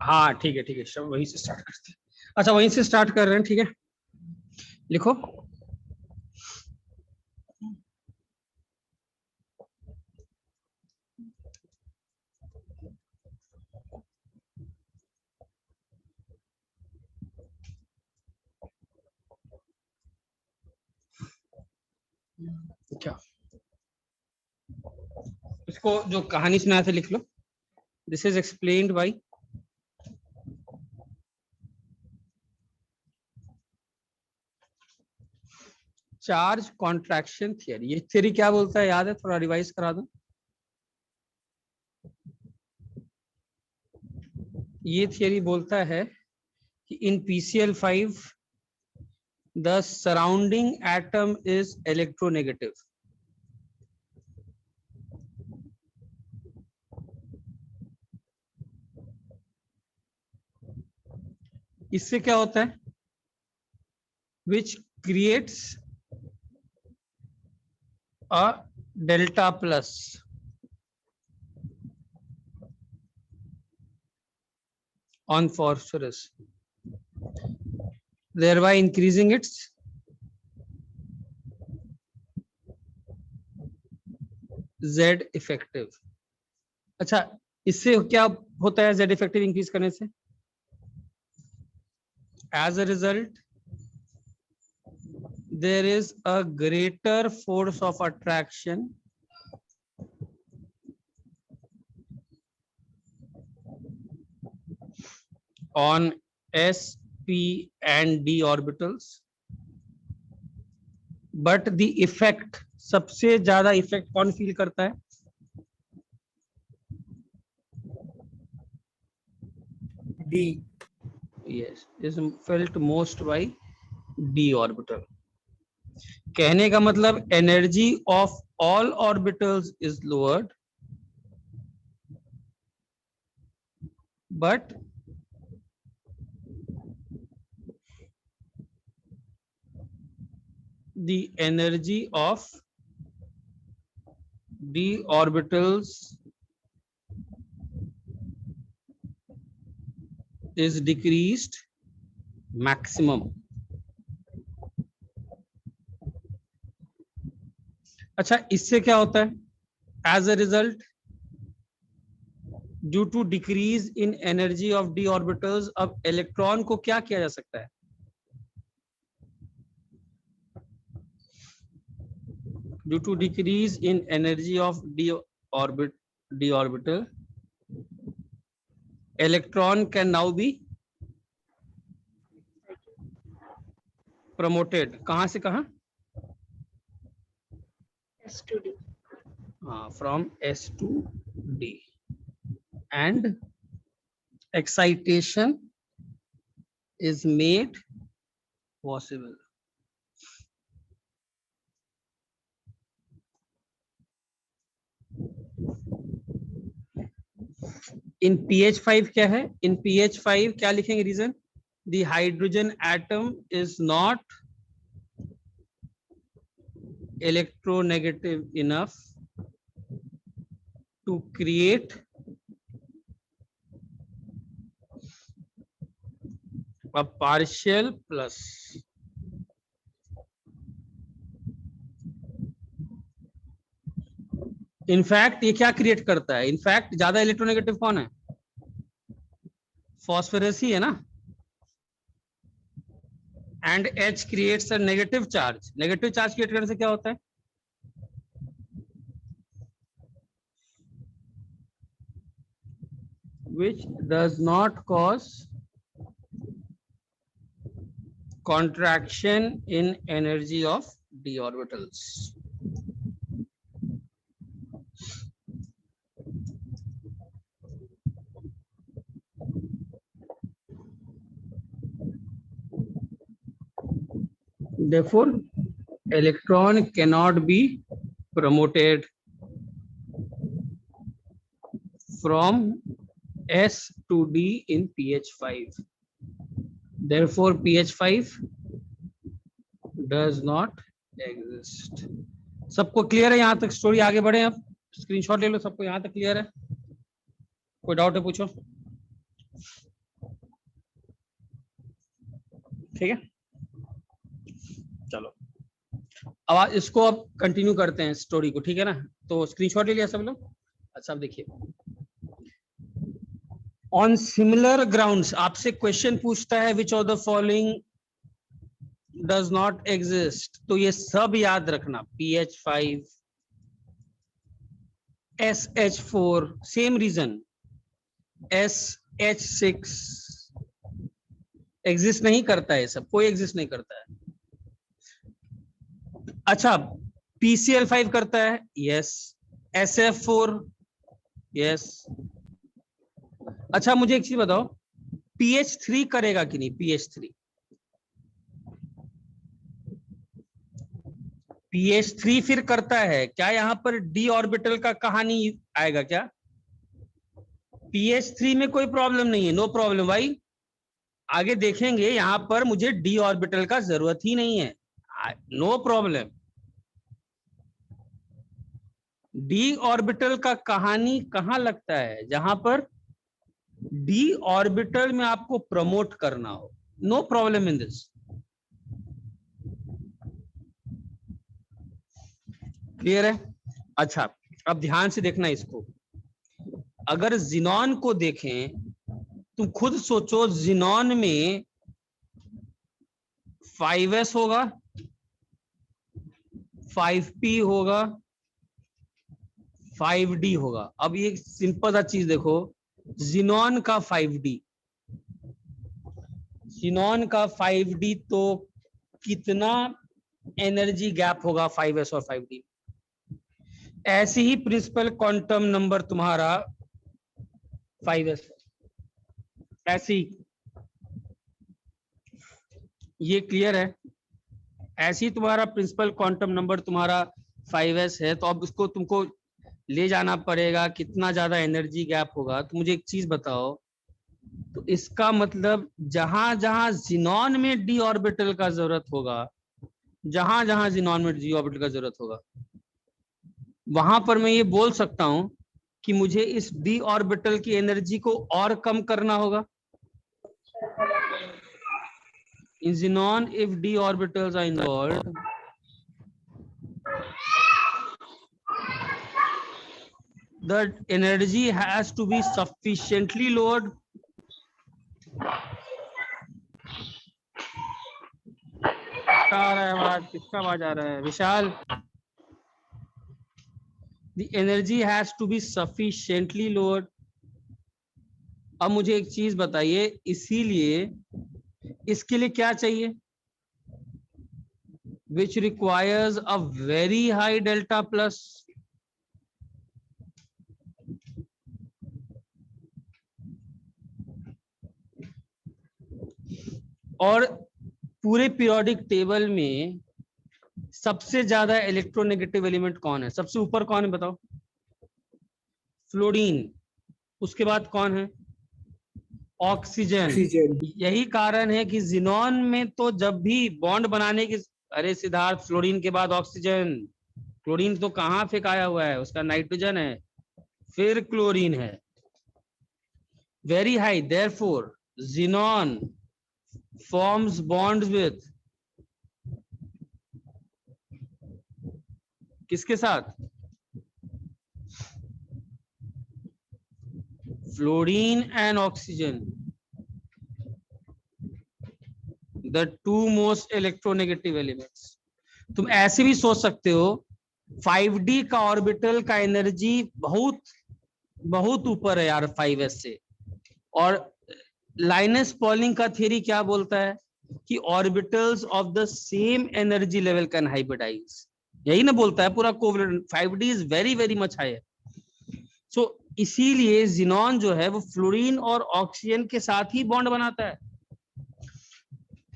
हाँ ठीक है ठीक है, चलो वहीं से स्टार्ट करते हैं। अच्छा वहीं से स्टार्ट कर रहे हैं, ठीक है, लिखो। क्या इसको जो कहानी सुनाया था लिख लो। This is explained by charge contraction theory. ये थियरी क्या बोलता है याद है? थोड़ा रिवाइज करा दूं। ये थियरी बोलता है कि इन PCl5 the surrounding atom is electronegative. इससे क्या होता है? Which creates a delta plus on phosphorus, thereby increasing its Z effective। अच्छा, इससे क्या होता है Z effective इंक्रीज करने से? As a result, there is a greater force of attraction on S, P and D orbitals, but the effect, सबसे ज्यादा effect कौन फील करता है? D, yes, is felt most by D orbital। कहने का मतलब energy of all orbitals is lowered, but the energy of d orbitals is decreased maximum। अच्छा, इससे क्या होता है? As a result, due to decrease in energy of d orbitals, अब electron को क्या किया जा सकता है? Due to decrease in energy of d orbital, electron can now be promoted। कहां से कहां? S to D। from S to D, and excitation is made possible। In pH5 क्या है? इन pH5 क्या लिखेंगे reason? The hydrogen atom is not electronegative enough to create a partial plus। In fact ये क्या create करता है? इनफैक्ट ज्यादा electronegative कौन है? फॉस्फोरस ही है ना। And H creates a negative charge. Negative charge create करने से क्या होता है? which does not cause contraction in energy of d orbitals। Therefore, electron cannot be promoted from S to D in pH5। Therefore, pH5 does not exist। सबको clear है? यहां तक story आगे बढ़े। अब स्क्रीनशॉट ले लो, सबको यहां तक क्लियर है? कोई डाउट है पूछो। ठीक है, चलो अब इसको अब कंटिन्यू करते हैं स्टोरी को, ठीक है ना। तो स्क्रीनशॉट ले लिया सब लोग। अच्छा अब देखिए, ऑन सिमिलर ग्राउंड्स आपसे क्वेश्चन पूछता है which of the following does not exist, तो ये सब याद रखना, PH5, SH4 same reason, SH6 exist नहीं करता है, सब कोई एग्जिस्ट नहीं करता है। अच्छा PCl5 करता है, यस। SF4, yes. अच्छा मुझे एक चीज बताओ, PH3 करेगा कि नहीं? PH3 फिर करता है क्या? यहां पर d ऑर्बिटल का कहानी आएगा क्या? PH3 में कोई प्रॉब्लम नहीं है, नो प्रॉब्लम भाई, आगे देखेंगे। यहां पर मुझे d ऑर्बिटल का जरूरत ही नहीं है, नो प्रॉब्लम। d ऑर्बिटल का कहानी कहां लगता है? जहां पर d ऑर्बिटल में आपको प्रमोट करना हो, no problem in this. Clear है? अच्छा अब ध्यान से देखना इसको, अगर जिनॉन को देखें, तुम खुद सोचो, जिनॉन में 5s होगा, 5p होगा, 5d होगा। अब ये सिंपल सा चीज देखो, जिनॉन का 5d, जिनॉन का 5d, तो कितना एनर्जी गैप होगा 5s और 5d। ऐसे ही प्रिंसिपल क्वांटम नंबर तुम्हारा 5s, ऐसे ही, ये क्लियर है? ऐसे ही तुम्हारा प्रिंसिपल क्वांटम नंबर तुम्हारा 5s है, तो अब इसको तुमको ले जाना पड़ेगा, कितना ज्यादा एनर्जी गैप होगा। तो मुझे एक चीज बताओ, तो इसका मतलब जहां जहां जिनॉन में d ऑर्बिटल का जरूरत होगा, जहां जहां जिनॉन में d ऑर्बिटल का जरूरत होगा, वहां पर मैं ये बोल सकता हूं कि मुझे इस d ऑर्बिटल की एनर्जी को और कम करना होगा। In xenon, if d orbitals are involved, the energy has to be sufficiently lowered. आ रहा है आवाज, किसका आवाज आ रहा है? विशाल। The energy has to be sufficiently lowered. अब मुझे एक चीज बताइए, इसीलिए इसके लिए क्या चाहिए? Which requires a very high delta plus. और पूरे पीरियोडिक टेबल में सबसे ज्यादा इलेक्ट्रोनेगेटिव एलिमेंट कौन है? सबसे ऊपर कौन है बताओ? फ्लोरीन। उसके बाद कौन है? ऑक्सीजन। यही कारण है कि जिनॉन में तो जब भी बॉन्ड बनाने की, अरे सिद्धार्थ, फ्लोरीन के बाद ऑक्सीजन, क्लोरीन तो कहाँ फेंकाया हुआ है, उसका नाइट्रोजन है, फिर क्लोरीन है, very high. Therefore xenon forms bonds with किसके साथ? Fluorine and oxygen, the two most electronegative elements. तुम ऐसे भी सोच सकते हो, 5d का ऑर्बिटल का एनर्जी बहुत बहुत ऊपर है यार 5s से, और लाइनस पॉलिंग का थ्योरी क्या बोलता है कि orbitals of the same energy level can hybridize, यही ना बोलता है पूरा covalent. 5d is very very much higher. So इसीलिए जिनॉन जो है वो फ्लोरीन और ऑक्सीजन के साथ ही बॉन्ड बनाता है।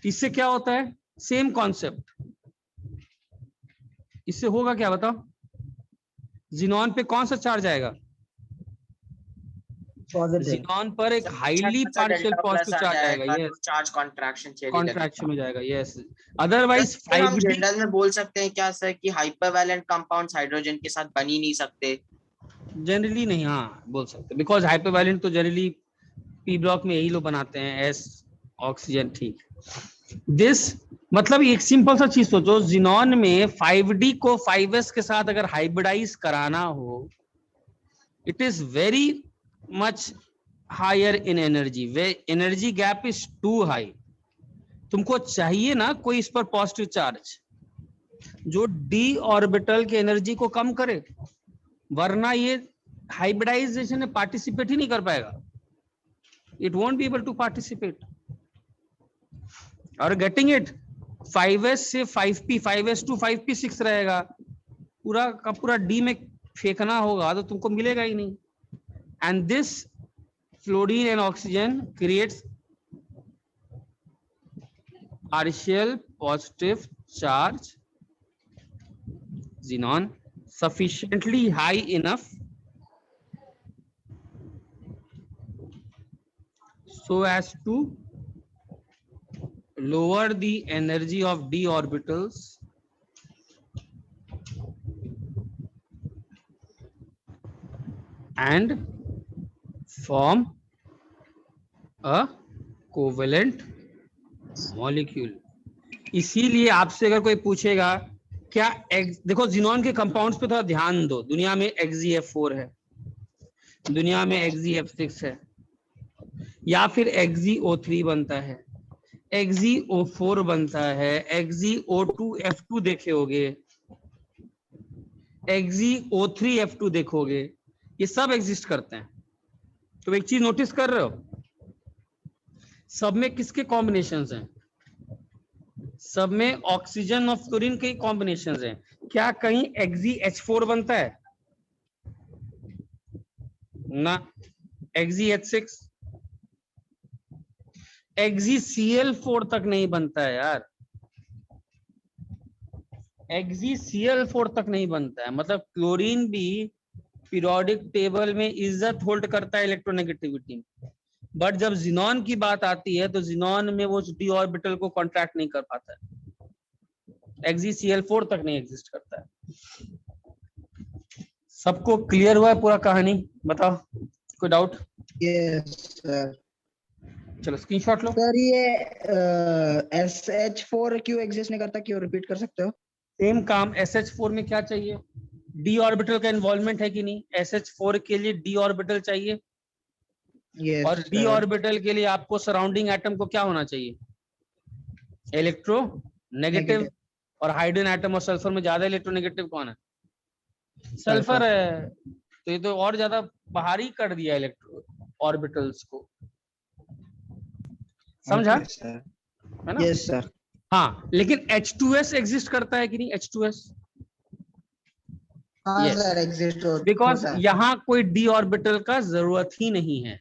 इससे क्या होता है? सेम कॉन्सेप्ट, इससे होगा क्या बताओ? जिनॉन पे कौन सा चार्ज आएगा? जिनॉन पर एक हाईली पार्शियल पॉजिटिव चार्ज आएगा, यस, चार्ज कॉन्ट्रैक्शन कॉन्ट्रैक्शन हो जाएगा, यस। अदरवाइज हम जनरल में बोल सकते हैं क्या सर कि हाइपरवैलेंट कंपाउंड्स हाइड्रोजन के साथ बन ही नहीं सकते? जनरली नहीं, हाँ बोल सकते, बिकॉज हाइपरवैलेंट तो जनरली पी ब्लॉक में यही लोग बनाते हैं, एस ऑक्सीजन, ठीक। दिस मतलब एक सिंपल सा चीज सोचो, जिनॉन में 5D को 5s के साथ अगर हाइब्रिडाइज कराना हो, it is very much higher in energy, वे energy gap is too high. तुमको चाहिए ना कोई इस पर पॉजिटिव चार्ज जो डी ऑर्बिटल की एनर्जी को कम करे, वरना ये हाइब्रिडाइजेशन में पार्टिसिपेट ही नहीं कर पाएगा, it won't be able to participate. और गेटिंग इट, 5s से 5p, 5s टू 5p6 रहेगा, पूरा का पूरा डी में फेंकना होगा तो तुमको मिलेगा ही नहीं। And this fluorine and oxygen creates partial positive charge xenon sufficiently high enough so as to lower the energy of d orbitals and form a covalent molecule. इसीलिए आपसे अगर कोई पूछेगा क्या देखो जिनॉन के कंपाउंड्स पे थोड़ा ध्यान दो, दुनिया में XeF4 है, दुनिया में XeF6 है, या फिर XeO3 बनता है, XeO4 बनता है, XeO2F2 देखे होगे, XeO3F2 देखोगे, ये सब एग्जिस्ट करते हैं। तो एक चीज नोटिस कर रहे हो, सब में किसके कॉम्बिनेशंस हैं? सब में ऑक्सीजन और फ्लोरीन के कॉम्बिनेशंस हैं। क्या कहीं XeH4 बनता है? ना। XeH6, XeCl4 तक नहीं बनता है यार, XeCl4 तक नहीं बनता है। मतलब क्लोरीन भी पीरियोडिक टेबल में इज्जत होल्ड करता है इलेक्ट्रोनेगेटिविटी में, बट जब जिनॉन की बात आती है तो जिनॉन में वो डी ऑर्बिटल को कॉन्ट्रैक्ट नहीं कर पाता है, XeCl4 तक नहीं एग्जिस्ट करता है। सबको क्लियर हुआ है पूरा कहानी? बताओ कोई डाउट? Yes sir. चलो स्क्रीनशॉट लो। सर ये SH4 क्यों एग्जिस्ट नहीं करता, क्यों रिपीट कर सकते हो? सेम काम, SH4 में क्या चाहिए? डी ऑर्बिटल का इन्वॉल्वमेंट है कि नहीं? SH4 के लिए डी ऑर्बिटल चाहिए, यस और डी ऑर्बिटल के लिए आपको सराउंडिंग एटम को क्या होना चाहिए? Electro negative. और हाइड्रोजन एटम और सल्फर में ज्यादा इलेक्ट्रोनेगेटिव कौन है? सल्फर है। तो ये तो और ज्यादा बाहर ही कर दिया इलेक्ट्रो ऑर्बिटल्स को, समझा? है ना? Yes sir. हाँ, लेकिन H2S एग्जिस्ट करता है कि नहीं? H2S हाँ Yes. सर एग्जिस्ट बिकॉज यहाँ कोई डी ऑर्बिटल का जरूरत ही नहीं है,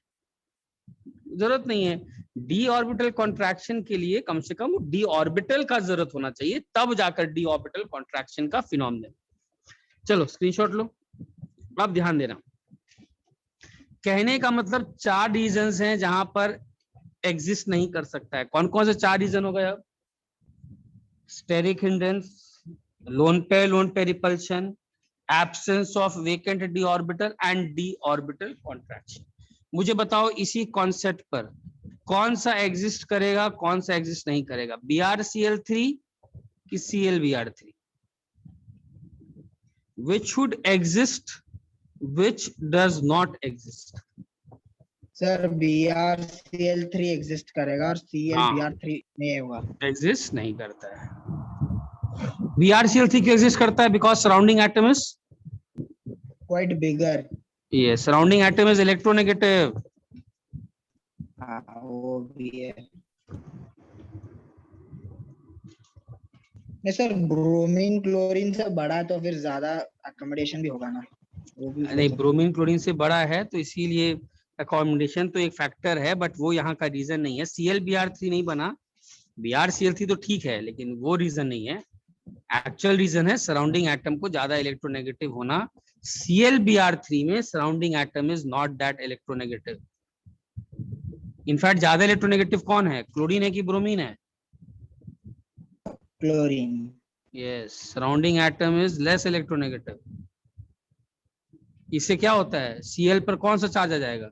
जरूरत नहीं है। डी ऑर्बिटल कॉन्ट्रैक्शन के लिए कम से कम डी ऑर्बिटल का जरूरत होना चाहिए, तब जाकर डी ऑर्बिटल कॉन्ट्रैक्शन का फिनोमेनन। चलो स्क्रीनशॉट लो, अब ध्यान देना। कहने का मतलब 4 रीजंस हैं जहां पर एग्जिस्ट नहीं कर सकता है। कौन कौन से 4 रीजन हो गए? अब steric hindrance, lone pair repulsion, absence of vacant d orbital and d orbital contraction. मुझे बताओ इसी कॉन्सेप्ट पर कौन सा एग्जिस्ट करेगा, कौन सा एग्जिस्ट नहीं करेगा? BrCl3 कि ClBr3? which should exist, which does not exist? Sir BrCl3 exist करेगा और ClBr3 नहीं होगा, एग्जिस्ट नहीं करता है। BrCl3 क्यों एग्जिस्ट करता है? Because surrounding atom is quite bigger. ये सराउंडिंग एटम इज इलेक्ट्रोनेगेटिव। हाँ वो भी है। नहीं सर, ब्रोमीन क्लोरीन से बड़ा तो फिर ज्यादा अकोमोडेशन भी होगा ना, वो भी नहीं, ब्रोमीन क्लोरीन से बड़ा है तो इसीलिए अकोमोडेशन तो एक फैक्टर है, बट वो यहाँ का रीजन नहीं है। ClBr3 नहीं बना, BrCl3 तो ठीक है, लेकिन वो रीजन नहीं है। एक्चुअल रीजन है सराउंडिंग एटम को ज्यादा इलेक्ट्रोनेगेटिव होना। ClBr3 में surrounding atom is not that electronegative. In fact ज्यादा इलेक्ट्रोनेगेटिव कौन है, क्लोरीन है कि ब्रोमीन है? Chlorine. Yes, surrounding atom is less electronegative. इससे क्या होता है? Cl पर कौन सा चार्ज आ जाएगा?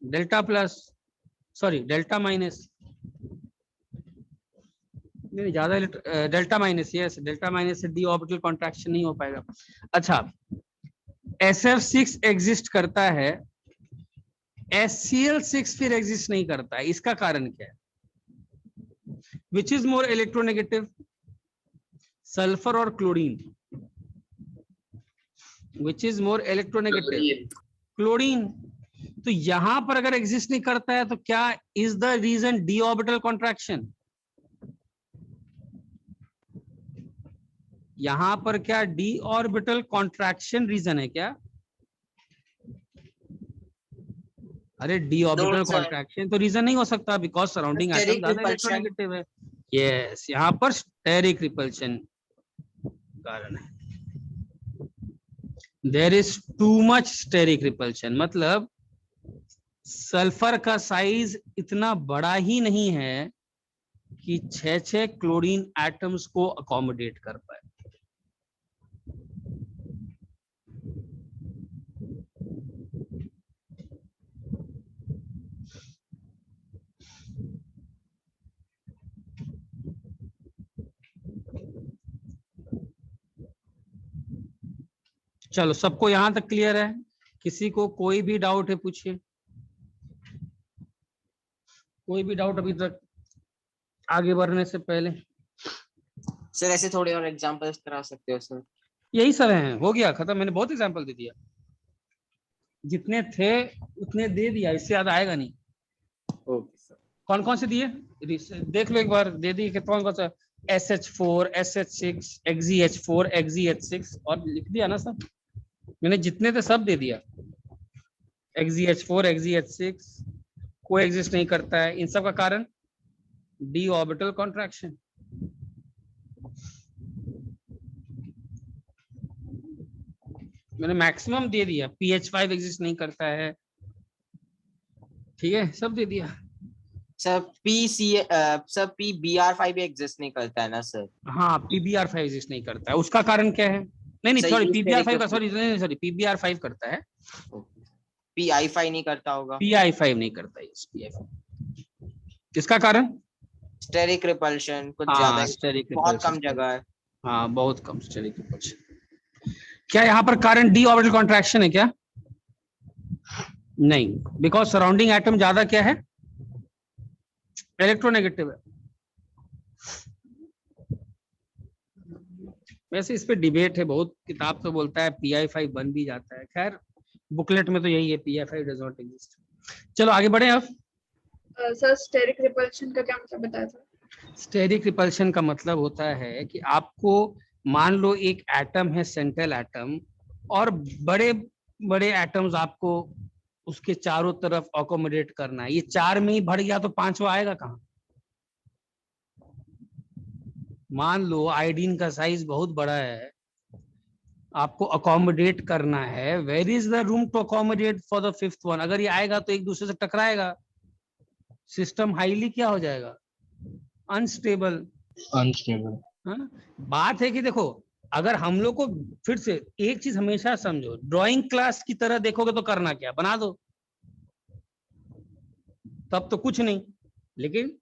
Delta plus, sorry delta minus. नहीं ज्यादा delta minus, yes delta minus से डी ऑर्बिटल कॉन्ट्रैक्शन नहीं हो पाएगा। अच्छा, SF6 एग्जिस्ट करता है, HCl6 फिर एग्जिस्ट नहीं करता है, इसका कारण क्या है? Which is more electronegative, sulphur और chlorine? Which is more electronegative? Chlorine. तो यहां पर अगर एग्जिस्ट नहीं करता है तो क्या is the reason d orbital contraction? यहां पर क्या डी ऑर्बिटल कॉन्ट्रैक्शन रीजन है क्या? अरे d orbital No, sir. Contraction तो रीजन नहीं हो सकता, बिकॉज सराउंडिंग एटम Steric ज्यादा repulsion. इलेक्ट्रोनेगेटिव है। यस, यहां पर स्टेरिक रिपल्शन कारण है। There is too much steric repulsion, मतलब सल्फर का साइज इतना बड़ा ही नहीं है कि 6 क्लोरीन एटम्स को अकोमोडेट कर पाए। चलो, सबको यहां तक क्लियर है? किसी को कोई भी डाउट है पूछिए, कोई भी डाउट अभी तक आगे बढ़ने से पहले? सर ऐसे थोड़े और एग्जांपल्स करा सकते हो सर? यही सब है, हो गया खत्म, मैंने बहुत एग्जांपल दे दिया, जितने थे उतने दे दिया, इससे ज्यादा आएगा नहीं। Okay sir. कौन कौन से दिए देख लो एक बार, दे दिए कि कौन कौन सा? SH4, SH6, XeH4, XeH6, और लिख दिया ना सब, मैंने जितने थे सब दे दिया। XeH4, XeH6 कोई एग्जिस्ट नहीं करता है, इन सब का कारण डी ऑर्बिटल कॉन्ट्रैक्शन। मैंने मैक्सिमम दे दिया, PH5 एग्जिस्ट नहीं करता है, ठीक है, सब दे दिया। सर सर PBr5 भी एग्जिस्ट नहीं करता है ना सर? हाँ, PBr5 एग्जिस्ट नहीं करता है, उसका कारण क्या है? नहीं नहीं, सही, सॉरी, इस PBr5 का, तरीके सॉरी नहीं सॉरी, PBr5 करता है, PI5 नहीं करता होगा? PI5 नहीं करता है, PI5 किसका कारण? स्टेरिक रिपल्शन कुछ हाँ, ज्यादा, स्टेरिक बहुत रिपल्शन। कम जगह है। हाँ, बहुत कम स्टेरिक रिपल्शन। क्या यहाँ पर कारण डी ऑर्बिटल कॉन्ट्रैक्शन है क्या? नहीं, बिकॉज सराउंडिंग एटम ज्यादा क्या है? इलेक्ट्रोनेगेटिव है। वैसे इस पे डिबेट है बहुत, किताब तो बोलता है PI5 बन भी जाता है, खैर बुकलेट में तो यही है, PI5 डज नॉट एग्जिस्ट। चलो आगे बढ़े अब। सर स्टेरिक रिपल्शन का क्या मतलब बताया था? स्टेरिक रिपल्शन का मतलब होता है कि आपको मान लो एक एटम है, सेंट्रल एटम, और बड़े बड़े एटम्स आपको उसके चारों तरफ अकोमोडेट करना है। ये 4 में ही भर गया तो 5वां आएगा कहाँ? मान लो आयोडीन का साइज बहुत बड़ा है, आपको अकोमोडेट करना है, where is the room to accommodate for the 5th one? अगर ये आएगा तो एक दूसरे से टकराएगा, सिस्टम हाईली क्या हो जाएगा? अनस्टेबल। हाँ? बात है कि देखो, अगर हम लोग को, फिर से एक चीज हमेशा समझो, ड्राइंग क्लास की तरह देखोगे तो करना क्या? बना दो, तब तो कुछ नहीं। लेकिन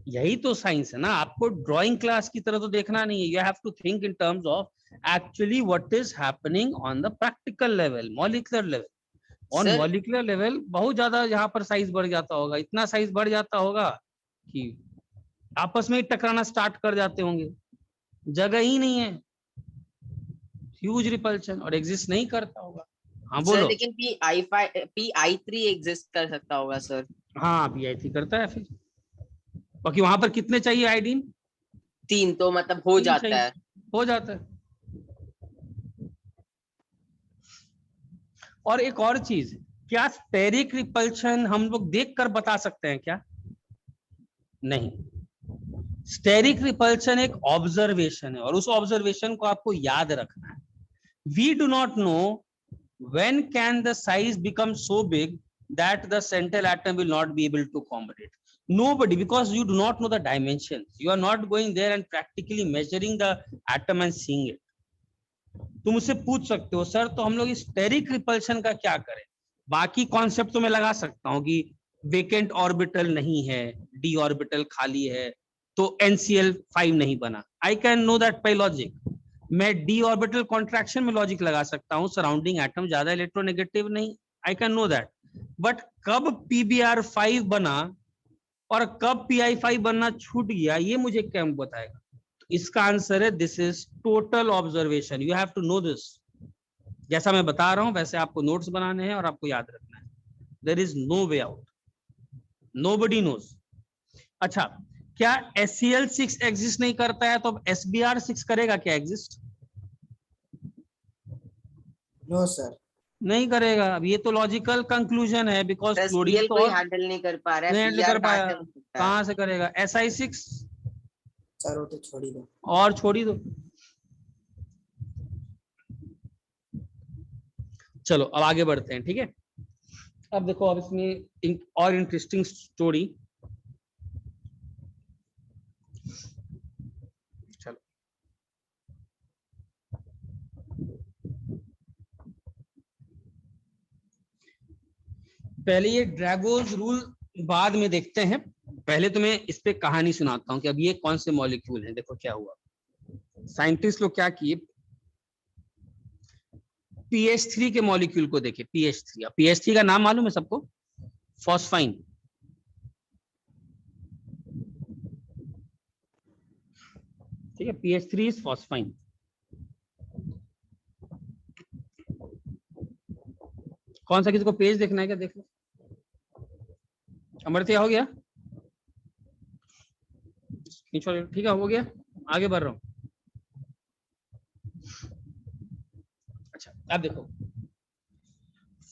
यही तो साइंस है ना, आपको ड्राइंग क्लास की तरह तो देखना नहीं है, you have to think in terms of actually what is happening on the practical level, molecular level. On sir molecular level बहुत ज्यादा यहाँ पर साइज बढ़ जाता होगा, इतना साइज बढ़ जाता होगा कि आपस में ही टकराना स्टार्ट कर जाते होंगे, जगह ही नहीं है, ह्यूज रिपल्शन, और एग्जिस्ट नहीं करता होगा। हाँ सर बोलो। लेकिन PI3 एग्जिस्ट कर सकता होगा सर? हाँ, PI3 करता है फिर, बाकी वहां पर कितने चाहिए आयोडीन? 3, तो मतलब हो 3 जाता चाहिए, है। हो जाता है। और एक और चीज, क्या स्टेरिक रिपल्शन हम लोग देखकर बता सकते हैं क्या? नहीं, स्टेरिक रिपल्शन एक ऑब्जर्वेशन है, और उस ऑब्जर्वेशन को आपको याद रखना है। We do not know when can the size become so big that the central atom will not be able to accommodate? Nobody, because you do not know the dimensions, you are not going there and practically measuring the atom and seeing it. तुम उससे पूछ सकते हो sir तो हम लोग steric repulsion का क्या करें? बाकी कॉन्सेप्ट तो मैं लगा सकता हूँ कि वेकेंट ऑर्बिटल नहीं है, डी ऑर्बिटल खाली है, तो NCl5 नहीं बना। I can know that by logic. मैं d ऑर्बिटल कॉन्ट्रैक्शन में लॉजिक लगा सकता हूँ, सराउंडिंग एटम ज्यादा इलेक्ट्रोनेगेटिव नहीं, I can know that. But कब PbR5 बना और कब Pi5 बनना छूट गया, ये मुझे क्या बताएगा? तो इसका आंसर है this is total observation, you have to know this. जैसा मैं बता रहा हूं वैसे आपको नोट्स बनाने हैं और आपको याद रखना है। There is no way out, nobody knows. अच्छा, क्या SCl6 एग्जिस्ट नहीं करता है तो अब SBr6 करेगा क्या एग्जिस्ट? No sir. नहीं करेगा। अब ये तो लॉजिकल कंक्लूजन है, बिकॉज क्लोरीन SCl तो कोई और हैंडल नहीं कर पा रहा है, नहीं हैंडल कर PR कहाँ पाया, से हो सकता है? कहां से करेगा? Si6 सर वो तो छोड़ ही दो। और छोड़ ही दो। चलो अब आगे बढ़ते हैं, ठीक है। अब देखो, अब इसमें और इंटरेस्टिंग स्टोरी। चलो पहले ये ड्रैगोज रूल बाद में देखते हैं, पहले तो मैं इस पे कहानी सुनाता हूं कि अब ये कौन से मॉलिक्यूल हैं। देखो क्या हुआ, साइंटिस्ट लोग क्या किए, PH3 के मॉलिक्यूल को देखे। PH3, अब PH3 का नाम मालूम है सबको? फॉस्फाइन। ठीक है, PH3 इज फॉस्फाइन। कौन सा, किसी को पेज देखना है क्या? देख लो। अमृत्या हो गया? ठीक है, हो गया, आगे बढ़ रहा हूं। अच्छा, अब देखो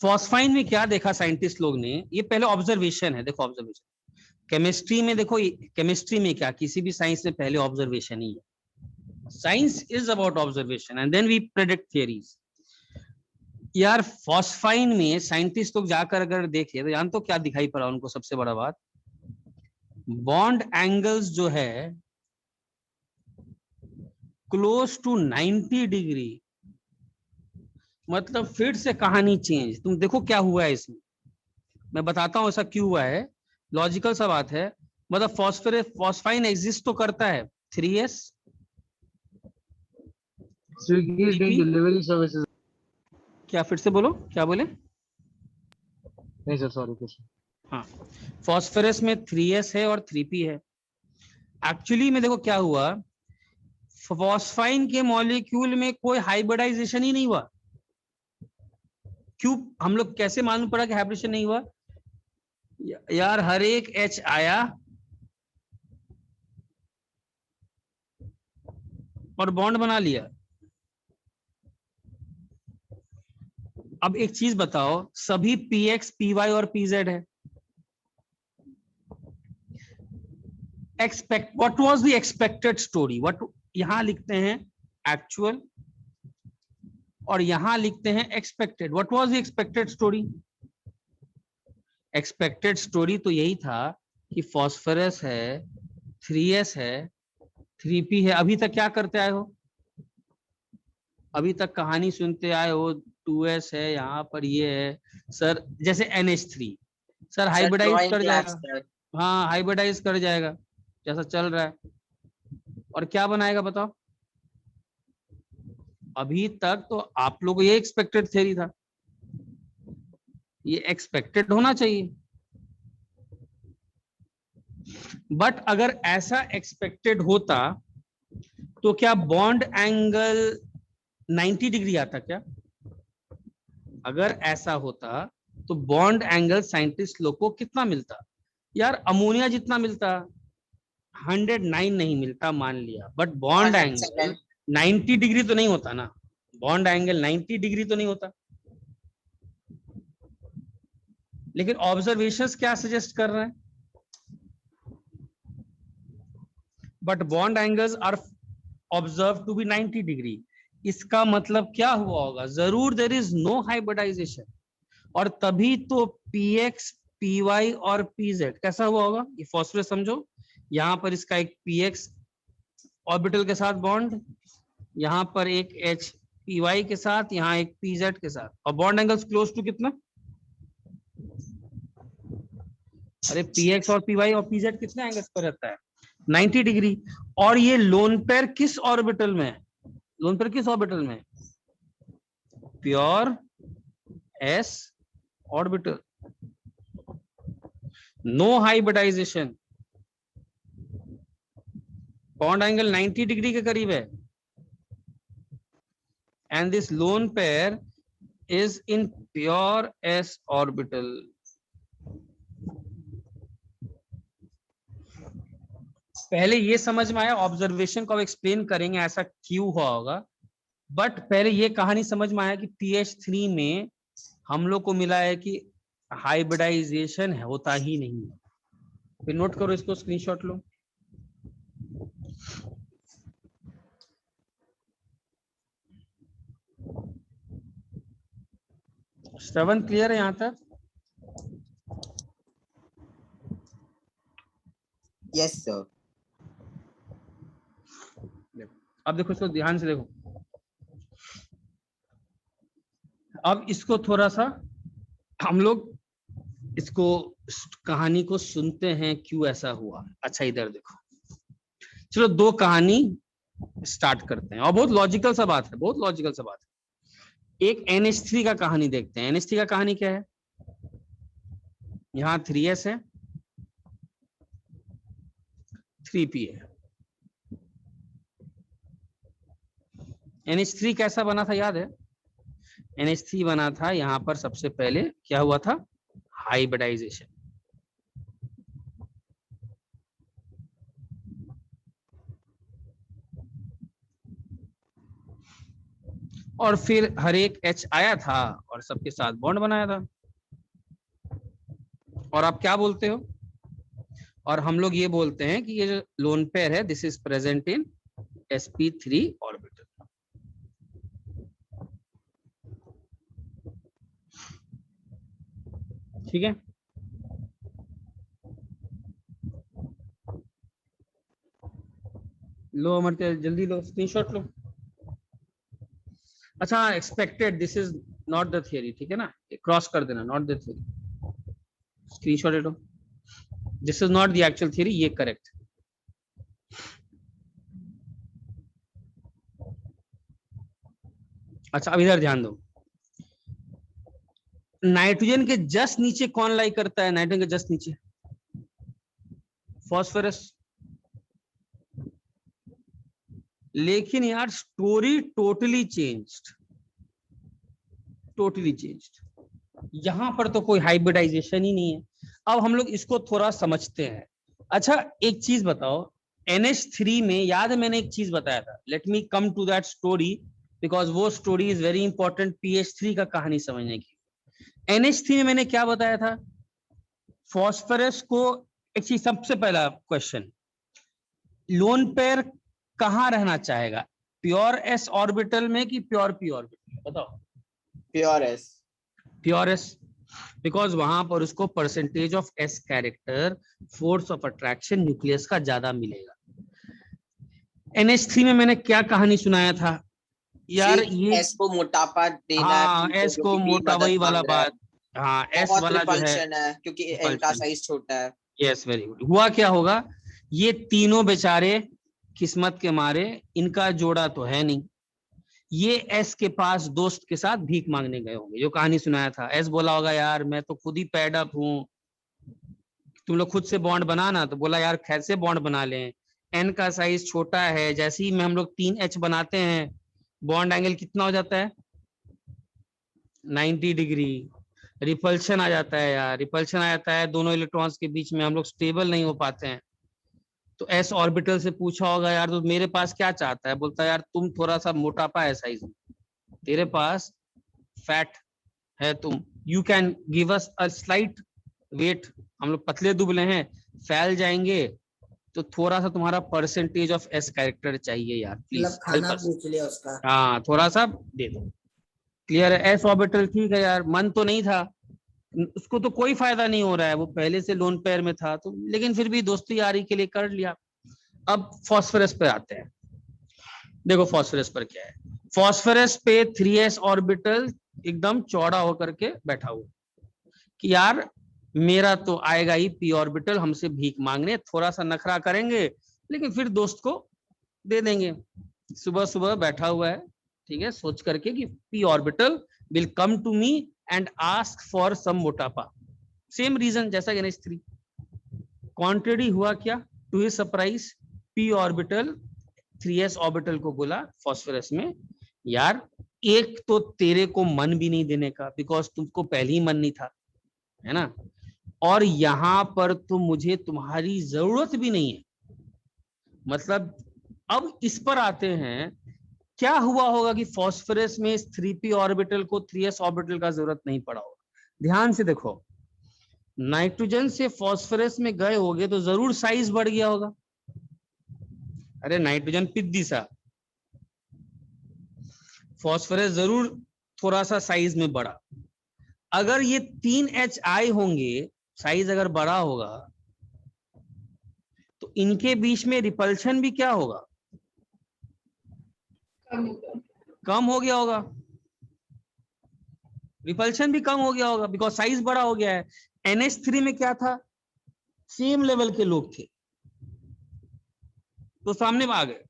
फॉस्फाइन में क्या देखा साइंटिस्ट लोग ने। ये पहले ऑब्जर्वेशन है, देखो ऑब्जर्वेशन। केमिस्ट्री में देखो, केमिस्ट्री में क्या, किसी भी साइंस में पहले ऑब्जर्वेशन ही है। Science is about observation and then we predict theories. यार फॉस्फाइन में साइंटिस्ट लोग जाकर अगर देखे तो जान तो क्या दिखाई पड़ा उनको, सबसे बड़ा बात, बॉन्ड एंगल्स जो है क्लोज टू 90 डिग्री। मतलब फिर से कहानी चेंज। तुम देखो क्या हुआ है इसमें, मैं बताता हूं ऐसा क्यों हुआ है, लॉजिकल सा बात है। मतलब फॉस्फाइन एग्जिस्ट तो करता है 3s, Swiggy is doing delivery services. क्या, फिर से बोलो, क्या बोले? नहीं सर, सॉरी कुछ। हाँ, फॉस्फोरस में 3s है और 3p है। एक्चुअली में देखो क्या हुआ, फॉस्फाइन के मॉलिक्यूल में कोई हाइब्रिडाइजेशन ही नहीं हुआ। क्यों, हम लोग कैसे मालूम पड़ा कि हाइब्रिडेशन नहीं हुआ? यार हर एक H आया और बॉन्ड बना लिया। अब एक चीज बताओ, सभी PX, PY और PZ है। What was the expected story? What, यहां लिखते हैं एक्चुअल और यहां लिखते हैं expected. What was the expected story? Expected story तो यही था कि फॉस्फोरस है, 3s है, 3p है। अभी तक क्या करते आए हो? अभी तक कहानी सुनते आए हो, 2s है, यहाँ पर ये है सर, जैसे NH3 सर हाइब्रिडाइज कर जाएगा। हाँ, हाइब्रिडाइज कर जाएगा जैसा चल रहा है, और क्या बनाएगा बताओ? अभी तक तो आप लोग ये एक्सपेक्टेड थ्योरी था, ये एक्सपेक्टेड होना चाहिए। बट अगर ऐसा एक्सपेक्टेड होता तो क्या बॉन्ड एंगल 90 डिग्री आता क्या? अगर ऐसा होता तो बॉन्ड एंगल साइंटिस्ट लोग को कितना मिलता? यार अमोनिया जितना मिलता, 109 नहीं मिलता मान लिया, बट बॉन्ड एंगल 90 डिग्री तो नहीं होता ना। बॉन्ड एंगल 90 डिग्री तो नहीं होता। लेकिन ऑब्जर्वेशंस क्या सजेस्ट कर रहे हैं? But bond angles are observed to be 90 degree. इसका मतलब क्या हुआ होगा? जरूर देयर इज नो हाइब्रिडाइजेशन, और तभी तो PX, PY और PZ कैसा हुआ होगा? ये फॉस्फोरस समझो, यहां पर इसका एक PX ऑर्बिटल के साथ बॉन्ड, यहां पर एक H PY के साथ, यहां एक PZ के साथ, और बॉन्ड एंगल्स क्लोज टू कितना? अरे PX और PY और PZ कितने एंगल्स पर रहता है? 90 डिग्री। और ये लोन पेयर किस ऑर्बिटल में है? लोन पेयर किस ऑर्बिटल में? Pure s orbital, no hybridization, bond angle 90 degree के करीब है, and this lone pair is in pure s orbital. पहले ये समझ में आया, ऑब्जर्वेशन को अब एक्सप्लेन करेंगे ऐसा क्यों हुआ होगा, बट पहले ये कहानी समझ में आया कि PH3 में हम लोग को मिला है कि हाइब्रिडाइजेशन होता ही नहीं है। फिर नोट करो इसको, स्क्रीनशॉट लो। श्रवण क्लियर है यहां तक? Yes sir. अब देखो इसको ध्यान से देखो, अब इसको थोड़ा सा हम लोग इसको कहानी को सुनते हैं क्यों ऐसा हुआ। अच्छा इधर देखो, चलो दो कहानी स्टार्ट करते हैं, और बहुत लॉजिकल सा बात है, बहुत लॉजिकल सा बात है। एक NH3 का कहानी देखते हैं। NH3 का कहानी क्या है? यहाँ 3s है, 3p है। NH3 कैसा बना था याद है? NH3 बना था, यहां पर सबसे पहले क्या हुआ था? हाइब्रिडाइजेशन। और फिर हर एक H आया था और सबके साथ बॉन्ड बनाया था। और आप क्या बोलते हो? और हम लोग ये बोलते हैं कि ये जो लोन पेयर है, this is present in sp3 orbital. ठीक है, लो अमर, जल्दी लो, स्क्रीनशॉट लो। अच्छा, expected, this is not the theory, ठीक है ना, क्रॉस कर देना, नॉट द थियरी, स्क्रीनशॉट ले लो। This is not the actual theory, ये करेक्ट। अच्छा अब इधर ध्यान दो, नाइट्रोजन के जस्ट नीचे कौन लाई करता है? नाइट्रोजन के जस्ट नीचे फॉस्फोरस। लेकिन यार story totally changed, totally changed. यहां पर तो कोई हाइब्रिडाइजेशन ही नहीं है। अब हम लोग इसको थोड़ा समझते हैं। अच्छा एक चीज बताओ, NH3 में याद है मैंने एक चीज बताया था, let me come to that story because वो story is very important PH3 का कहानी समझने की। NH3 में मैंने क्या बताया था? फॉस्फोरस को, एक चीज सबसे पहला क्वेश्चन, लोन पेयर कहां रहना चाहेगा? प्योर एस ऑर्बिटल में कि प्योर पी ऑर्बिटल में? बताओ। Pure S. Pure S, because वहां पर उसको percentage of S character, force of attraction nucleus का ज्यादा मिलेगा। NH3 में मैंने क्या कहानी सुनाया था यार? ये एस को मोटापा देना हाँ, है, एस जो को कि मोटा, मदद वही वाला मांग रहा है। बात। हाँ, एस बहुत वाला जो है रिपल्शन है क्योंकि एन का साइज छोटा है। Yes, very good. हुआ क्या होगा, ये तीनों बेचारे किस्मत के मारे, इनका जोड़ा तो है नहीं, ये एस के पास दोस्त के साथ भीख मांगने गए होंगे, जो कहानी सुनाया था। एस बोला होगा यार मैं तो खुद ही पैड अप हूँ, तुम लोग खुद से बॉन्ड बनाना। तो बोला यार कैसे बॉन्ड बना लें, एन का साइज छोटा है, जैसे ही में हम लोग 3H बनाते हैं बॉन्ड एंगल कितना हो जाता है? 90 डिग्री। रिपल्शन आ जाता है यार, रिपल्शन आ जाता है, दोनों इलेक्ट्रॉन्स के बीच में हम लोग स्टेबल नहीं हो पाते हैं। तो एस ऑर्बिटल से पूछा होगा यार तो मेरे पास क्या चाहता है? बोलता है यार तुम थोड़ा सा मोटापा है साइज में, तेरे पास फैट है, तुम you can give us a slight weight, हम लोग पतले दुबले हैं, फैल जाएंगे, तो थोड़ा सा तुम्हारा परसेंटेज ऑफ एस कैरेक्टर चाहिए यार, प्लीज मतलब खाना पूछ लिया उसका। हाँ थोड़ा सा दे दो। क्लियर है? एस ऑर्बिटल ठीक है यार, मन तो नहीं था, उसको तो कोई फायदा नहीं हो रहा है, वो पहले से लोन पेयर में था, तो लेकिन फिर भी दोस्ती यारी के लिए कर लिया। अब फॉस्फोरस पे आते हैं। देखो फॉस्फोरस पर क्या है, फॉस्फोरस पे 3s ऑर्बिटल एकदम चौड़ा होकर के बैठा हुआ कि यार मेरा तो आएगा ही p ऑर्बिटल, हमसे भीख मांगने, थोड़ा सा नखरा करेंगे लेकिन फिर दोस्त को दे देंगे। सुबह सुबह बैठा हुआ है, ठीक है, सोच करके कि p orbital will come to me and ask for some मोटापा। सेम रीजन जैसा NH3। कॉन्ट्रेरी हुआ क्या? To his surprise p orbital 3s orbital को बोला फास्फोरस में, यार एक तो तेरे को मन भी नहीं देने का, बिकॉज तुमको पहले ही मन नहीं था, है ना, और यहां पर तो मुझे तुम्हारी जरूरत भी नहीं है। मतलब अब इस पर आते हैं, क्या हुआ होगा कि फास्फोरस में इस 3p ऑर्बिटल को 3s ऑर्बिटल का जरूरत नहीं पड़ा होगा। ध्यान से देखो, नाइट्रोजन से फास्फोरस में गए होगे तो जरूर साइज बढ़ गया होगा। अरे नाइट्रोजन पिद्दी सा, फास्फोरस जरूर थोड़ा सा साइज में बढ़ा। अगर ये 3HI होंगे, साइज अगर बड़ा होगा, तो इनके बीच में रिपल्शन भी क्या होगा? कम होगा। कम हो गया होगा। रिपल्शन भी कम हो गया होगा, बिकॉज साइज बड़ा हो गया है। NH3 में क्या था? सेम लेवल के लोग थे, तो सामने में आ गए।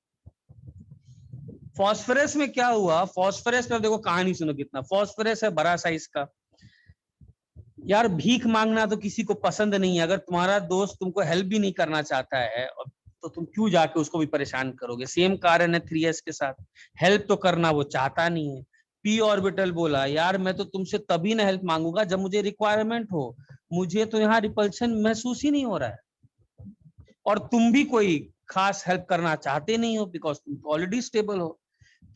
फास्फोरस में क्या हुआ? फास्फोरस में देखो कहानी सुनो कितना, फास्फोरस है बड़ा साइज का। यार भीख मांगना तो किसी को पसंद नहीं है। अगर तुम्हारा दोस्त तुमको हेल्प भी नहीं करना चाहता है तो तुम क्यों जाके उसको भी परेशान करोगे? सेम कारण है 3s के साथ, हेल्प तो करना वो चाहता नहीं है। p ऑर्बिटल बोला, यार मैं तो तुमसे तभी ना हेल्प मांगूंगा जब मुझे रिक्वायरमेंट हो, मुझे तो यहाँ रिपल्शन महसूस ही नहीं हो रहा है, और तुम भी कोई खास हेल्प करना चाहते नहीं हो, बिकॉज तुम तो ऑलरेडी स्टेबल हो।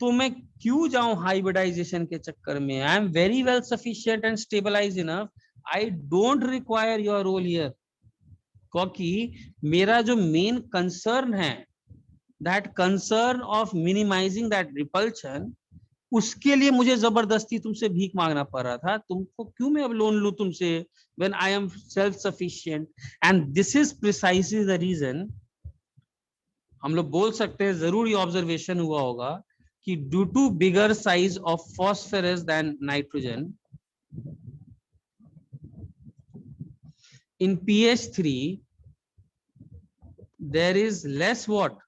तो मैं क्यों जाऊं हाइब्रिडाइजेशन के चक्कर में? I am very well sufficient and stabilize enough, I don't require your role here. क्योंकि मेरा जो मेन कंसर्न है, that concern of minimizing that repulsion, उसके लिए मुझे जबरदस्ती तुमसे भीख मांगना पड़ रहा था। तुमको क्यों मैं अब लोन लूं तुमसे, when I am self sufficient? And this is precisely the reason. हम लोग बोल सकते हैं, जरूर ये ऑब्जर्वेशन हुआ होगा कि due to bigger size of phosphorus than nitrogen in pH3 there is less what?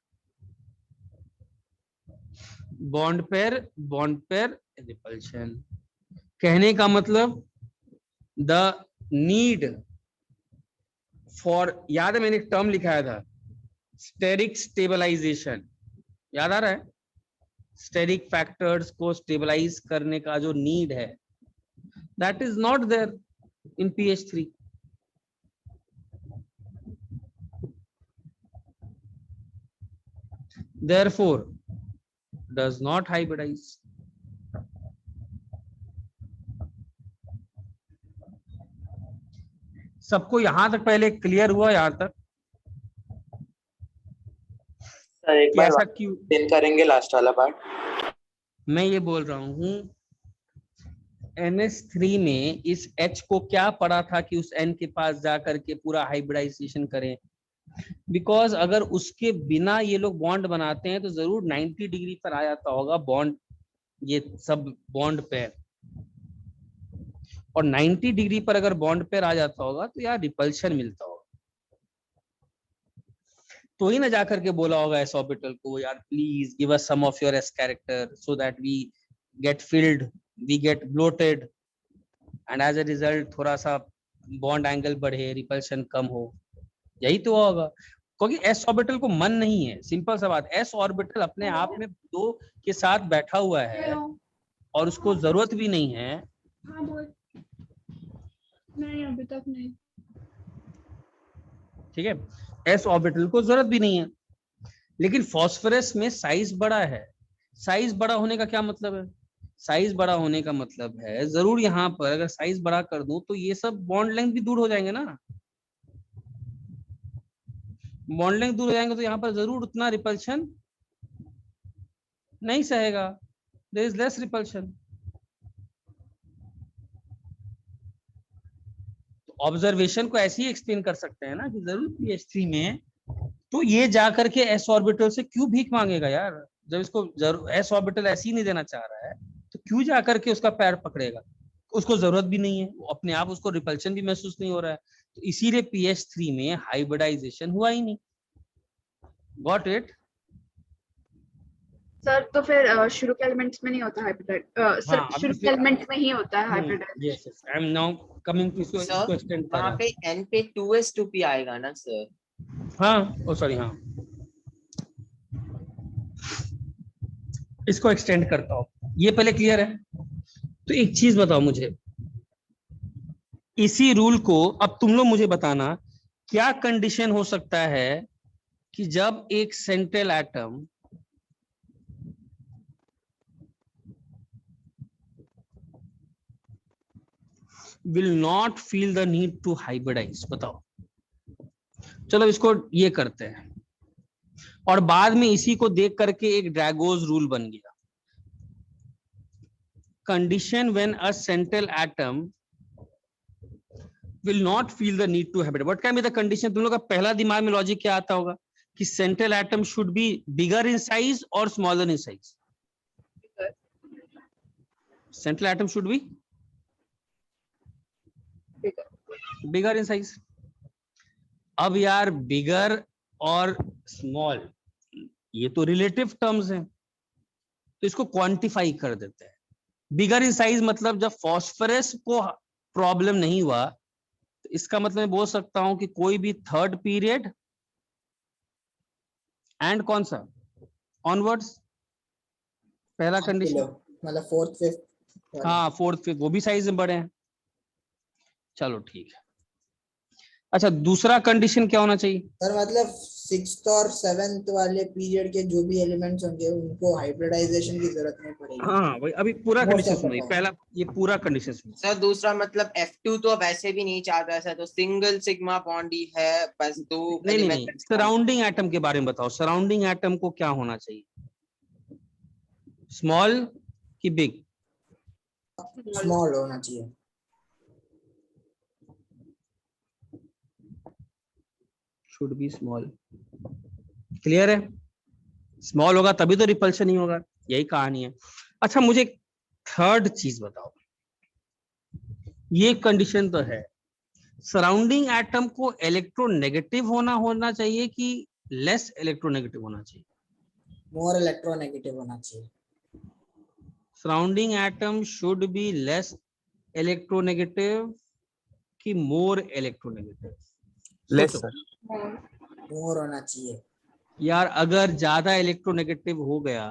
bond pair repulsion। कहने का मतलब the need for, याद है मैंने एक टर्म लिखाया था, स्टेरिक स्टेबलाइजेशन, याद आ रहा है? स्टेरिक फैक्टर्स को स्टेबलाइज करने का जो नीड है, that is not there in pH3। therefore does not hybridize। सबको यहां तक पहले क्लियर हुआ? यहां तक सर एक बार ऐसा क्यों एक्सप्लेन करेंगे लास्ट वाला पार्ट? मैं ये बोल रहा हूं, NH3 में इस H को क्या पड़ा था कि उस N के पास जाकर के पूरा हाइब्रिडाइजेशन करें? बिकॉज अगर उसके बिना ये लोग बॉन्ड बनाते हैं तो जरूर 90 डिग्री पर आ जाता होगा बॉन्ड, ये सब बॉन्ड पेयर, और 90 डिग्री पर अगर बॉन्ड पेयर आ जाता होगा तो यार रिपल्शन मिलता होगा। तो ही ना जाकर के बोला होगा एस ऑर्बिटल को, यार please give us some of your s character so that we get filled, we get bloated, and as a result थोड़ा सा बॉन्ड एंगल बढ़े, रिपल्शन कम हो। यही तो होगा, क्योंकि एस ऑर्बिटल को मन नहीं है। सिंपल सा बात, एस ऑर्बिटल अपने आप में दो के साथ बैठा हुआ है और उसको जरूरत भी नहीं है। हाँ बोल। नहीं अभी तक नहीं। ठीक है, एस ऑर्बिटल को जरूरत भी नहीं है। लेकिन फास्फोरस में साइज बड़ा है। साइज बड़ा होने का क्या मतलब है? साइज बड़ा होने का मतलब है जरूर यहाँ पर अगर साइज बड़ा कर दूं तो ये सब बॉन्ड लेंथ भी दूर हो जाएंगे ना। बॉन्ड लेंथ दूर हो जाएंगे तो यहाँ पर जरूर उतना रिपल्शन नहीं सहेगा, there is less repulsion. Observation को ऐसे ही एक्सप्लेन कर सकते हैं ना कि जरूर pH3 में तो ये जाकर के s ऑर्बिटल से क्यों भीख मांगेगा यार? जब इसको s ऑर्बिटल ऐसे ही नहीं देना चाह रहा है तो क्यों जाकर के उसका पैर पकड़ेगा? उसको जरूरत भी नहीं है, वो अपने आप उसको रिपल्शन भी महसूस नहीं हो रहा है, तो इसीलिए pH3 में हाइब्रिडाइजेशन हुआ ही नहीं। Got it? सर तो फिर शुरू के एलिमेंट्स में नहीं होता हाइब्रिड, हाँ, सिर्फ अभी शुरू के फिर- एलिमेंट्स में ही होता है hybrid. Yes yes, I am now coming to, इसको सर एक्सटेंड कर वहाँ रहा पे n पे 2s2p आएगा ना सर? हूं। हाँ, ओ सॉरी, हाँ, इसको एक्सटेंड करता हूँ, ये पहले क्लियर है। तो एक चीज बताओ मुझे, इसी रूल को अब तुम लोग मुझे बताना, क्या कंडीशन हो सकता है कि जब एक central atom will not feel the need to hybridize? बताओ। चलो इसको ये करते हैं, और बाद में इसी को देख करके एक ड्रैगोज रूल बन गया। Condition when a central atom will not feel the need to hybrid. What can be the condition? तुम लोग का पहला दिमाग में लॉजिक क्या आता होगा कि central atom should be bigger in size और smaller in size? Central atom should be bigger in size. अब यार बिगर और स्मॉल ये तो रिलेटिव टर्म्स हैं, तो इसको क्वांटिफाई कर देते हैं। बिगर इन साइज मतलब जब फॉस्फोरस को प्रॉब्लम नहीं हुआ, तो इसका मतलब मैं बोल सकता हूं कि कोई भी थर्ड पीरियड एंड कौन सा ऑनवर्ड्स, पहला कंडीशन, मतलब फोर्थ फिफ्थ। हाँ फोर्थ फिफ्थ, वो भी साइज में बड़े हैं। चलो ठीक है। अच्छा, दूसरा कंडीशन क्या होना चाहिए? सर मतलब सिक्स्थ और सेवेंथ वाले पीरियड के जो भी एलिमेंट्स होंगे उनको हाइब्रिडाइजेशन की जरूरत नहीं पड़ेगी। हाँ भाई, अभी पूरा Most कंडीशन of the सुनिए, time. पहला ये पूरा कंडीशन सुनिए। सर दूसरा मतलब F2 तो वैसे भी नहीं चाहता सर, तो सिंगल सिग्मा बॉन्ड ही है, बस दो नहीं, एलिमेंट। सराउंडिंग एटम के बारे में बताओ। सराउंडिंग एटम को क्या होना चाहिए, स्मॉल कि बिग? स्मॉल होना चाहिए। Should be small. क्लियर है? स्मॉल होगा तभी तो रिपल्शन नहीं होगा, यही कहानी है। अच्छा, मुझे थर्ड चीज बताओ, ये कंडीशन तो है, सराउंडिंग एटम को इलेक्ट्रोनेगेटिव होना चाहिए कि लेस इलेक्ट्रोनेगेटिव होना चाहिए? मोर इलेक्ट्रोनेगेटिव होना चाहिए। Surrounding atom should be less electronegative कि more electronegative? Less sir. More होना चाहिए। यार अगर ज्यादा इलेक्ट्रोनेगेटिव हो गया,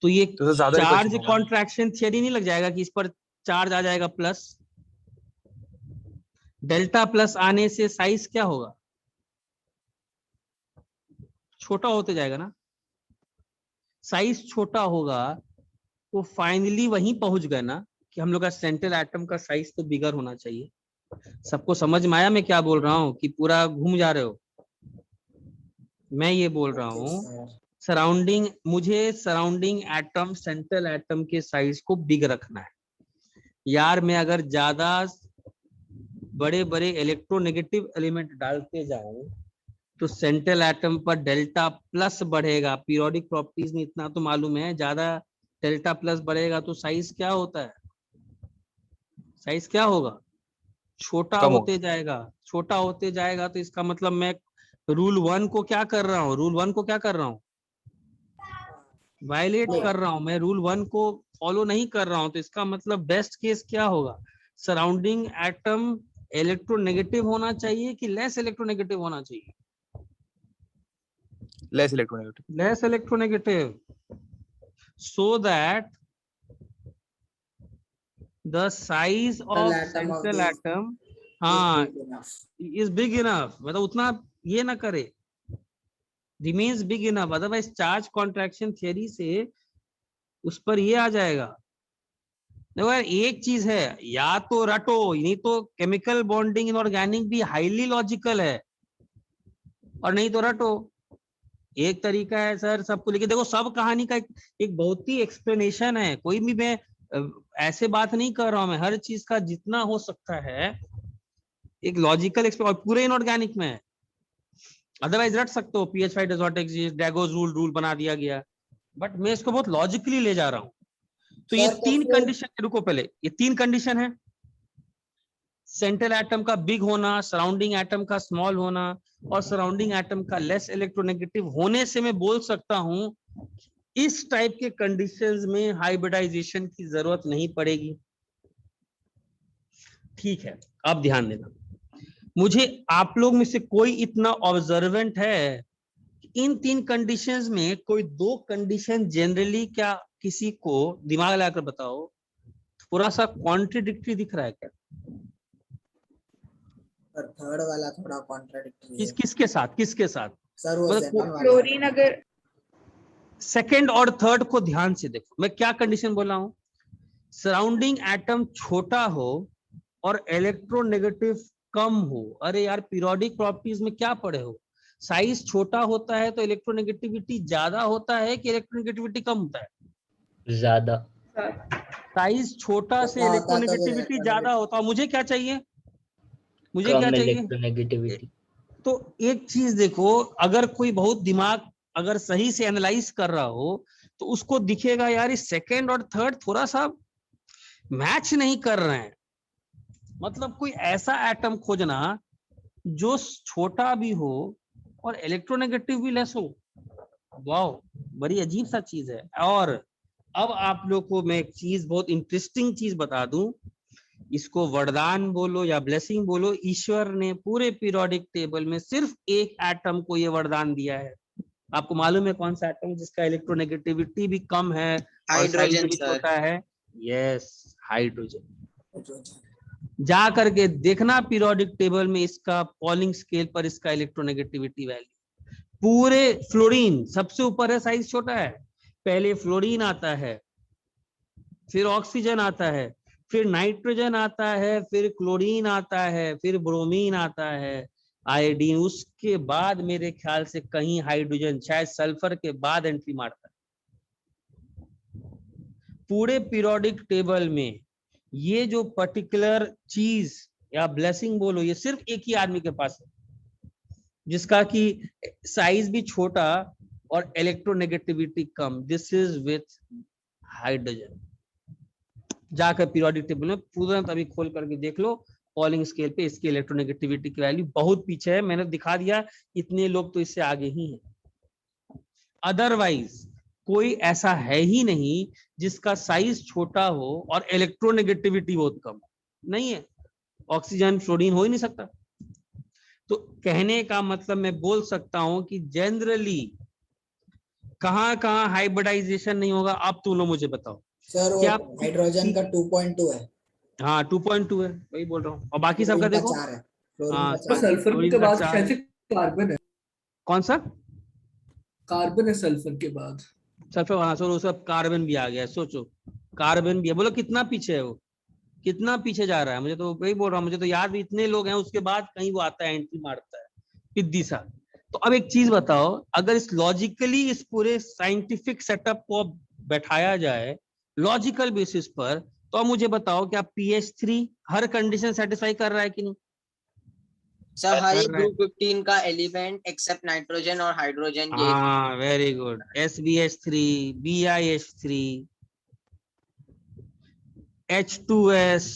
तो ये तो ज्यादा चार्ज repulsion होगा। कॉन्ट्रैक्शन थियरी नहीं लग जाएगा कि इस पर चार्ज आ जाएगा प्लस? डेल्टा प्लस आने से साइज क्या होगा, छोटा होते जाएगा ना। साइज छोटा होगा तो फाइनली वहीं पहुंच गए ना कि हम लोग का सेंट्रल एटम का साइज तो बिगर होना चाहिए। सबको समझ में आया मैं क्या बोल रहा हूँ कि पूरा घूम जा रहे हो? मैं ये बोल रहा हूँ मुझे सराउंडिंग एटम सेंट्रल एटम के साइज को बिग रखना है। यार मैं अगर ज्यादा बड़े बड़े इलेक्ट्रोनेगेटिव एलिमेंट डालते जाऊं तो सेंट्रल एटम पर डेल्टा प्लस बढ़ेगा। पीरियोडिक प्रॉपर्टीज में इतना तो मालूम है, ज्यादा डेल्टा प्लस बढ़ेगा तो साइज क्या होता है, साइज क्या होगा, छोटा कम होते जाएगा। तो इसका मतलब मैं रूल 1 को क्या कर रहा हूँ, वायलेट कर रहा हूं। मैं रूल 1 को फॉलो नहीं कर रहा हूं। तो इसका मतलब बेस्ट केस क्या होगा, सराउंडिंग एटम इलेक्ट्रोनेगेटिव होना चाहिए कि लेस इलेक्ट्रोनेगेटिव होना चाहिए? Less electronegative. Less electronegative, so that the size of central atom हाँ इज बिग इनफ, मतलब उतना ये ना करे, remains big enough. Otherwise charge contraction theory से उस पर ये आ जाएगा। देखो यार, एक चीज है, या तो रटो, नहीं तो केमिकल बॉन्डिंग इनऑर्गेनिक भी हाईली लॉजिकल है, और नहीं तो रटो। एक तरीका है सर सबको, लेकिन देखो सब कहानी का एक बहुत ही एक्सप्लेनेशन है। कोई भी मैं ऐसे बात नहीं कर रहा हूं, मैं हर चीज का जितना हो सकता है एक लॉजिकल एक्सप्लेन, पूरे इनऑर्गेनिक में है। अदरवाइज रट सकते हो pH5 does not exist, Drago's rule बना दिया गया, बट मैं इसको बहुत लॉजिकली ले जा रहा हूं। तो ये तीन कंडीशन, रुको पहले, ये तीन कंडीशन है। सेंट्रल एटम का बिग होना, सराउंडिंग एटम का स्मॉल होना और सराउंडिंग एटम का लेस इलेक्ट्रोनेगेटिव होने से मैं बोल सकता हूं इस टाइप के कंडीशंस में हाइब्रिडाइजेशन की जरूरत नहीं पड़ेगी। ठीक है, अब ध्यान देना, मुझे आप लोग में से कोई इतना ऑब्जर्वेंट है इन तीन कंडीशंस में कोई दो कंडीशन जनरली क्या किसी को दिमाग लगाकर बताओ थोड़ा सा कॉन्ट्रडिक्टरी दिख रहा है क्या? पर थर्ड वाला थोड़ा कॉन्ट्राडिक्टरी है किसके साथ, किसके साथ? सर। वो मतलब सेकंड वाला क्लोरीन अगर सेकंड और थर्ड को ध्यान से देखो, मैं क्या कंडीशन बोला हूं, सराउंडिंग एटम छोटा हो और इलेक्ट्रोनेगेटिव कम हो। अरे यार पीरियोडिक प्रॉपर्टीज में क्या पढ़े हो, साइज छोटा होता है तो इलेक्ट्रोनेगेटिविटी ज्यादा होता है कि इलेक्ट्रोनेगेटिविटी कम होता है? ज्यादा। साइज छोटा से छोटा होता तो इलेक्ट्रोनेगेटिविटी ज्यादा होता है। मुझे क्या चाहिए, मुझे क्या कम चाहिए? इलेक्ट्रोनेगेटिविटी। तो एक चीज देखो, अगर कोई बहुत दिमाग अगर सही से एनालाइज कर रहा हो तो उसको दिखेगा यार इस सेकंड और थर्ड थोड़ा सा मैच नहीं कर रहे हैं। मतलब कोई ऐसा एटम खोजना जो छोटा भी हो और इलेक्ट्रोनेगेटिव भी लेस हो। वाह, बड़ी अजीब सा चीज है। और अब आप लोग को मैं एक चीज, बहुत इंटरेस्टिंग चीज बता दूं, इसको वरदान बोलो या ब्लेसिंग बोलो, ईश्वर ने पूरे पीरियोडिक टेबल में सिर्फ एक एटम को ये वरदान दिया है। आपको मालूम है कौन सा एटम जिसका इलेक्ट्रोनेगेटिविटी भी कम है और साइज हाइड्रोजन भी सर। छोटा है? Yes, hydrogen. है। जा करके देखना पीरियोडिक टेबल में इसका पॉलिंग स्केल पर इसका इलेक्ट्रोनेगेटिविटी वैल्यू। पूरे फ्लोरीन सबसे ऊपर है, साइज छोटा है, पहले फ्लोरीन आता है, फिर ऑक्सीजन आता है, फिर नाइट्रोजन आता है, फिर क्लोरीन आता है, फिर ब्रोमीन आता है, आयोडीन, उसके बाद मेरे ख्याल से कहीं हाइड्रोजन, शायद सल्फर के बाद एंट्री मारता है। पूरे पीरियोडिक टेबल में ये जो पर्टिकुलर चीज या ब्लेसिंग बोलो, ये सिर्फ एक ही आदमी के पास है जिसका कि साइज भी छोटा और electronegativity come. This is with hydrogen. जाकर पीरियोडिक टेबल में तुरंत अभी खोल करके देख लो, पॉलिंग स्केल पे इसकी इलेक्ट्रोनेगेटिविटी की वैल्यू बहुत पीछे है। मैंने दिखा दिया, इतने लोग तो इससे आगे ही हैं। अदरवाइज कोई ऐसा है ही नहीं जिसका साइज छोटा हो और इलेक्ट्रोनेगेटिविटी बहुत कम, नहीं है। ऑक्सीजन फ्लोरीन हो ही नहीं सकता। तो कहने का मतलब मैं बोल सकता हूं कि जनरली कहां कहां हाइब्रिडाइजेशन नहीं होगा, अब तुम लोग मुझे बताओ। सर वो क्या हाइड्रोजन का 2.2 है, हाँ 2.2 है, वही बोल रहा हूँ। और बाकी सबका फ्लोरीन का देखो, 4 है, फ्लोरीन हाँ का 4 है। सल्फर क्लोरीन के का बाद 4 शायद है। से कार्बन है। कौन सा? कार्बन है सल्फर के बाद। सल्फर, हाँ सर, वो सब कार्बन भी आ गया है। सोचो कार्बन भी है, बोलो कितना पीछे है वो, कितना पीछे जा रहा है। मुझे तो वही बोल रहा हूँ, मुझे तो याद भी इतने लोग हैं, उसके बाद कहीं वो आता है, एंट्री मारता है पिद्दी सा। तो अब एक चीज बताओ, अगर इस लॉजिकली इस पूरे साइंटिफिक सेटअप को बैठाया जाए लॉजिकल बेसिस पर, तो अब मुझे बताओ क्या pH3 हर कंडीशन सेटिस्फाई कर रहा है कि नहीं? सर हर कर एक रहा है। ग्रुप 15 का एलिमेंट एक्सेप्ट नाइट्रोजन और हाइड्रोजन ये हाँ very good. SbH3, BiH3, H2S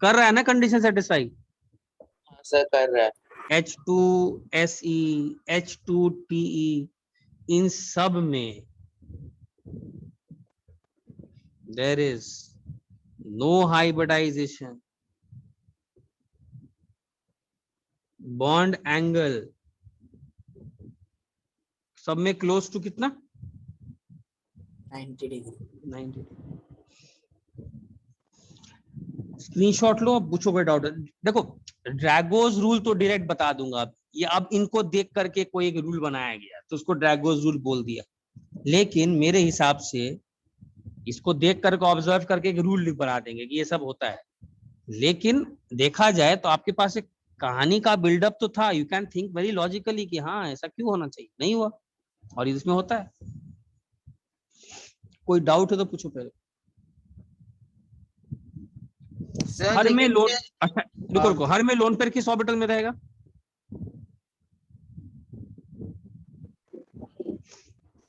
कर रहा है ना कंडीशन सेटिस्फाई? सर कर रहा है। H2Se, H2Te, इन सब में there is no hybridization. Bond angle सब में क्लोज टू कितना? 90 डिग्री। 90। स्क्रीनशॉट लो, पूछो कोई डाउट। देखो ड्रैगोज रूल तो डायरेक्ट बता दूंगा, ये अब इनको देख करके कोई एक रूल बनाया गया तो उसको ड्रैगोज रूल बोल दिया, लेकिन मेरे हिसाब से इसको देख करके ऑब्जर्व करके एक रूल बना देंगे कि ये सब होता है। लेकिन देखा जाए तो आपके पास एक कहानी का बिल्डअप तो था, you can think very logically कि हाँ ऐसा क्यों होना चाहिए, नहीं हुआ और इसमें होता है। कोई डाउट है तो पूछो पहले। सर हर में लेकिन लोन, ये अच्छा रुको रुको, हर में लोन पेयर किस ऑर्बिटल में रहेगा?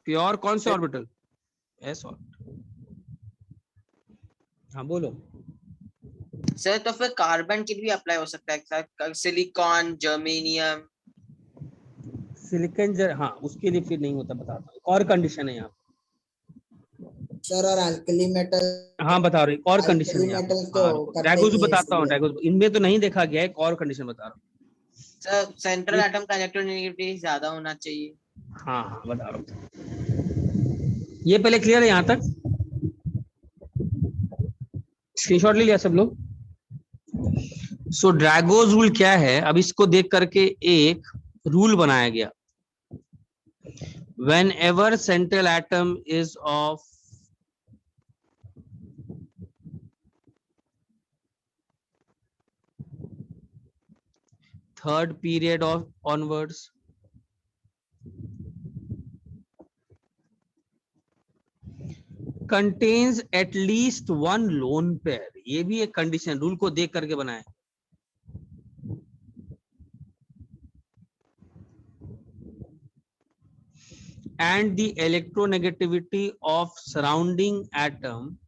प्योर कौन से ऑर्बिटल? S orbital. हाँ बोलो। सर तो फिर कार्बन के लिए भी अप्लाई हो सकता है सर, सिलिकॉन, जर्मेनियम। सिलिकॉन हाँ उसके लिए फिर नहीं होता, बताता हूँ। एक और कंडीशन है यहाँ, सर और अल्कली मेटल, हाँ बता रहे, एक और कंडीशन अल्कली है यहाँ पे। मेटल तो हाँ रुको, करते ड्रैगोज नहीं है बताता हूँ, इसलिए। ड्रैगोज इनमें तो नहीं देखा गया है, एक और कंडीशन बता रहा सर सेंट्रल हूँ। एटम का इलेक्ट्रोनेगेटिविटी ज्यादा होना चाहिए। हाँ हाँ बता रहा हूँ, ये पहले क्लियर है यहाँ तक? स्क्रीनशॉट ले लिया सब लोग? सो ड्रैगोज रूल क्या है, अब इसको देख करके एक रूल बनाया गया। whenever central atom is of third period of onwards, contains at least one lone pair, ये भी एक कंडीशन रूल को देख करके बनाए। and the electronegativity of surrounding atom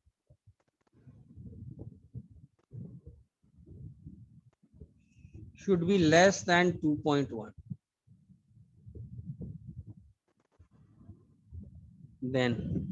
should be less than 2.1, then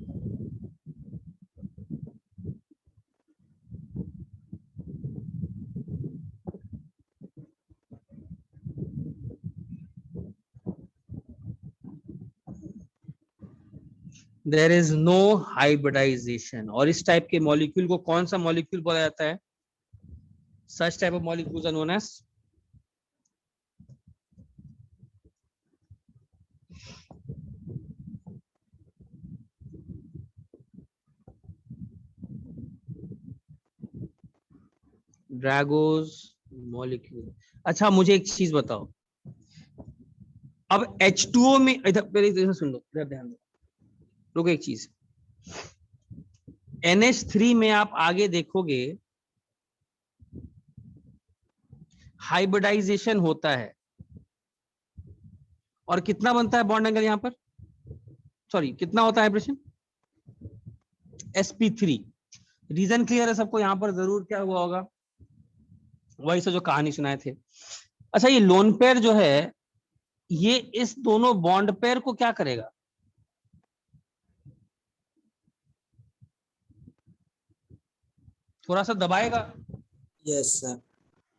there is no hybridization। और इस type के मॉलिक्यूल को कौन सा मॉलिक्यूल बोला जाता है? such type of molecules are known as Drago's molecule. अच्छा मुझे एक चीज बताओ, अब H2O में, इधर पहले इधर सुन लो, इधर ध्यान दो, रुको एक चीज, NH3 में आप आगे देखोगे हाइब्रिडाइजेशन होता है, और कितना बनता है बॉन्ड एंगल यहाँ पर, सॉरी कितना होता है हाइब्रिडेशन? sp3। रीजन क्लियर है सबको? यहाँ पर जरूर क्या हुआ होगा, वही से जो कहानी सुनाए थे। अच्छा ये लोन पेयर जो है, ये इस दोनों बॉन्ड पेयर को क्या करेगा? थोड़ा सा दबाएगा। Yes sir.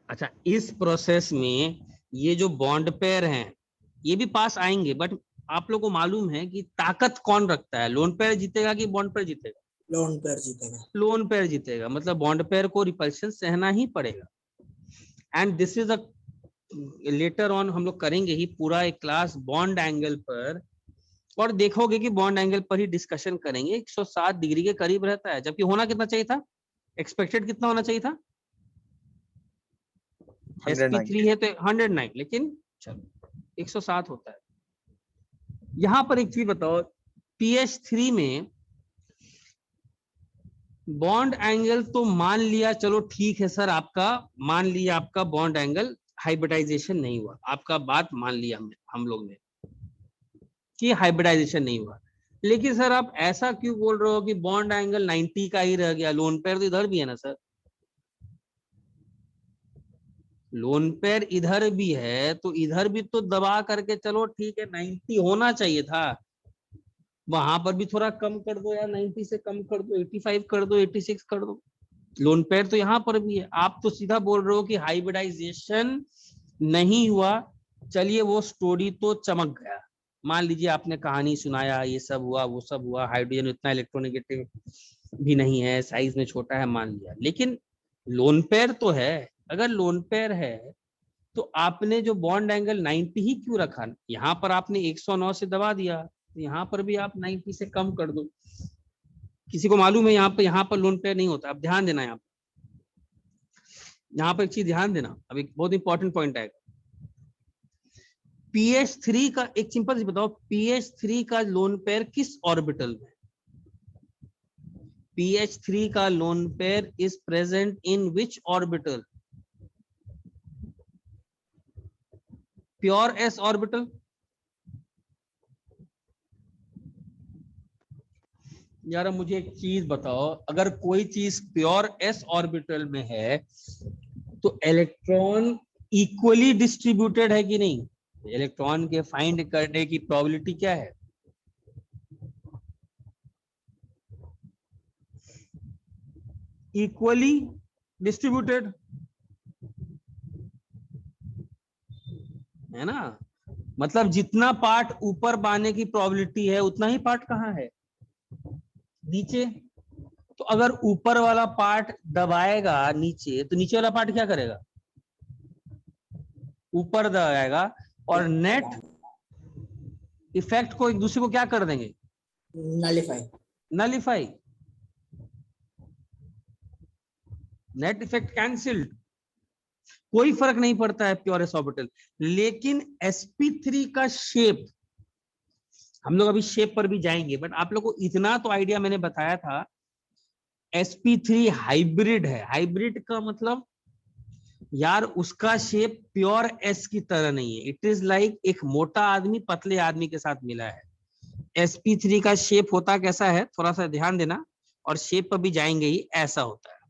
अच्छा इस प्रोसेस में ये जो बॉन्ड पेयर हैं ये भी पास आएंगे, बट आप लोगों को मालूम है कि ताकत कौन रखता है, लोन पेयर जीतेगा कि बॉन्ड पेयर जीतेगा? लोन पेयर जीतेगा। लोन पेयर जीतेगा, मतलब बॉन्ड पेयर को रिपल्शन सहना ही पड़ेगा। And this is a later on हम लोग करेंगे ही पूरा एक क्लास बॉन्ड एंगल पर, और देखोगे कि बॉन्ड एंगल पर ही डिस्कशन करेंगे। 107 डिग्री के करीब रहता है, जबकि होना कितना चाहिए था, एक्सपेक्टेड कितना होना चाहिए था? 109। sp3 है तो 109, लेकिन चलो 107 होता है। यहां पर एक चीज बताओ, pH3 में बॉन्ड एंगल तो मान लिया, चलो ठीक है सर, आपका मान लिया, आपका बॉन्ड एंगल हाइब्रिडाइजेशन नहीं हुआ, आपका बात मान लिया हम लोग ने कि हाइब्रिडाइजेशन नहीं हुआ, लेकिन सर आप ऐसा क्यों बोल रहे हो कि बॉन्ड एंगल 90 का ही रह गया? लोन पेयर तो इधर भी है ना सर, लोन पेयर इधर भी है, तो इधर भी तो दबा करके चलो ठीक है 90 होना चाहिए था, वहां पर भी थोड़ा कम कर दो यार, 90 से कम कर दो, 85 कर दो, 86 कर दो। लोन पेयर तो यहाँ पर भी है, आप तो सीधा बोल रहे हो कि हाइब्रिडाइजेशन नहीं हुआ। चलिए वो स्टोरी तो चमक गया, मान लीजिए आपने कहानी सुनाया, ये सब हुआ वो सब हुआ, हाइड्रोजन इतना इलेक्ट्रोनेगेटिव भी नहीं है, साइज में छोटा है, मान लिया, लेकिन लोन पेयर तो है। अगर लोन पेयर है तो आपने जो बॉन्ड एंगल 90 ही क्यों रखा? यहाँ पर आपने 109 से दबा दिया, तो यहाँ पर भी आप 90 से कम कर दो। किसी को मालूम है यहाँ पर लोन पेयर नहीं होता। अब ध्यान देना, यहाँ पर एक चीज ध्यान देना, अब एक बहुत इंपॉर्टेंट पॉइंट आएगा। pH3 का एक सिंपल सी बताओ, pH3 का लोन पेयर किस ऑर्बिटल में? pH3 का loan pair is present in which orbital? Pure s orbital. यार मुझे एक चीज बताओ, अगर कोई चीज प्योर s ऑर्बिटल में है तो इलेक्ट्रॉन इक्वली डिस्ट्रीब्यूटेड है कि नहीं? इलेक्ट्रॉन के फाइंड करने की प्रोबेबिलिटी क्या है? इक्वली डिस्ट्रीब्यूटेड है ना, मतलब जितना पार्ट ऊपर बाने की प्रोबेबिलिटी है उतना ही पार्ट कहाँ है? नीचे। तो अगर ऊपर वाला पार्ट दबाएगा नीचे तो नीचे वाला पार्ट क्या करेगा? ऊपर दबाएगा और नेट इफेक्ट को एक दूसरे को क्या कर देंगे? नलिफाई। नेट इफेक्ट कैंसिल्ड, कोई फर्क नहीं पड़ता है प्योर एस ऑर्बिटल। लेकिन sp3 का शेप, हम लोग अभी शेप पर भी जाएंगे, बट आप लोग को इतना तो आइडिया मैंने बताया था, sp3 हाइब्रिड है। हाइब्रिड का मतलब यार उसका शेप प्योर एस की तरह नहीं है। इट इज लाइक एक मोटा आदमी पतले आदमी के साथ मिला है। sp3 का शेप होता कैसा है, थोड़ा सा ध्यान देना, और शेप पर भी जाएंगे ही, ऐसा होता है।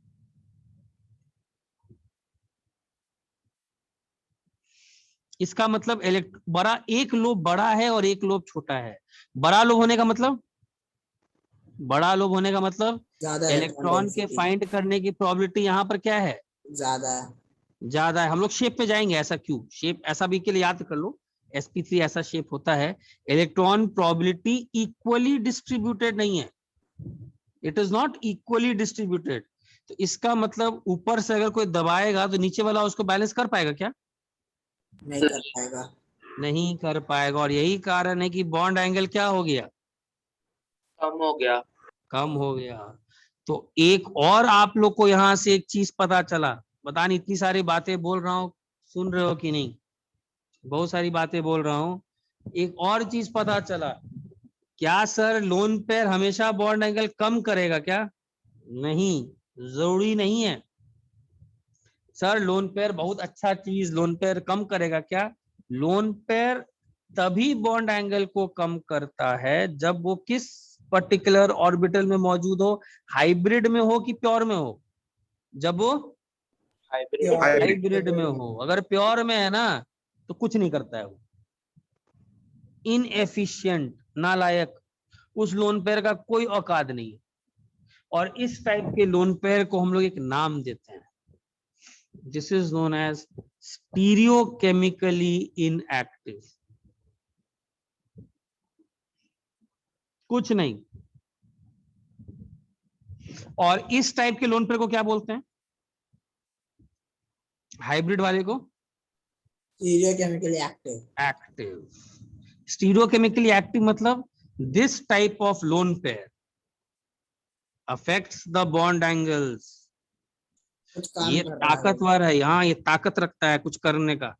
इसका मतलब बड़ा, एक लोब बड़ा है और एक लोब छोटा है। बड़ा लोब होने का मतलब, बड़ा लोब होने का मतलब ज्यादा इलेक्ट्रॉन के फाइंड करने की प्रोबेबिलिटी यहाँ पर क्या है? ज्यादा है। ज्यादा है। हम लोग शेप पे जाएंगे, ऐसा क्यों? शेप ऐसा भी के लिए याद कर लो, sp3 ऐसा शेप होता है। इलेक्ट्रॉन प्रोबेबिलिटी इक्वली डिस्ट्रीब्यूटेड नहीं है, it is not equally distributed. तो इसका मतलब ऊपर से अगर कोई दबाएगा तो नीचे वाला उसको बैलेंस कर पाएगा क्या? नहीं कर पाएगा। नहीं कर पाएगा। और यही कारण है कि बॉन्ड एंगल क्या हो गया? कम हो गया। कम हो गया। तो एक और आप लोग को यहाँ से एक चीज पता चला, पता नहीं इतनी सारी बातें बोल रहा हूँ, सुन रहे हो कि नहीं? बहुत सारी बातें बोल रहा हूँ। एक और चीज पता चला, क्या सर लोन पेयर हमेशा बॉन्ड एंगल कम करेगा क्या? नहीं, जरूरी नहीं है। सर लोन पेयर बहुत अच्छा चीज, लोन पेयर कम करेगा क्या? लोन पेयर तभी बॉन्ड एंगल को कम करता है जब वो किस पर्टिकुलर ऑर्बिटल में मौजूद हो, हाइब्रिड में हो कि प्योर में हो? जब वो हाइब्रिड में हो। अगर प्योर में है ना तो कुछ नहीं करता है वो, इनएफिशिएंट, नालायक, उस लोन पेयर का कोई औकात नहीं है। और इस टाइप के लोन पेयर को हम लोग एक नाम देते हैं, this is known as stereochemically inactive. कुछ नहीं। और इस टाइप के लोन पेयर को क्या बोलते हैं? हाइब्रिड वाले को stereochemically active. Active. Stereochemically active मतलब this type of lone pair affects the bond angles. कुछ काम ये कर रहा है। ताकतवर है, यहाँ ये ताकत रखता है कुछ करने का।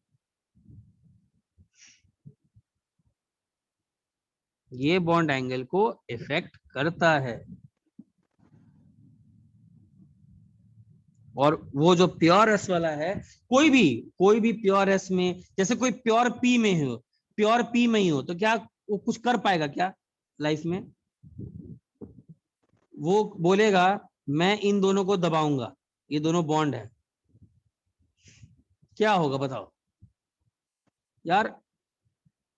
ये बॉन्ड एंगल को इफेक्ट करता है। और वो जो प्योर एस वाला है, कोई भी प्योर एस में, जैसे कोई प्योर पी में हो, प्योर पी में ही हो, तो क्या वो कुछ कर पाएगा क्या लाइफ में? वो बोलेगा मैं इन दोनों को दबाऊंगा, ये दोनों बॉन्ड है, क्या होगा बताओ यार?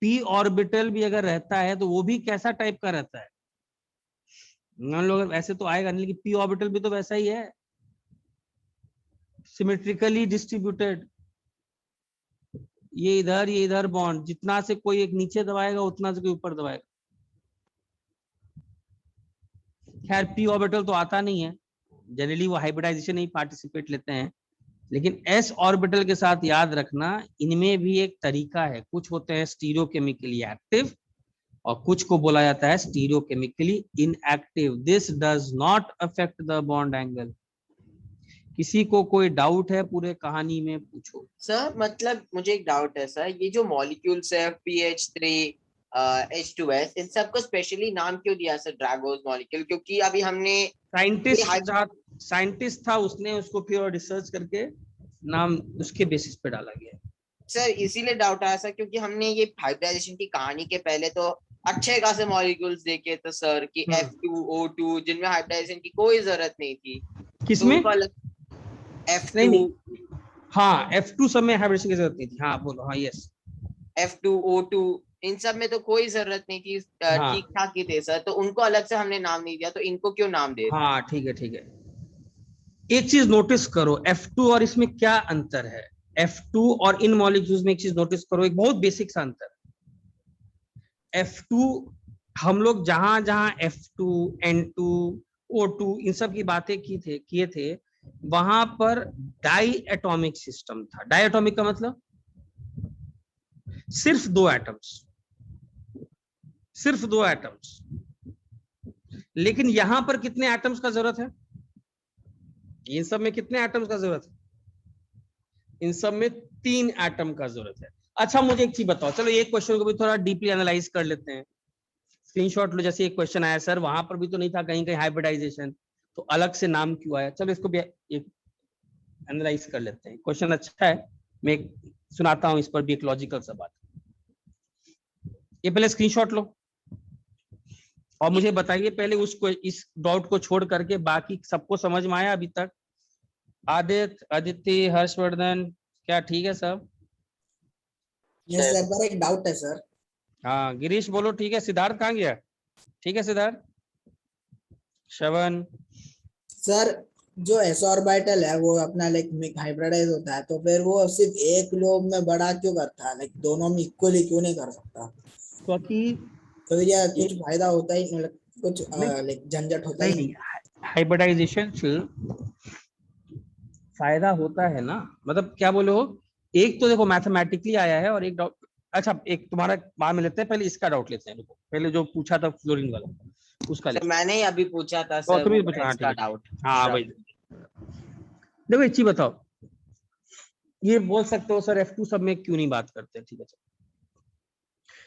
पी ऑर्बिटल भी अगर रहता है तो वो भी कैसा टाइप का रहता है? मान लो ऐसे तो आएगा नहीं, लेकिन पी ऑर्बिटल भी तो वैसा ही है, सिमेट्रिकली डिस्ट्रीब्यूटेड। ये इधर बॉन्ड, जितना से कोई एक नीचे दबाएगा उतना से कोई ऊपर दबाएगा। खैर पी ऑर्बिटल तो आता नहीं है जनरली, वो हाइब्रिडाइजेशन ही पार्टिसिपेट लेते हैं। लेकिन एस ऑर्बिटल के साथ याद रखना, इनमें भी एक तरीका है। कुछ होते हैं स्टीरियोकेमिकली एक्टिव और कुछ को बोला जाता है stereochemically inactive. This does not affect the bond angle. किसी को कोई डाउट है पूरे कहानी में, पूछो। सर मतलब मुझे एक डाउट है सर, ये जो मॉलिक्यूल्स है PH3 H2S, इन सबको स्पेशली नाम क्यों दिया सर ड्रैगोस मॉलिक्यूल? क्योंकि अभी हमने साइंटिस्ट था, उसने उसको फिर रिसर्च करके नाम उसके बेसिस पे डाला गया। सर इसीलिए डाउट आया सर, क्योंकि हमने ये हाइब्रिडाइजेशन की कहानी के पहले तो अच्छे खासे मॉलिक्यूल्स देखे तो सर कि F2O2 जिनमें हाइब्रिडाइजेशन की कोई जरूरत नहीं थी, तो किसमें? उनको अलग नहीं F2 नहीं, हाँ F2 सब में हाइब्रिडेशन की जरूरत नहीं थी, हाँ बोलो, हाँ यस, F2O2 इन सब में तो कोई जरूरत नहीं थी, हाँ ठीक ठाक ही थे सर, तो उनको अलग से हमने नाम नहीं दिया, तो इनको क्यों नाम दे रहे हैं? हाँ ठीक है ठीक है। एक चीज नोटिस करो, F2 और इसमें क्या अंतर है, F2 और इन मॉलिक्यूल्स में एक चीज नोटिस करो, एक बहुत बेसिक सा अंतर। F2 हम लोग जहां जहां F2 N2 O2 इन सब की बातें किए थे वहां पर डाई एटॉमिक सिस्टम था। डाई एटॉमिक का मतलब सिर्फ दो एटम्स, सिर्फ दो एटम्स। लेकिन यहां पर कितने एटम्स का जरूरत है, इन सब में कितने एटम्स का जरूरत है, इन सब में 3 एटम का जरूरत है। अच्छा मुझे एक चीज बताओ, चलो एक क्वेश्चन को भी थोड़ा डीपली एनालाइज कर लेते हैं। स्क्रीनशॉट लो, जैसे एक क्वेश्चन आया सर वहां पर भी तो नहीं था कहीं कहीं हाइब्रिडाइजेशन, तो अलग से नाम क्यों आया, चलो इसको भी एक एनालाइज कर लेते हैं। क्वेश्चन अच्छा है, मैं सुनाता हूं इस पर भी एक लॉजिकल सा बात। ये पहले स्क्रीनशॉट लो और मुझे बताइए पहले उसको, इस डाउट को छोड़ करके बाकी सबको समझ में आया अभी तक? आदित्य, अदिति, हर्षवर्धन, क्या ठीक है सब? यस सर, पर एक डाउट है सर। हाँ गिरीश बोलो ठीक है। सिद्धार्थ कहाँ गया? ठीक है सिद्धार्थ। श्रवण, सर जो एस ऑर्बिटल है वो अपना लाइक हाइब्रिडाइज होता है, तो फिर वो सिर्फ एक लोब में बड़ा क्यों करता है, लाइक दोनों में इक्वली क्यों नहीं कर सकता? क्योंकि तो फिर यह कुछ फायदा होता ही मतलब कुछ नहीं लाइक झंझट होता नहीं ही नहीं, हाइब्रिडाइजेशन से फायदा होता है ना, मतलब क्या बोले हो, एक तो देखो मैथमेटिकली आया है और एक डाउट। अच्छा एक तुम्हारा बाद में लेते हैं, पहले इसका डाउट लेते हैं, रुको पहले जो पूछा था फ्लोरीन वाला उसका सर लेते मैंने ही अभी पूछा था हैं। सर तुम्हें वो पूछा, हाँ इसका ठीक है, डाउट। हाँ भाई। देखो एक चीज बताओ, ये बोल सकते हो सर F2 सब में क्यों नहीं बात करते, ठीक है।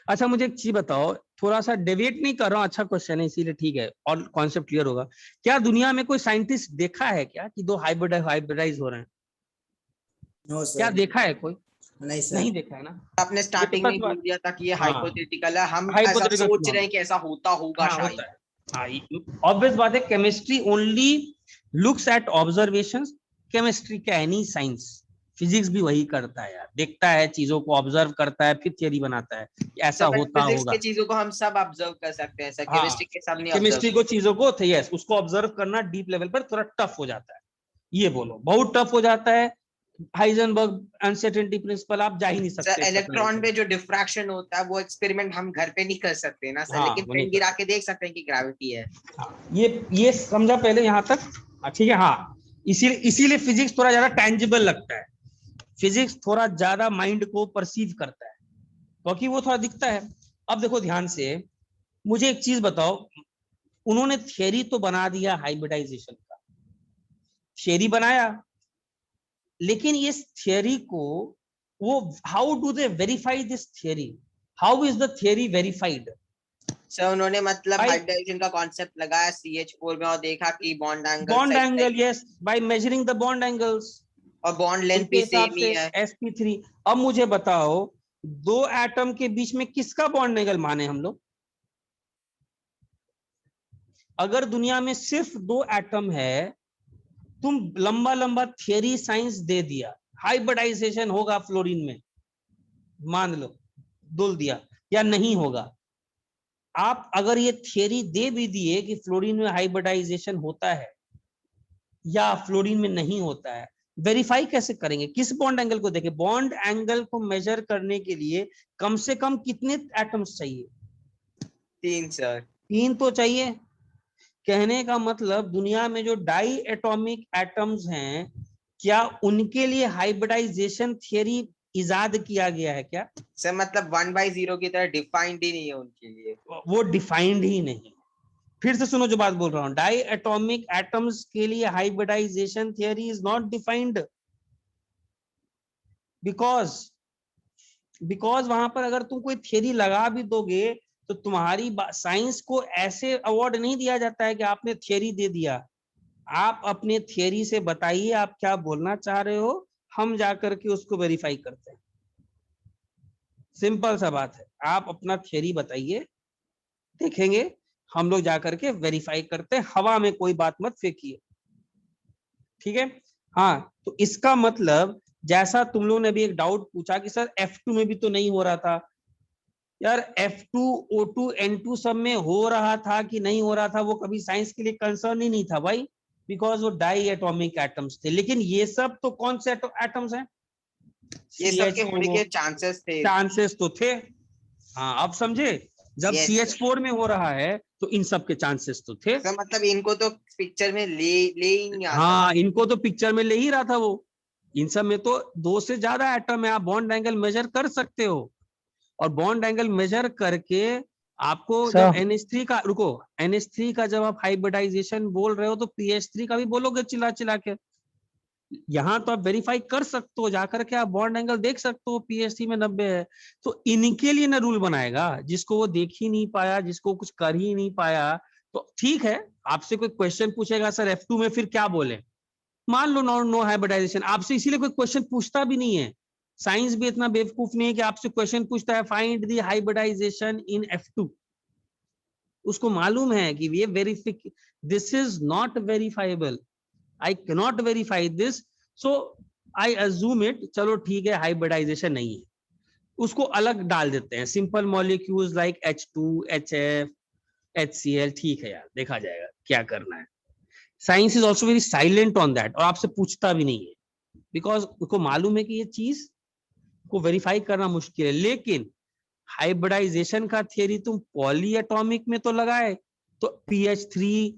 अच्छा मुझे एक चीज बताओ, थोड़ा सा डेविएट नहीं कर रहा हूँ, अच्छा क्वेश्चन है इसीलिए ठीक है और कॉन्सेप्ट क्लियर होगा। क्या दुनिया में कोई साइंटिस्ट देखा है क्या कि दो हाइब्रिडाइज हो रहे हैं? नो क्या सर। देखा है कोई? नहीं सर। नहीं देखा है ना। आपने ये तो स्टार्टिंग में सच ही बात, बोल दिया था कि ये हाँ हाइपोथेटिकल है, हम ऐसा हाइपोथेटिकल सोच हाँ, रहे हैं कि ऐसा होता होगा हाँ शायद। होता है, हाँ ऑब्वियस बात है। Chemistry only looks at observations, chemistry का एनी साइंस, फिजिक्स भी वही करता है यार, देखता है चीजों को, ऑब्जर्व करता है, फिर थियरी बनाता है कि ऐसा सर बट होता फिजिक्स होगा। के चीजों को हम सब ऑब्जर्व कर सकते हैं सर, हाँ केमिस्ट्री के सब नहीं ऑब्जर्व केमिस्ट्री कर को सकते। चीजों को यस उसको ऑब्जर्व करना डीप लेवल पर थोड़ा टफ हो जाता है, ये बोलो बहुत टफ हो जाता है। हाइजेनबर्ग अनसर्टेनिटी प्रिंसिपल आप जा ही नहीं सर सकते इस इलेक्ट्रॉन पर। में जो डिफ्रैक्शन होता है वो एक्सपेरिमेंट हम घर पे नहीं कर सकते ना सर, हाँ लेकिन वो नहीं पेन गिरा करते। के देख सकते हैं कि ग्रेविटी है। हाँ, ये समझा पहले यहाँ तक, ठीक है। हाँ इसीलिए इसीलिए फिजिक्स थोड़ा ज्यादा टेंजिबल लगता है, फिजिक्स थोड़ा ज्यादा माइंड को परसीव करता है क्योंकि वो थोड़ा दिखता है। अब देखो ध्यान से, मुझे एक चीज बताओ, उन्होंने थियरी तो बना दिया हाइब्रिडाइजेशन का, थियरी बनाया, लेकिन इस थियरी को वो how do they verify this theory, how is the theory verified? Sir उन्होंने मतलब बाय हाइब्रिडाइजेशन का कॉन्सेप्ट लगाया CH4 में और देखा कि बॉन्ड एंगल बॉन्ड सही एंगल, सही yes by measuring the bond angles, और बॉन्ड लेंथ उनके भी हिसाब सेम ही से है। sp3। अब मुझे बताओ, दो एटम के बीच में किसका बॉन्ड एंगल माने हम लोग? अगर दुनिया में सिर्फ दो एटम है, तुम लंबा लंबा थियरी साइंस दे दिया हाइब्रिडाइजेशन होगा फ्लोरीन में, मान लो दुल दिया या नहीं होगा। आप अगर ये थियरी दे भी दिए कि फ्लोरीन में हाइब्रिडाइजेशन होता है या फ्लोरीन में नहीं होता है, वेरीफाई कैसे करेंगे? किस बॉन्ड एंगल को देखें? बॉन्ड एंगल को मेजर करने के लिए कम से कम कितने एटम्स चाहिए? 3 सर। 3 तो चाहिए। कहने का मतलब दुनिया में जो डाई एटॉमिक एटम्स हैं, क्या उनके लिए हाइब्रिडाइजेशन थियरी इजाद किया गया है क्या? सर मतलब 1/0 की तरह डिफाइंड ही नहीं है उनके लिए। वो डिफाइंड ही नहीं। फिर से सुनो जो बात बोल रहा हूं, डाई एटॉमिक एटम्स के लिए hybridization theory is not defined, because वहां पर अगर तुम कोई थियरी लगा भी दोगे तो तुम्हारी साइंस को ऐसे अवार्ड नहीं दिया जाता है कि आपने थियरी दे दिया। आप अपने थियरी से बताइए आप क्या बोलना चाह रहे हो, हम जाकर के उसको वेरीफाई करते हैं। सिंपल सा बात है, आप अपना थियरी बताइए, देखेंगे, हम लोग जाकर के वेरीफाई करते हैं, हवा में कोई बात मत फेंकिए, ठीक है। हाँ, तो इसका मतलब जैसा तुम लोगों ने अभी एक डाउट पूछा कि सर F2 में भी तो नहीं हो रहा था, यार F2 O2 N2 सब में हो रहा था कि नहीं हो रहा था, वो कभी साइंस के लिए कंसर्न ही नहीं था भाई, बिकॉज वो डाई एटॉमिक एटम्स थे। लेकिन ये सब तो कौन से एटम्स हैं, ये सबके होने के चांसेस थे। चांसेस तो थे। हाँ, अब समझे, जब Yes, CH4 में हो रहा है तो इन सब के चांसेस तो थे। सर मतलब इनको तो पिक्चर में ले ही नहीं आता। हाँ, इनको तो पिक्चर में ले ही रहा था वो। इन सब में तो 2 से ज्यादा एटम है, आप बॉन्ड एंगल मेजर कर सकते हो, और बॉन्ड एंगल मेजर करके आपको जब NH3 का, रुको, NH3 का जब आप हाइब्रिडाइजेशन बोल रहे हो तो PH3 का भी बोलोगे चिल्ला चिल्ला के। यहाँ तो आप वेरीफाई कर सकते हो, जाकर के आप बॉन्ड एंगल देख सकते हो, PH3 में 90 है। तो इनके लिए ना रूल बनाएगा, जिसको वो देख ही नहीं पाया, जिसको कुछ कर ही नहीं पाया, तो ठीक है, आपसे कोई क्वेश्चन पूछेगा सर F2 में, फिर क्या बोले, मान लो नो हाइब्रिडाइजेशन, आपसे इसीलिए कोई क्वेश्चन पूछता भी नहीं है। साइंस भी इतना बेवकूफ नहीं है कि आपसे क्वेश्चन पूछता है find the hybridisation in F2। उसको मालूम है कि ये वेरीफिक, this is not verifiable, I cannot verify this, so I assume it, चलो ठीक है हाइब्रिडाइजेशन नहीं है, उसको अलग डाल देते हैं, simple molecules like H2 HF HCl, ठीक है यार, देखा जाएगा क्या करना है। Science is also very silent on that, और आपसे पूछता भी नहीं है, बिकॉज उसको मालूम है कि ये चीज को वेरीफाई करना मुश्किल है। लेकिन हाइब्रिडाइजेशन का थियरी तुम पॉली एटॉमिक में तो लगाए, तो PH3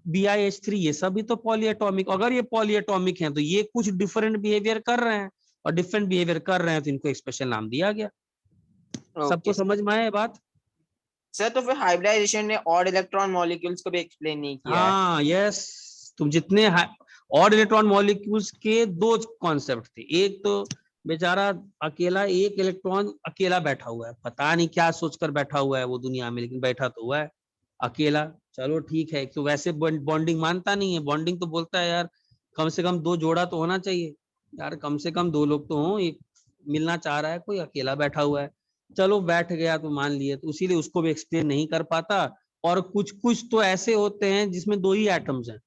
BiH3 ये सब भी तो पॉली एटॉमिक, अगर ये पॉली एटॉमिक है तो ये कुछ डिफरेंट बिहेवियर कर रहे हैं, और डिफरेंट बिहेवियर कर रहे हैं तो इनको एक स्पेशल नाम दिया गया। सबको समझ में आया बात? सर तो फिर हाइब्रिडाइजेशन ने ऑड इलेक्ट्रॉन मॉलिक्यूल्स को भी एक्सप्लेन नहीं किया है। हाँ, यस, तुम जितने ऑड इलेक्ट्रॉन मॉलिक्यूल्स के 2 कॉन्सेप्ट थे, एक तो बेचारा अकेला, एक इलेक्ट्रॉन अकेला बैठा हुआ है, पता नहीं क्या सोचकर बैठा हुआ है वो दुनिया में, लेकिन बैठा तो हुआ है अकेला। चलो ठीक है, तो वैसे बॉन्डिंग मानता नहीं है, बॉन्डिंग तो बोलता है यार कम से कम 2 जोड़ा तो होना चाहिए, यार कम से कम 2 लोग तो हों, एक मिलना चाह रहा है, कोई अकेला बैठा हुआ है, चलो बैठ गया तो मान लिए, तो इसीलिए उसको भी एक्सप्लेन नहीं कर पाता। और कुछ कुछ तो ऐसे होते हैं जिसमें 2 ही एटम्स हैं,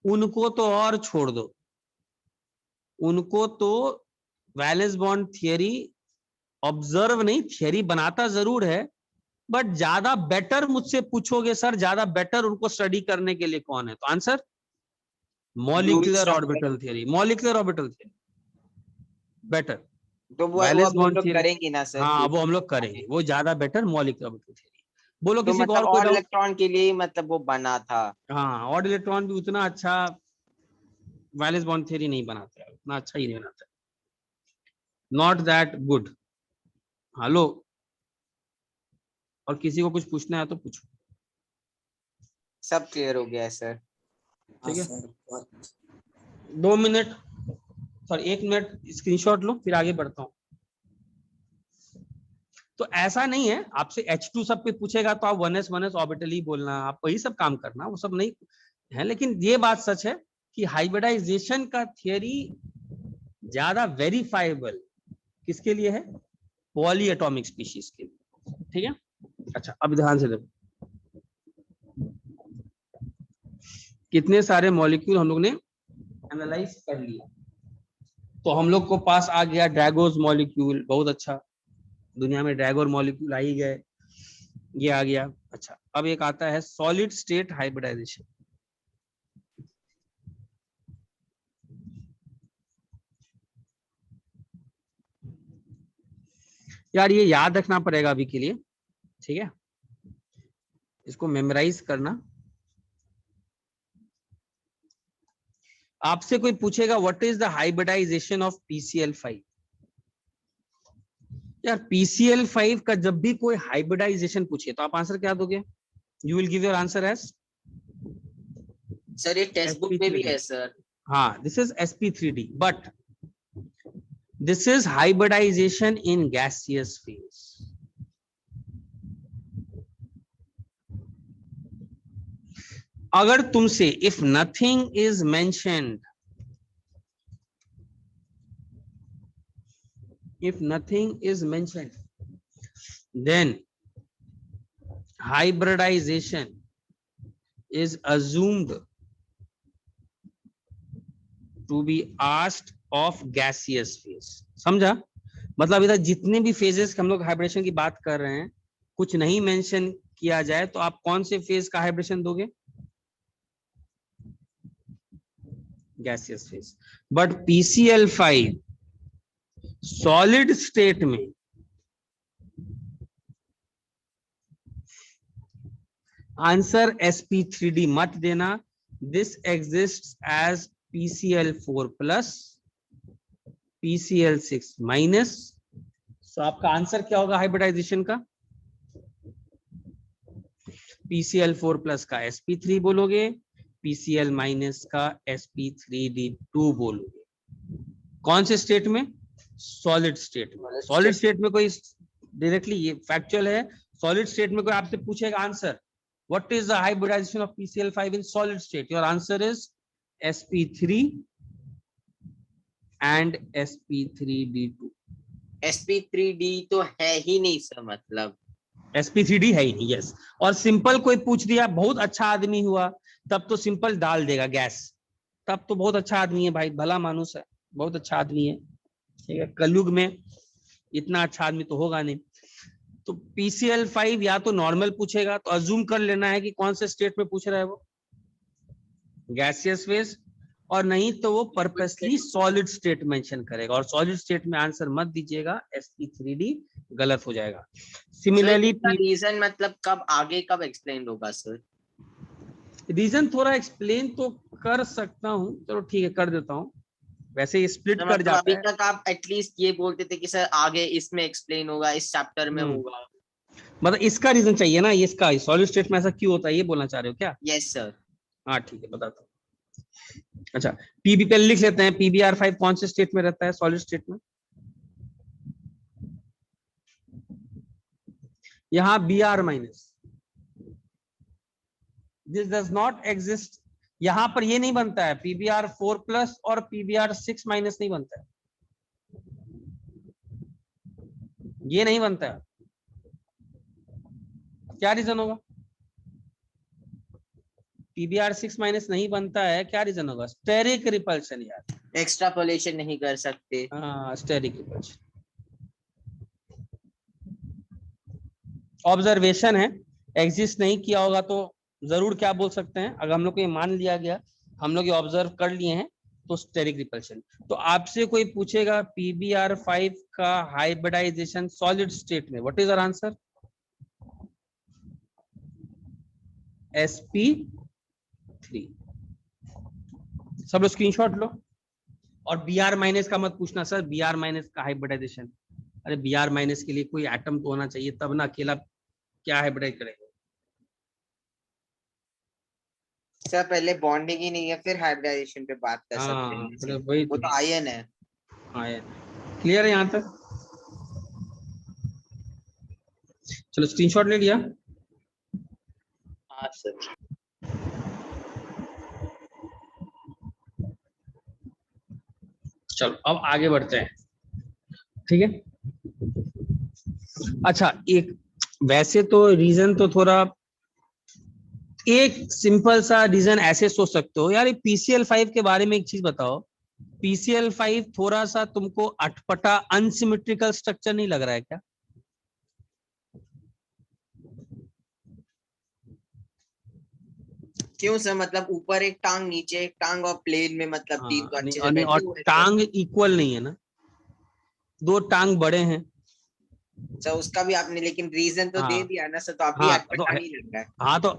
उनको तो और छोड़ दो, उनको तो वैलेंस बॉन्ड थियरी ऑब्जर्व नहीं, थियरी बनाता जरूर है, बट ज्यादा बेटर मुझसे पूछोगे सर ज्यादा बेटर उनको स्टडी करने के लिए कौन है, तो answer molecular orbital theory, molecular orbital theory better. तो वो वैलेंस अब हम बॉन्ड लोग थियरी, करेंगे ना सर हाँ वो हम लोग फ्यूचर करेंगे, वो ज्यादा बेटर मॉलिक्यूलर ऑर्बिटल थियरी। बोलो तो किसी को मतलब और कोई ऑड डाउट? इलेक्ट्रॉन के लिए मतलब वो बना था। हाँ, ऑड इलेक्ट्रॉन भी उतना अच्छा वैलेंस बॉन्ड थियरी नहीं बनाता है, उतना अच्छा ही नहीं बनाता, नॉट दैट गुड। हेलो, और किसी को कुछ पूछना है तो पूछो। सब क्लियर हो गया है सर। ठीक है, sir 2 minute, sorry 1 minute screenshot लो, फिर आगे बढ़ता हूँ। तो ऐसा नहीं है आपसे H2 सब पे पूछेगा तो आप 1s ऑर्बिटल ही बोलना, आप वही सब काम करना, वो सब नहीं है। लेकिन ये बात सच है कि हाइब्रिडाइजेशन का थियरी ज्यादा वेरीफाइबल किसके लिए है, पॉली एटॉमिक स्पीशीज के लिए, ठीक है। अच्छा, अब ध्यान से देखो, कितने सारे मॉलिक्यूल हम लोग ने एनालाइज कर लिया, तो हम लोग को पास आ गया ड्रैगोस मॉलिक्यूल, बहुत अच्छा, दुनिया में ड्रैगोर मॉलिक्यूल आ ही गए, ये आ गया। अच्छा, अब एक आता है सॉलिड स्टेट हाइब्रिडाइजेशन। यार ये याद रखना पड़ेगा अभी के लिए, ठीक है, इसको मेमोराइज करना। आपसे कोई पूछेगा what is the hybridization of PCl5, यार PCl5 का जब भी कोई हाइब्रिडाइजेशन पूछे तो आप आंसर क्या दोगे? You will give your answer as sir ये टेक्स्ट बुक में भी है सर। हाँ, this is sp3d, but this is hybridization in gaseous phase. अगर तुमसे if nothing is mentioned, if nothing is mentioned then hybridization is assumed to be asked of gaseous phase. समझा? मतलब इधर जितने भी फेजेस हम लोग हाइब्रिडेशन की बात कर रहे हैं, कुछ नहीं मेंशन किया जाए तो आप कौन से फेज का हाइब्रिडेशन दोगे? Gaseous phase. But PCl5 solid state में आंसर sp3d मत देना. This exist as PCl4 plus PCl6 minus. तो आपका आंसर क्या होगा हाइब्रिडाइजेशन का? PCl4 प्लस का sp3 बोलोगे, PCl माइनस का sp3d2 बोलोगे. कौन से स्टेट में? सॉलिड स्टेट में. सॉलिड स्टेट में कोई डायरेक्टली, ये फैक्चुअल है, सॉलिड स्टेट में कोई आपसे पूछेगा answer, what is the hybridization of PCl5 in solid state? Your answer is sp3 and sp3d2. sp3d तो है ही नहीं सर, मतलब sp3d है ही नहीं. यस. और सिंपल कोई पूछ दिया, बहुत अच्छा आदमी हुआ, तब तो सिंपल डाल देगा गैस. तब तो बहुत अच्छा आदमी है भाई, भला मानुस है, बहुत अच्छा आदमी है. ठीक है, कलयुग में इतना अच्छा आदमी तो होगा नहीं. तो PCl5 या तो नॉर्मल पूछेगा तो अज्यूम कर लेना है कि कौन से स्टेट में पूछ रहा है वो, गैसियस फेज, और नहीं तो वो पर्पसली सॉलिड स्टेट मेंशन करेगा. और सॉलिड स्टेट में आंसर मत दीजिएगा, sp3d गलत हो जाएगा. सिमिलरली रीजन मतलब कब आगे कब एक्सप्लेन होगा सर? रीजन थोड़ा एक्सप्लेन तो कर सकता हूँ, चलो ठीक है कर देता हूँ. वैसे ये स्प्लिट कर मतलब जाता अभी है. तक आप एटलीस्ट ये बोलते थे कि सर आगे इसमें एक्सप्लेन होगा, इस चैप्टर में होगा. मतलब इसका रीजन चाहिए ना, इसका सॉलिड स्टेट में ऐसा क्यों होता है, ये बोलना चाह रहे हो क्या? Yes sir. हाँ ठीक है, बताता हूँ. अच्छा, पीबी पे लिख लेते हैं. PBr5 कौन से स्टेट में रहता है? सॉलिड स्टेट में. यहाँ Br minus, this does not exist. यहां पर ये नहीं बनता है, PBr4 प्लस और PBr6 माइनस नहीं बनता है, ये नहीं बनता है. क्या रीजन होगा? PBr6 माइनस नहीं बनता है, क्या रीजन होगा? स्टेरिक रिपल्शन यार. एक्सट्रापोलेशन नहीं कर सकते. हाँ, स्टेरिक रिपल्शन. ऑब्जर्वेशन है, एग्जिस्ट नहीं किया होगा तो जरूर क्या बोल सकते हैं, अगर हम लोग को ये मान लिया गया, हम लोग ये ऑब्जर्व कर लिए हैं, तो स्टेरिक रिपल्शन. तो आपसे कोई पूछेगा PBr5 का हाइब्रिडाइजेशन सॉलिड स्टेट में, what is our answer? sp3. सब लोग स्क्रीनशॉट लो. और Br माइनस का मत पूछना सर, Br माइनस का हाइब्रिडाइजेशन. अरे Br माइनस के लिए कोई एटम तो होना चाहिए, तब ना अकेला क्या हाइब्रिडाइज करेगा. सर पहले बॉन्डिंग ही नहीं है, फिर हाइब्रिडाइजेशन पे बात कर सकते हाँ, हैं. वही वो तो आयन है. हाँ यार, क्लियर है यहाँ तक? चलो स्क्रीनशॉट ले लिया. हाँ सर. चलो अब आगे बढ़ते हैं. ठीक है. अच्छा, एक वैसे तो रीजन तो थोड़ा, एक सिंपल सा रीजन ऐसे सोच सकते हो यार, PCl5 के बारे में एक चीज बताओ. PCl5 थोड़ा सा तुमको अटपटा अनसिमेट्रिकल स्ट्रक्चर नहीं लग रहा है क्या? क्यों सर, मतलब ऊपर एक टांग नीचे एक टांग और प्लेन में मतलब तीन तो अच्छे से बैठे और हुए हैं. टांग इक्वल नहीं है ना, दो टांग बड़े हैं. सर उसका भी आपने लेकिन रीजन तो दे हाँ दिया ना सर, तो आप भी हाँ अटपटा नहीं लग रहा है. हाँ तो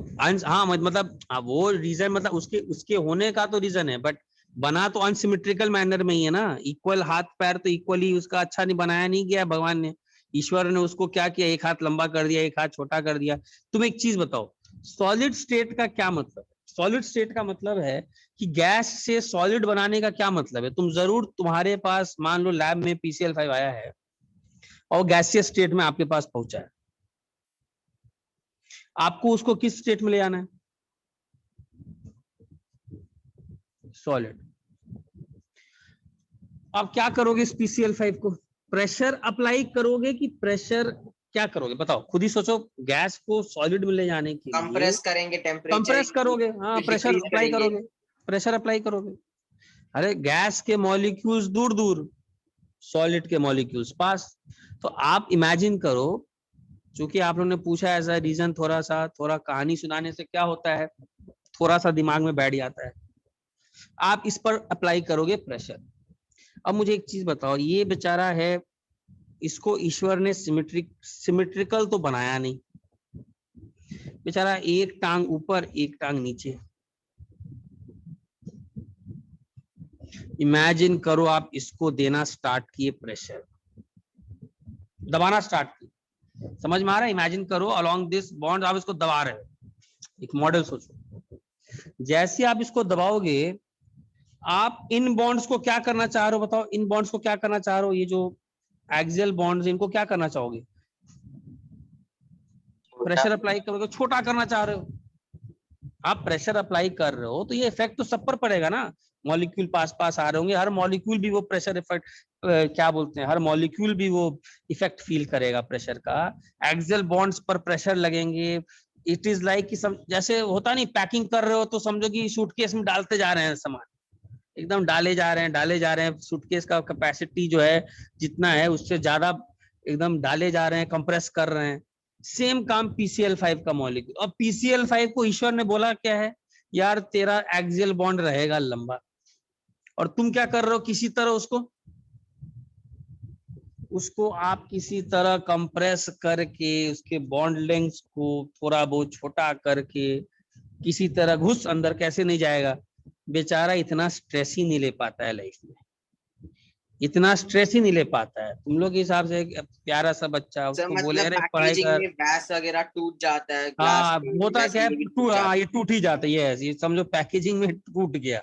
हाँ मतलब वो रीजन, मतलब उसके उसके होने का तो रीजन है, बट बना तो अनसिमेट्रिकल मैनर में ही है ना. इक्वल हाथ पैर तो इक्वली उसका अच्छा नहीं बनाया नहीं गया भगवान ने. ईश्वर ने उसको क्या किया, एक हाथ लंबा कर दिया, एक हाथ छोटा कर दिया. तुम एक चीज बताओ, सॉलिड स्टेट का क्या मतलब है? सॉलिड स्टेट का मतलब है कि गैस से सॉलिड बनाने का क्या मतलब है. तुम जरूर, तुम्हारे पास मान लो लैब में PCl5 आया है और गैसियस स्टेट में आपके पास पहुंचा है, आपको उसको किस स्टेट में ले आना है? सॉलिड. आप क्या करोगे इस PCl5 को? प्रेशर अप्लाई करोगे कि प्रेशर क्या करोगे बताओ, खुद ही सोचो। गैस को सॉलिड में ले जाने के लिए कंप्रेस करेंगे टेम्परेचर, कंप्रेस करोगे, हाँ, प्रेशर decrease अप्लाई करेंगे। करोगे, प्रेशर अप्लाई करोगे। अरे गैस के मॉलिक्यूल्स दूर दूर, सॉलिड के मॉलिक्यूल्स पास। तो आप इमेजिन करो, चूंकि आप लोगों ने पूछा ऐसा रीजन, थोड़ा कहानी सुनाने से क्या होता है, थोड़ा सा दिमाग में बैठ जाता है। आप इस पर अप्लाई करोगे प्रेशर। अब मुझे एक चीज बताओ, ये बेचारा है, इसको ईश्वर ने सिमेट्रिकल तो बनाया नहीं, बेचारा एक टांग ऊपर एक टांग नीचे। इमेजिन करो आप इसको देना स्टार्ट किए प्रेशर, दबाना स्टार्ट किए, समझ में आ रहा है? इमेजिन करो अलोंग दिस बॉन्ड आप इसको दबा रहे हो, एक मॉडल सोचो। जैसे आप इसको दबाओगे, आप इन बॉन्ड्स को क्या करना चाह रहे हो बताओ, इन बॉन्ड्स को क्या करना चाह रहे हो, ये जो एक्सियल बॉन्ड्स इनको क्या करना चाहोगे? प्रेशर अप्लाई करोगे, छोटा करना चाह रहे हो। आप प्रेशर अप्लाई कर रहे हो तो ये इफेक्ट तो सब पर पड़ेगा ना, मॉलिक्यूल पास पास आ रहे होंगे, हर मॉलिक्यूल भी वो प्रेशर इफेक्ट क्या बोलते हैं, हर मॉलिक्यूल भी वो इफेक्ट फील करेगा प्रेशर का। एक्सियल बॉन्ड्स पर प्रेशर लगेंगे। इट इज लाइक कि जैसे होता नहीं, पैकिंग कर रहे हो तो समझो कि सूटकेस में डालते जा रहे हैं सामान, एकदम डाले जा रहे हैं, सूटकेस का कैपेसिटी जो है जितना है उससे ज्यादा एकदम डाले जा रहे हैं, कंप्रेस कर रहे हैं। सेम काम PCl5 का मॉलिक्यूल। और PCl5 को ईश्वर ने बोला क्या है, यार तेरा एक्सियल बॉन्ड रहेगा लंबा, और तुम क्या कर रहे हो, किसी तरह उसको आप किसी तरह कंप्रेस करके उसके बॉन्ड लेंथ को थोड़ा बहुत छोटा करके किसी तरह घुस अंदर, कैसे नहीं जाएगा बेचारा, इतना स्ट्रेस ही नहीं ले पाता है लाइफ में, इतना स्ट्रेस ही नहीं ले पाता है। तुम लोग के हिसाब से एक प्यारा सा बच्चा, सर उसको बोले मतलब अरे पढ़ाई पैकेजिंग कर, में गैस वगैरह टूट जाता है, ग्लास हाँ होता क्या है, हाँ जाता ये टूट ही जाता है, ये समझो पैकेजिंग में टूट गया।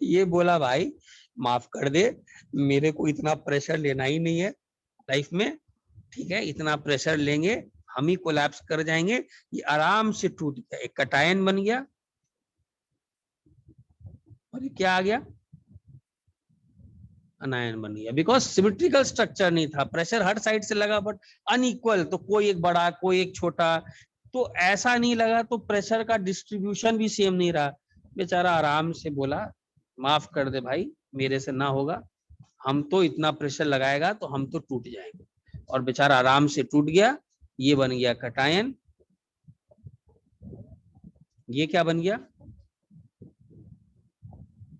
ये बोला भाई माफ कर दे, मेरे को इतना प्रेशर लेना ही नहीं है लाइफ में, ठीक है, इतना प्रेशर लेंगे हम ही कोलैप्स कर जाएंगे। ये आराम से टूट गया, एक कटायन बन गया, और ये क्या आ गया, अनायन बन गया, बिकॉज सिमेट्रिकल स्ट्रक्चर नहीं था, प्रेशर हर साइड से लगा बट अनइक्वल, तो कोई एक बड़ा कोई एक छोटा, तो ऐसा नहीं लगा, तो प्रेशर का डिस्ट्रीब्यूशन भी सेम नहीं रहा। बेचारा आराम से बोला माफ कर दे भाई, मेरे से ना होगा, हम तो इतना प्रेशर लगाएगा तो हम तो टूट जाएंगे, और बेचारा आराम से टूट गया। ये बन गया कटायन, ये क्या बन गया,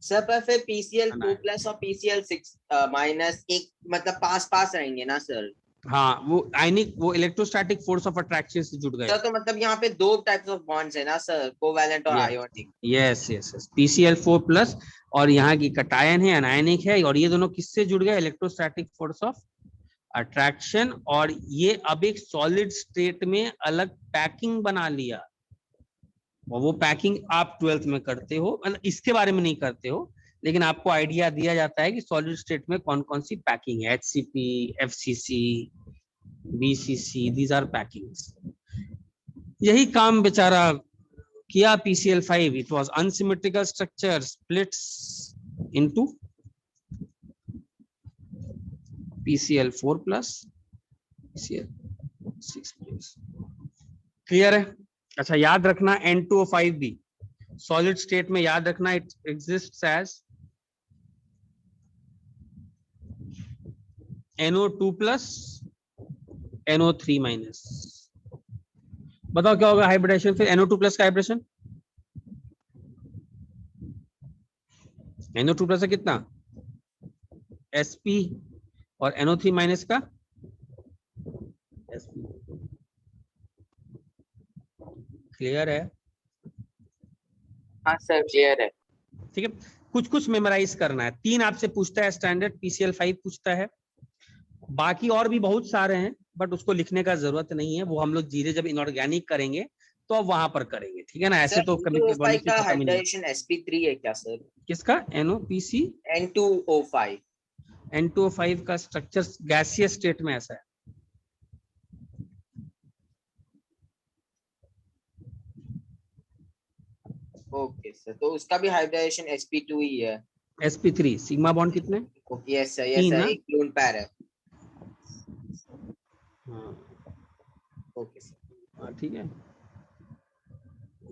सर पर फिर PCl4 प्लस और PCl6 माइनस एक मतलब पास पास रहेंगे ना सर? हाँ वो आयनिक, वो इलेक्ट्रोस्टैटिक फोर्स ऑफ अट्रैक्शन से जुड़ गए। सर तो मतलब यहाँ पे दो टाइप्स ऑफ बॉन्ड्स है ना सर, कोवैलेंट और ionic. Yes yes yes, PCl4 plus, और यहाँ की कटायन है, अनायनिक है, और ये दोनों किससे जुड़ गए, इलेक्ट्रोस्टैटिक फोर्स ऑफ अट्रैक्शन। और ये अब एक सॉलिड स्टेट में अलग पैकिंग बना लिया, और वो पैकिंग आप 12th में करते हो, मतलब इसके बारे में नहीं करते हो, लेकिन आपको आइडिया दिया जाता है कि सॉलिड स्टेट में कौन कौन सी पैकिंग है, HCP, FCC, BCC, these are packings. यही काम बेचारा किया PCl5। It was unsymmetrical structure, splits into PCl4 plus PCl6 plus. Clear है? अच्छा याद रखना N2O5 भी सॉलिड स्टेट में, याद रखना it exists as NO2 plus NO3 minus. बताओ क्या होगा हाइब्रिडेशन फिर, NO2 प्लस का हाइब्रिडेशन, NO2 प्लस है कितना, Sp, और NO3 माइनस का Sp। क्लियर है? हाँ सर क्लियर है। ठीक है, कुछ कुछ मेमोराइज करना है। 3 आपसे पूछता है स्टैंडर्ड, PCl5 पूछता है, बाकी और भी बहुत सारे हैं बट उसको लिखने का जरूरत नहीं है, वो हम लोग धीरे जब इनऑर्गेनिक करेंगे तो अब वहां पर करेंगे, ठीक है ना, ऐसे तो कभी N2O5 का खत्म ही नहीं। हाइब्रिडेशन sp3 है क्या सर? किसका? NOPC N2O5 N2O5 का स्ट्रक्चर गैसियस स्टेट में ऐसा है। ओके सर, तो उसका भी हाइब्रिडेशन sp2 ही है। sp3 सिग्मा बॉन्ड कितने? यस सर, तीन ना? एक लोन पैर है। हाँ। Okay sir. हाँ ठीक है,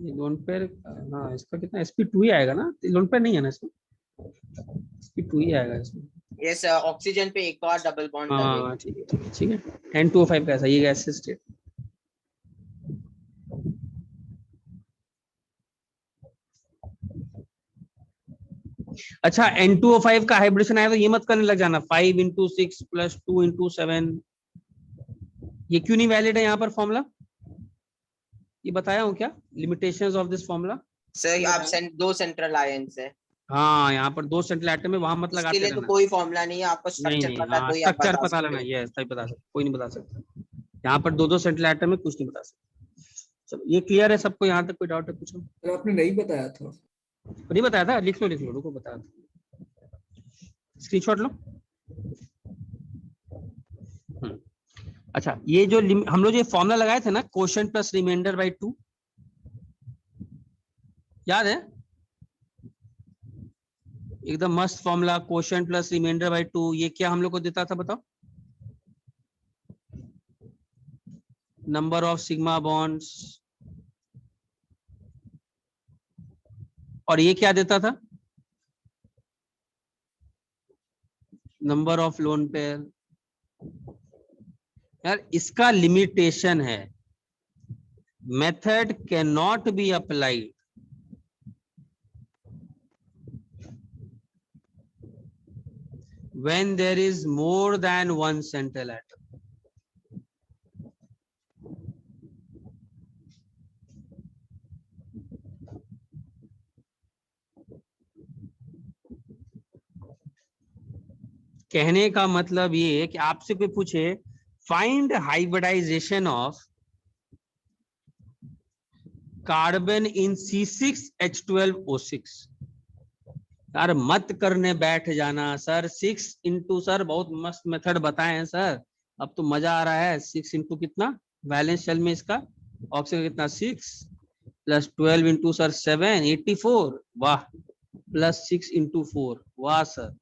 ये लोन पेयर, हाँ इसका कितना sp2 ही आएगा ना, लोन पेयर नहीं है ना इसमें, sp2 ही आएगा इसमें। यस ऑक्सीजन पे एक और डबल बॉन्ड लगेगा। हाँ ठीक है ठीक है ठीक है। N2O5 कैसा, ये गैस स्टेट। अच्छा N2O5 का हाइब्रिडेशन आया तो ये मत करने लग जाना 5 × 6 + 2 × 7, ये क्यों नहीं वैलिड है यहाँ पर फॉर्मूला, ये बताया हूँ क्या limitations of this formula? Sir आप दो सेंट्रल आयंस है, हाँ यहाँ पर 2 सेंट्रल एटम है, वहां मत इसके लगाते लिए तो रहना। कोई फॉर्मूला नहीं है, आपको नहीं स्ट्रक्चर नहीं, पता है हाँ तो ही आप स्ट्रक्चर बता पता सकते लेना, हो। ये तभी बता सकते, कोई नहीं बता सकता। यहाँ पर 2 सेंट्रल एटम है, कुछ नहीं बता सकते। चलो ये क्लियर है सबको, यहाँ तक कोई डाउट है पूछो? सर आपने नहीं बताया था। नहीं बताया था, लिख लो रुको बताया था, स्क्रीनशॉट लो। अच्छा ये जो हम लोग ये फॉर्मूला लगाए थे ना, क्वोशंट प्लस रिमाइंडर बाय 2, याद है? एकदम मस्त formula, quotient plus remainder by 2, ये क्या हम लोग को देता था बताओ? नंबर ऑफ सिग्मा बॉन्ड्स, और ये क्या देता था? Number of lone pair. यार इसका लिमिटेशन है, method can not be applied when there is more than one central atom. कहने का मतलब ये है कि आपसे कोई पूछे find hybridization of carbon in C6H12O6, यार मत करने बैठ जाना सर 6 इंटू, सर बहुत मस्त मेथड बताए हैं सर, अब तो मजा आ रहा है। 6 इंटू कितना वैलेंस शेल में इसका ऑक्सीजन कितना 6 + 12 इंटू सर 7 84, वाह, +6 इंटू 4, वाह सर।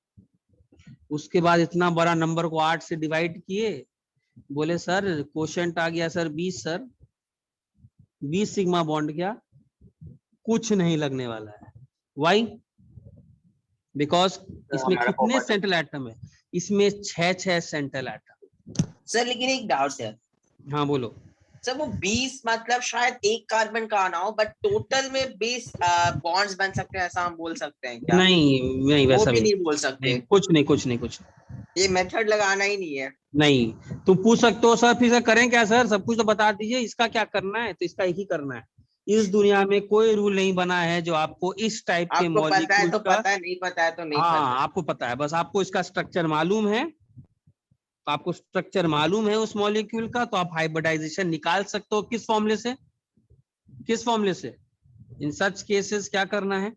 उसके बाद इतना बड़ा नंबर को 8 से डिवाइड किए, बोले सर क्वोशंट आ गया सर 20, सर 20 सिग्मा बॉन्ड, क्या कुछ नहीं लगने वाला है। वाई? बिकॉज इसमें कितने सेंट्रल एटम है? इसमें 6 सेंट्रल एटम। सर लेकिन एक डाउट है, हाँ बोलो। सर वो 20 मतलब शायद एक कार्बन का ना हो, बट टोटल में 20 बॉन्ड्स बन सकते हैं, ऐसा हम बोल सकते हैं क्या? नहीं वो वैसा भी नहीं, नहीं बोल सकते, नहीं कुछ नहीं। ये मेथड लगाना ही नहीं है। नहीं तुम पूछ सकते हो सर फिर सर करें क्या सर, सब कुछ तो बता दीजिए, इसका क्या करना है, तो इसका एक ही करना है। इस दुनिया में कोई रूल नहीं बना है जो आपको इस टाइप के आपको पता है मॉलिक्यूल्स तो का, पता है, नहीं पता है तो नहीं हाँ पता। आपको पता है, बस आपको इसका स्ट्रक्चर मालूम है, तो आपको स्ट्रक्चर मालूम है उस मॉलिक्यूल का, तो आप हाइब्रिडाइजेशन निकाल सकते हो। किस फॉर्मूले से? इन सच केसेस क्या करना है?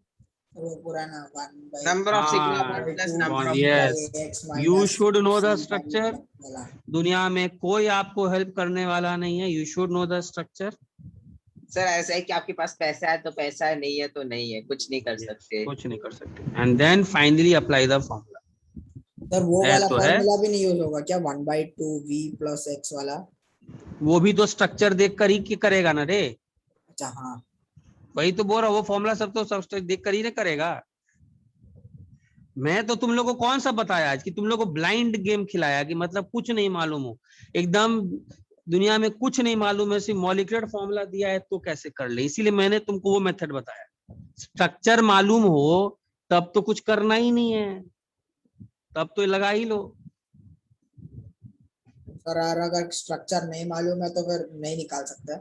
वो पुराना 1/2 number of sigma bond plus number of yes, x you minus should know the c structure. वाला। दुनिया में कोई आपको हेल्प करने वाला नहीं है, you should know the structure. Sir ऐसा है कि आपके पास पैसा है तो पैसा है, नहीं है तो नहीं है, कुछ नहीं कर सकते। कुछ नहीं कर सकते, and then finally apply the formula. Sir वो है वाला तो है, फॉर्मूला भी नहीं यूज होगा क्या 1/2 v + x वाला? वो भी तो स्ट्रक्चर देख कर ही करेगा ना रे, अच्छा हाँ, वही तो बोल रहा हूँ, वो फॉर्मूला सब तो स्ट्रक्चर देख कर ही ना करेगा। मैं तो तुम लोग को कौन सा बताया आज कि तुम लोग को ब्लाइंड गेम खिलाया, कि मतलब कुछ नहीं मालूम हो, एकदम दुनिया में कुछ नहीं मालूम है, सिर्फ मॉलिक्यूलर फॉर्मूला दिया है तो कैसे कर ले, इसीलिए मैंने तुमको वो मेथड बताया। स्ट्रक्चर मालूम हो तब तो कुछ करना ही नहीं है, तब तो लगा ही लो। सर अगर स्ट्रक्चर नहीं मालूम है तो फिर नहीं निकाल सकते?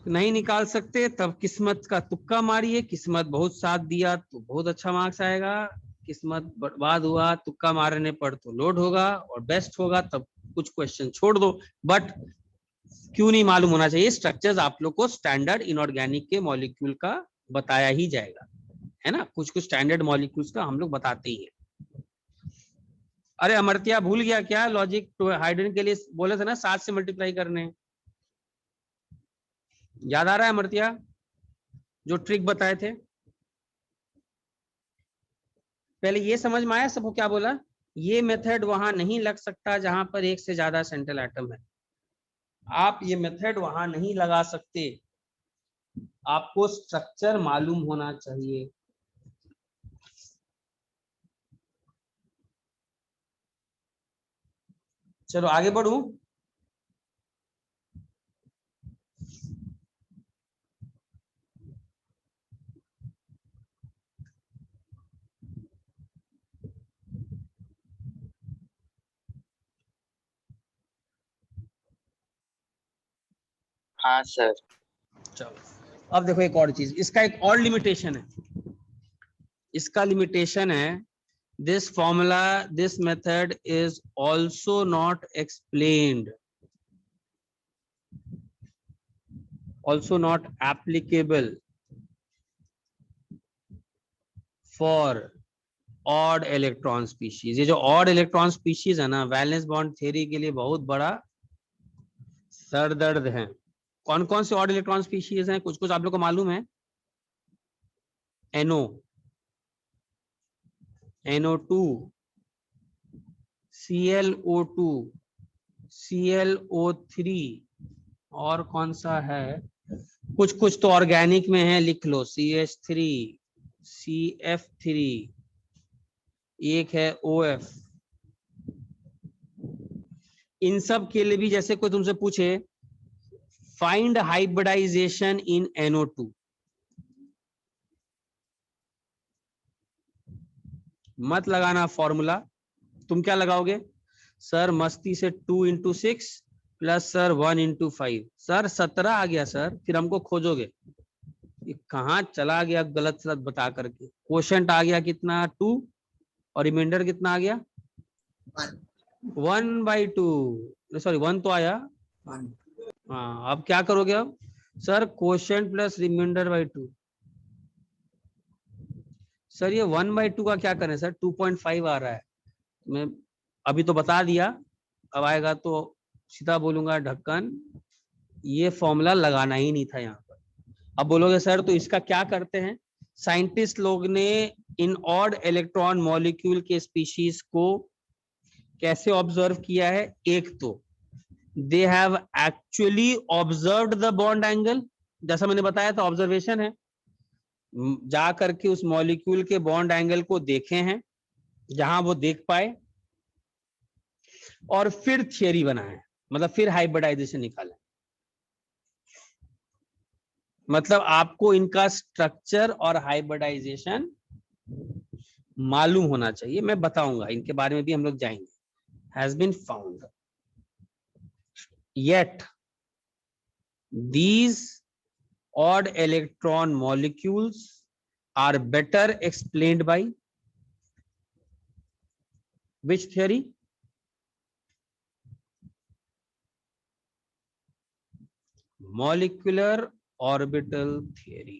नहीं निकाल सकते तब किस्मत का तुक्का मारिए, किस्मत बहुत साथ दिया तो बहुत अच्छा मार्क्स आएगा, किस्मत बर्बाद हुआ तुक्का मारने पर तो लोड होगा, और बेस्ट होगा तब कुछ क्वेश्चन छोड़ दो। बट क्यों नहीं मालूम होना चाहिए? स्ट्रक्चर्स आप लोग को स्टैंडर्ड इनऑर्गेनिक के मॉलिक्यूल का बताया ही जाएगा, है ना, कुछ स्टैंडर्ड मॉलिक्यूल्स का हम लोग बताते ही है। अरे अमर्त्या भूल गया क्या लॉजिक? हाइड्रोजन के लिए बोले थे ना 7 से मल्टीप्लाई करने, याद आ रहा है अमर्त्या जो ट्रिक बताए थे? पहले ये समझ में आया सबको क्या बोला? ये मेथड वहां नहीं लग सकता जहां पर एक से ज्यादा सेंट्रल एटम है। आप ये मेथड वहां नहीं लगा सकते, आपको स्ट्रक्चर मालूम होना चाहिए। चलो आगे बढ़ूं। हाँ सर। चलो अब देखो एक और चीज, इसका एक और लिमिटेशन है। इसका लिमिटेशन है, this formula, this method is also not explained, also not applicable for odd electron species। ये जो odd electron species है ना, वैलेंस बॉन्ड थ्योरी के लिए बहुत बड़ा सरदर्द है। कौन कौन से odd electron species हैं, कुछ कुछ आप लोग को मालूम है। NO, NO2, ClO2, ClO3, और कौन सा है, कुछ कुछ तो ऑर्गेनिक में है, लिख लो, CH3, CF3, एक है OF। इन सब के लिए भी जैसे कोई तुमसे पूछे फाइंड हाइब्रिडाइजेशन इन NO2, मत लगाना फॉर्मूला। तुम क्या लगाओगे, सर मस्ती से 2 into 6 plus sir 1 into 5, sir 17 आ गया सर, फिर हमको खोजोगे ये कहाँ चला गया गलत सलत बता करके। क्वोशंट आ गया कितना 2, और रिमाइंडर कितना आ गया 1/2, सॉरी 1 तो आया। हाँ अब क्या करोगे, अब sir quotient plus remainder by 2। Sir ये 1/2 का क्या करें सर, 2.5 आ रहा है। मैं अभी तो बता दिया, अब आएगा तो सीधा बोलूंगा ढक्कन, ये फॉर्मूला लगाना ही नहीं था यहाँ पर। अब बोलोगे सर तो इसका क्या करते हैं, साइंटिस्ट लोग ने इन ऑड इलेक्ट्रॉन मॉलिक्यूल के स्पीशीज को कैसे ऑब्जर्व किया है। एक तो they have actually observed the bond angle, जैसा मैंने बताया था ऑब्जर्वेशन है, जा करके उस मॉलिक्यूल के बॉन्ड एंगल को देखे हैं जहां वो देख पाए, और फिर थियरी बनाए, मतलब फिर हाइब्रिडाइजेशन निकाले। मतलब आपको इनका स्ट्रक्चर और हाइब्रिडाइजेशन मालूम होना चाहिए, मैं बताऊंगा इनके बारे में भी हम लोग जाएंगे। Has been found yet these odd electron molecules are better explained by which theory, molecular orbital theory।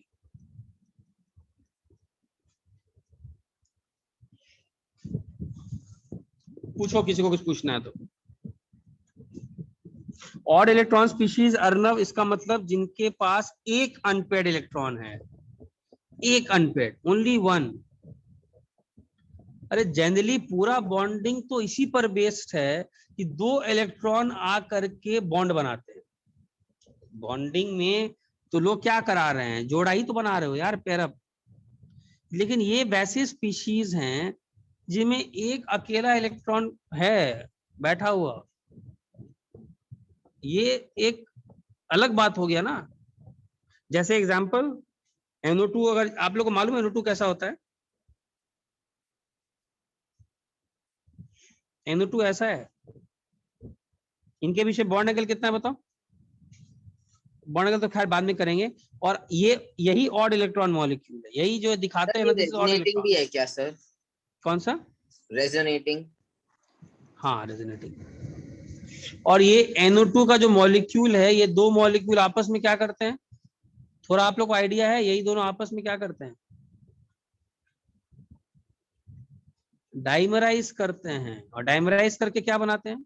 पूछो किसी को कुछ पूछना है तो। ऑड इलेक्ट्रॉन स्पीशीज अर्नव, इसका मतलब जिनके पास एक अनपेड इलेक्ट्रॉन है, एक अनपेड, ओनली वन। अरे जनरली पूरा बॉन्डिंग तो इसी पर बेस्ड है कि 2 इलेक्ट्रॉन आ करके बॉन्ड बनाते हैं। बॉन्डिंग में तो लोग क्या करा रहे हैं, जोड़ा ही तो बना रहे हो यार, पेयरअप। लेकिन ये वैसे स्पीशीज हैं जिनमें एक अकेला इलेक्ट्रॉन है बैठा हुआ, ये एक अलग बात हो गया ना। जैसे एग्जांपल NO2, अगर आप लोगों को मालूम है NO2 कैसा होता है, NO2 ऐसा है, इनके पीछे बॉन्ड एंगल कितना है बताओ। बॉन्ड एंगल तो खैर बाद में करेंगे। और ये यही ऑड इलेक्ट्रॉन मॉलिक्यूल है, यही जो दिखाते हैं ना, दिस इज ऑड रेजोनेटिंग भी इलेक्ट्रॉन। है क्या सर? कौन सा? रेजोनेटिंग। हाँ रेजोनेटिंग। और ये NO2 का जो मॉलिक्यूल है, ये 2 मॉलिक्यूल आपस में क्या करते हैं, थोड़ा आप लोग को आइडिया है, यही दोनों आपस में क्या करते हैं, डाइमराइज करते हैं। और डाइमराइज करके क्या बनाते हैं,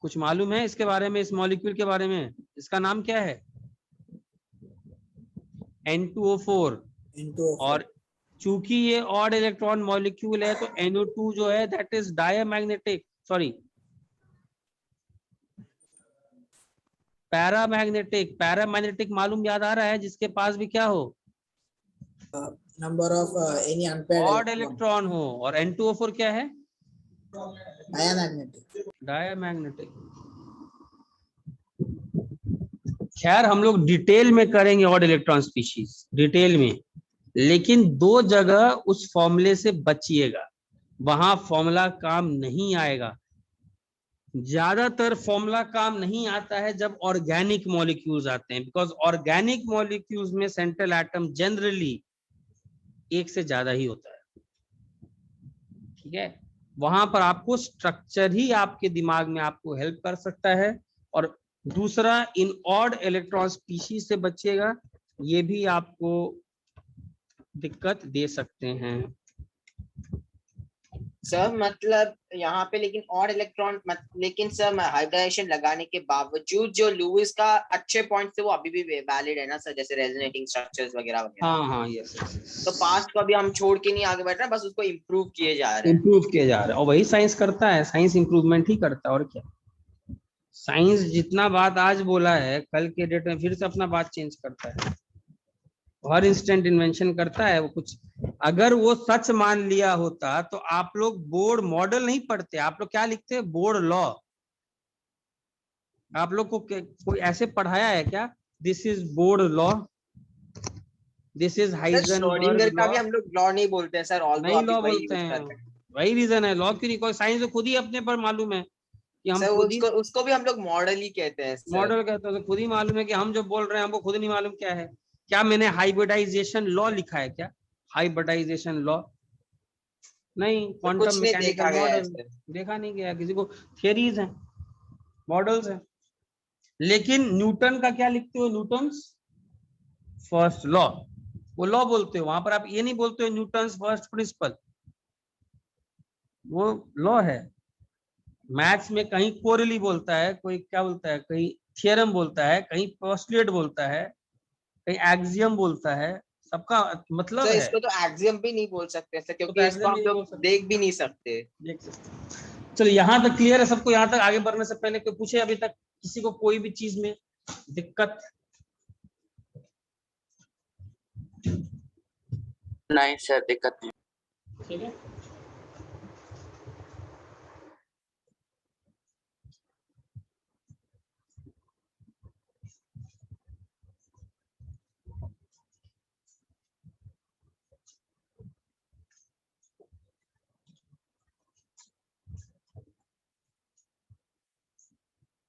कुछ मालूम है इसके बारे में, इस मॉलिक्यूल के बारे में? इसका नाम क्या है, N2O4। into और चूंकि ये ऑड इलेक्ट्रॉन मॉलिक्यूल है तो NO2 जो है that is diamagnetic, sorry paramagnetic. Paramagnetic मालूम याद आ रहा है, जिसके पास भी क्या हो, number of any unpaired odd electron, electron हो। और N2O4 क्या है, डायमैग्नेटिक। डायमैग्नेटिक। खैर हम लोग डिटेल में करेंगे ऑड इलेक्ट्रॉन स्पीशीज डिटेल में, लेकिन दो जगह उस फॉर्मूले से बचिएगा, वहां फॉर्मूला काम नहीं आएगा। ज्यादातर फॉर्मूला काम नहीं आता है जब ऑर्गेनिक मॉलिक्यूल्स आते हैं, बिकॉज ऑर्गेनिक मॉलिक्यूल्स में सेंट्रल एटम जनरली एक से ज्यादा ही होता है, ठीक है। वहां पर आपको स्ट्रक्चर ही आपके दिमाग में आपको हेल्प कर सकता है। और दूसरा, इन ऑड इलेक्ट्रॉन स्पीशीज से बचिएगा, ये भी आपको दिक्कत दे सकते हैं। सर मतलब यहाँ पे लेकिन और इलेक्ट्रॉन लेकिन सर हाइब्रिडाइजेशन लगाने के बावजूद जो लुईस का अच्छे पॉइंट थे वो अभी भी वैलिड है ना सर, जैसे रेजोनेटिंग स्ट्रक्चर्स वगैरह वगैरह। हाँ यस। तो पास्ट को अभी हम छोड़ के नहीं आगे बढ़ रहे हैं, बस उसको इम्प्रूव किए जा रहे हैं। इम्प्रूव किया जा रहा है, और वही साइंस करता है, साइंस इम्प्रूवमेंट ही करता है, और क्या। साइंस जितना बात आज बोला है, कल के डेट में फिर से अपना बात चेंज करता है, हर इंस्टेंट इन्वेंशन करता है वो कुछ। अगर वो सच मान लिया होता तो आप लोग बोर्ड मॉडल नहीं पढ़ते, आप लोग क्या लिखते हैं, बोर्ड लॉ। आप लोग को कोई ऐसे पढ़ाया है क्या, this is board law, this is Schrodinger Heisenberg का लॉ? भी हम लोग लॉ नहीं बोलते हैं सर, ऑल्दो नहीं अभी लॉ वही बोलते यूज हैं, कर रहे हैं। वही रीजन है लॉ क्यों नहीं, कोई साइंस तो खुद ही अपने पर मालूम है कि हम सर खुद ही उसको भी हम लोग मॉडल ही कहते हैं सर। मॉडल कहते हैं, तो खुद ही मालूम है कि हम जो बोल रहे हैं हमको खुद नहीं मालूम क्या है। क्या मैंने हाइब्रिडाइजेशन लॉ लिखा है क्या, हाइब्रिडाइजेशन लॉ? नहीं, तो क्वांटम कुछ नहीं मैकेनिकल देखा गया है मॉडल सर। देखा नहीं गया किसी को, थियरीज हैं, मॉडल्स हैं। लेकिन न्यूटन का क्या लिखते हो, न्यूटन्स फर्स्ट लॉ, वो लॉ बोलते हो, वहां पर आप ये नहीं बोलते हो न्यूटन्स फर्स्ट प्रिंसिपल, वो लॉ है। मैथ्स में कहीं कोरली बोलता है, कोई क्या बोलता है, कहीं थियरम बोलता है, कहीं पोस्टुलेट बोलता है, कहीं एक्सियम बोलता है, सबका मतलब सर है। इसको तो एक्सियम भी नहीं बोल सकते सर, तो क्योंकि इसको एक्सियम हम नहीं लोग बोल सकते, देख भी नहीं सकते। देख सकते। चलो यहाँ तक क्लियर है सबको, यहाँ तक आगे बढ़ने से पहले कोई पूछे अभी तक किसी को कोई भी चीज में दिक्कत? नहीं सर, दिक्कत नहीं। ठीक है,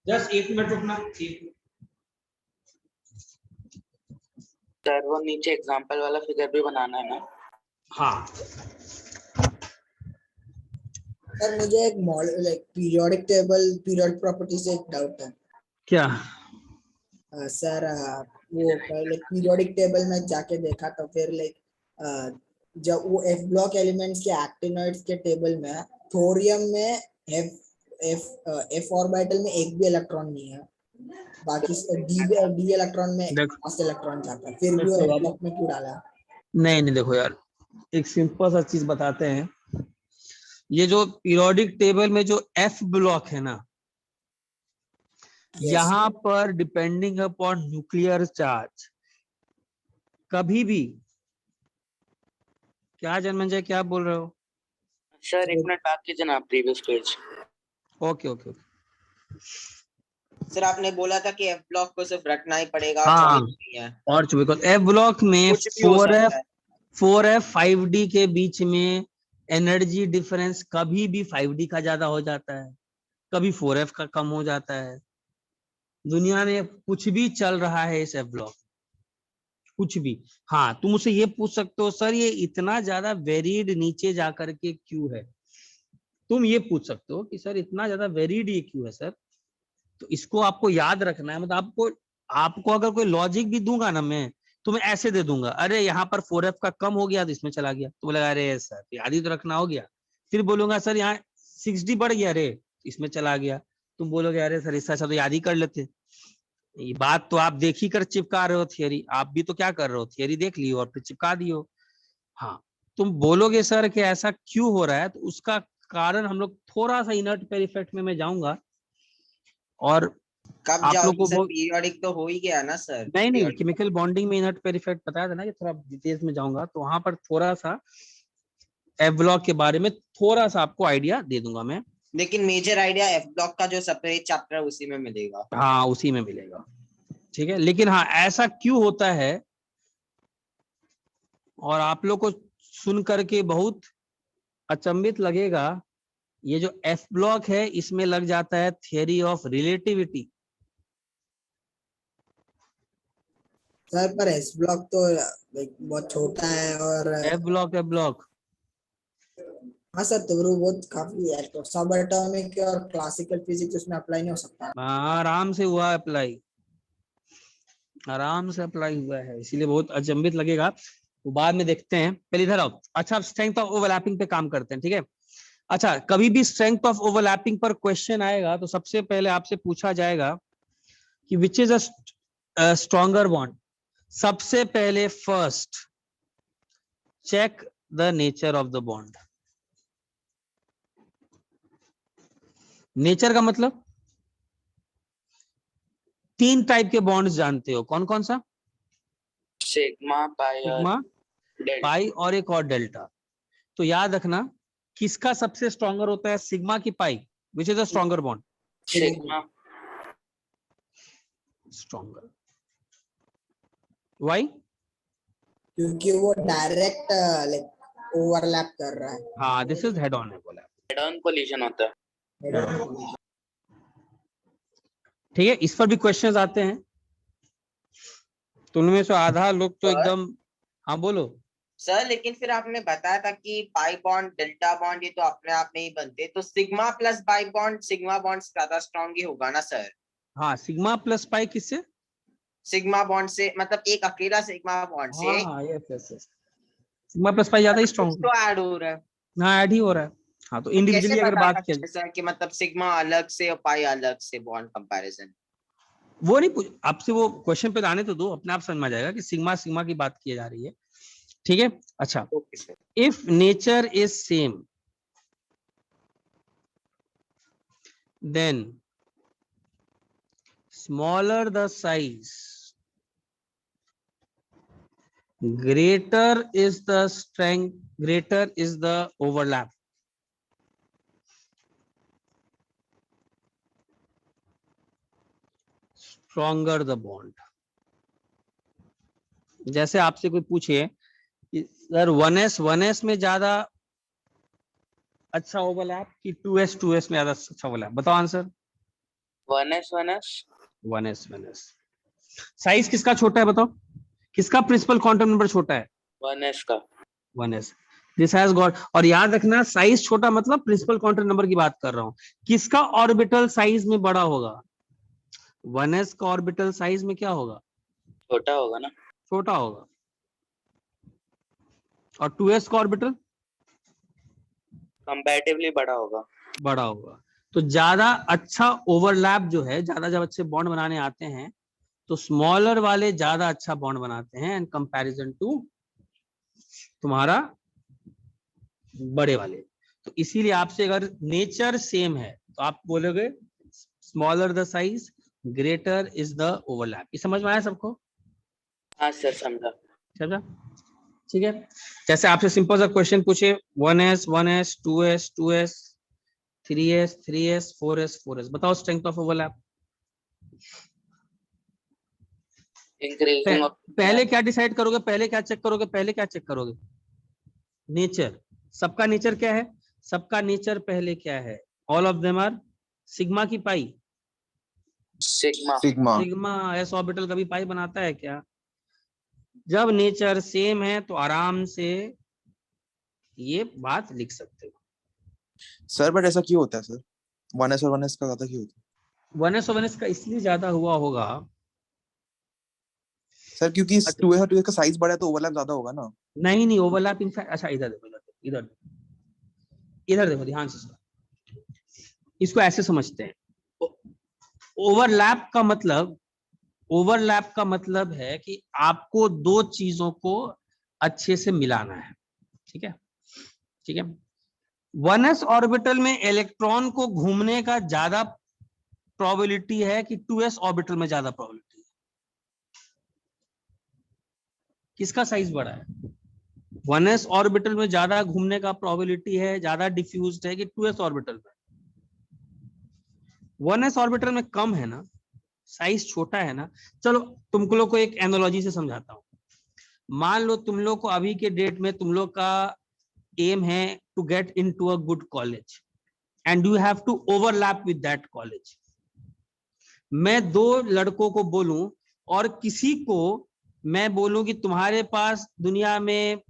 जस्ट 1 मिनट रुकना, 1 मिनट। सर वो नीचे एग्जांपल वाला फिगर भी बनाना है ना? हाँ सर मुझे एक model like periodic table period property से एक डाउट है। क्या? सर वो लाइक पीरियोडिक टेबल में जाके देखा तो फिर लाइक जब वो एफ ब्लॉक एलिमेंट्स के एक्टिनॉइड्स के टेबल में थोरियम में एफ ऑर्बिटल में एक भी इलेक्ट्रॉन नहीं है, बाकी डी इलेक्ट्रॉन में फर्स्ट इलेक्ट्रॉन जाता है, फिर भी वो एफ ब्लॉक में क्यों डाला? नहीं देखो यार, एक सिंपल सा चीज बताते हैं। ये जो पीरियोडिक टेबल में जो एफ ब्लॉक है ना, यहाँ पर डिपेंडिंग अपॉन न्यूक्लियर चार्ज कभी भी, क्या जन्मंजय क्या बोल रहे हो? सर 1 मिनट बाकी जनाब, previous page. Okay okay okay. Sir आपने बोला था कि एफ ब्लॉक को सिर्फ रखना ही पड़ेगा, हाँ, choice नहीं है। और बिकॉज एफ ब्लॉक में कुछ भी हो सकता है। 4f 5d के बीच में एनर्जी डिफरेंस कभी भी 5d का ज्यादा हो जाता है, कभी 4f का कम हो जाता है। दुनिया में कुछ भी चल रहा है इस एफ ब्लॉक, कुछ भी। हाँ, तुम मुझसे ये पूछ सकते हो सर ये इतना ज्यादा वेरीड नीचे जाकर के क्यों है, तुम ये पूछ सकते हो कि सर इतना ज्यादा वेरीड ये क्यों है सर। तो इसको आपको याद रखना है, मतलब आपको अगर कोई लॉजिक भी दूंगा ना मैं, तो मैं ऐसे दे दूंगा, अरे यहाँ पर 4f का कम हो गया तो इसमें चला गया, तो बोलेगा अरे सर याद ही तो रखना हो गया। फिर बोलूंगा सर यहाँ 6d बढ़ गया, अरे इसमें चला गया, तुम बोलोगे अरे सर इससे अच्छा तो याद ही कर लेते। ये बात तो आप देख ही कर चिपका रहे हो थियरी, आप भी तो क्या कर रहे हो, थियरी देख लियो और फिर चिपका दियो। हाँ, तुम बोलोगे सर कि ऐसा क्यों हो रहा है, तो उसका कारण हम लोग थोड़ा सा इनर्ट पेयर इफेक्ट में मैं जाऊंगा, और कब आप लोग जाओगे को सर? बहुत पीरियोडिक तो हो ही गया ना सर। नहीं Periodic- केमिकल बॉन्डिंग में इनर्ट पेयर इफेक्ट बताया था ना कि थोड़ा डिटेल्स में जाऊंगा, तो वहां पर थोड़ा सा एफ ब्लॉक के बारे में थोड़ा सा आपको आइडिया दे दूंगा मैं। लेकिन मेजर आइडिया एफ ब्लॉक का जो सेपरेट चैप्टर है उसी में मिलेगा। हाँ उसी में मिलेगा, ठीक है। लेकिन हाँ ऐसा क्यों होता है, और आप लोग को सुन करके बहुत अचंभित लगेगा, ये जो एफ ब्लॉक है इसमें लग जाता है थियरी ऑफ रिलेटिविटी। सर पर एस ब्लॉक तो like बहुत छोटा है और एफ ब्लॉक हाँ सर, तो वो बहुत काफी सब एटॉमिक और क्लासिकल फिजिक्स उसमें अप्लाई नहीं हो सकता। आराम से हुआ अप्लाई, आराम से अप्लाई हुआ है, इसीलिए बहुत अचंभित लगेगा, वो बाद में देखते हैं। पहले इधर आओ। अच्छा, स्ट्रेंथ ऑफ ओवरलैपिंग पे काम करते हैं, ठीक है। अच्छा, कभी भी स्ट्रेंथ ऑफ ओवरलैपिंग पर क्वेश्चन आएगा तो सबसे पहले आपसे पूछा जाएगा कि which is a stronger bond. सबसे पहले first check the nature of the bond. Nature का मतलब 3 टाइप के बॉन्ड्स जानते हो, कौन कौन सा? सिग्मा पाई और सिग्मा, डेल्टा। पाई और एक और डेल्टा। तो याद रखना किसका सबसे स्ट्रॉन्गर होता है, सिग्मा की pi? Which is a stronger bond? Sigma. Stronger. Why? क्योंकि वो डायरेक्ट लाइक ओवरलैप कर रहा है। हाँ, दिस इज हेड ऑन है बोला, हेड ऑन कोलिजन होता है। ठीक है। इस पर भी क्वेश्चंस आते हैं, तो उनमें से आधा लोग तो सर? एकदम, हाँ बोलो। सर लेकिन फिर आपने बताया था कि पाई बॉन्ड डेल्टा बॉन्ड ये तो अपने आप में ही बनते, तो sigma plus pi bond sigma bond ज्यादा स्ट्रॉन्ग ही होगा ना सर? हाँ, सिग्मा प्लस पाई किससे? सिग्मा बॉन्ड से, मतलब एक अकेला सिग्मा बॉन्ड से हाँ yes yes yes, sigma plus pi ज्यादा ही स्ट्रॉन्ग तो ऐड हो रहा है। हाँ, ऐड ही हो रहा है। हाँ, तो तो कैसे इंडिविजुअली अगर बता बात किया सकते हैं सर कि मतलब सिग्मा अलग से और पाई अलग से बॉन्ड कंपैरिजन? वो नहीं पूछ, आपसे वो क्वेश्चन पे आने तो दो, अपने आप समझ में आ जाएगा कि सिग्मा सिग्मा की बात की जा रही है, ठीक है। अच्छा, okay sir. If nature is same then smaller the size, greater is the strength, greater is the overlap. Stronger the bond. जैसे आपसे कोई पूछे कि सर 1s में ज्यादा अच्छा ओवरलैप कि 2s में ज्यादा अच्छा ओवरलैप, बताओ आंसर। 1s 1s। साइज किसका छोटा है बताओ, किसका प्रिंसिपल क्वांटम नंबर छोटा है? 1s का। 1s। दिस हैज गॉट, और याद रखना साइज छोटा मतलब प्रिंसिपल क्वांटम नंबर की बात कर रहा हूं। किसका ऑर्बिटल साइज में बड़ा होगा? 1s का ऑर्बिटल साइज में क्या होगा? छोटा होगा ना। छोटा होगा। और 2s का ऑर्बिटल कंपैरेटिवली बड़ा होगा। बड़ा होगा। तो ज्यादा अच्छा ओवरलैप जो है, ज्यादा जब अच्छे बॉन्ड बनाने आते हैं तो स्मॉलर वाले ज्यादा अच्छा बॉन्ड बनाते हैं इन कंपैरिजन टू तुम्हारा बड़े वाले। तो इसीलिए आपसे अगर नेचर सेम है तो आप बोलोगे smaller the size, greater is the overlap. ये समझ में आया सबको? हाँ सर, समझा। समझा, ठीक है। जैसे आपसे सिंपल सा क्वेश्चन पूछे 1s 2s 3s 4s, बताओ strength of overlap. Increasing of पहले क्या डिसाइड करोगे, पहले क्या चेक करोगे? नेचर। सबका नेचर क्या है? सबका नेचर पहले क्या है? All of them are sigma की pi. Sigma. Sigma s orbital कभी पाई बनाता है क्या? जब नेचर सेम है तो आराम से ये बात लिख सकते हो। सर बट ऐसा क्यों होता है सर? 1s और 1s का ज्यादा क्यों होता है? 1s का इसलिए ज्यादा हुआ होगा सर क्योंकि 2s और 2s का साइज बड़ा है तो ओवरलैप ज्यादा होगा ना। नहीं ओवरलैप इनफैक्ट, अच्छा इधर देखो, इधर देखो ध्यान से, इसको ऐसे समझते हैं। ओवरलैप का मतलब है कि आपको दो चीजों को अच्छे से मिलाना है, ठीक है, ठीक है। 1s ऑर्बिटल में इलेक्ट्रॉन को घूमने का ज्यादा प्रोबेबिलिटी है कि 2s ऑर्बिटल में ज्यादा प्रोबेबिलिटी है? किसका साइज बड़ा है? 1s ऑर्बिटल में ज्यादा घूमने का प्रोबेबिलिटी है, ज्यादा डिफ्यूज्ड है कि 2s ऑर्बिटल में? 1s ऑर्बिटल में कम है ना, साइज छोटा है ना। चलो तुम लोग को एक एनालॉजी से समझाता हूं। मान लो तुम लोग को अभी के डेट में तुम लोग का एम है to get into a good college and you have to overlap with that college. मैं दो लड़कों को बोलूं और किसी को मैं बोलूं कि तुम्हारे पास दुनिया में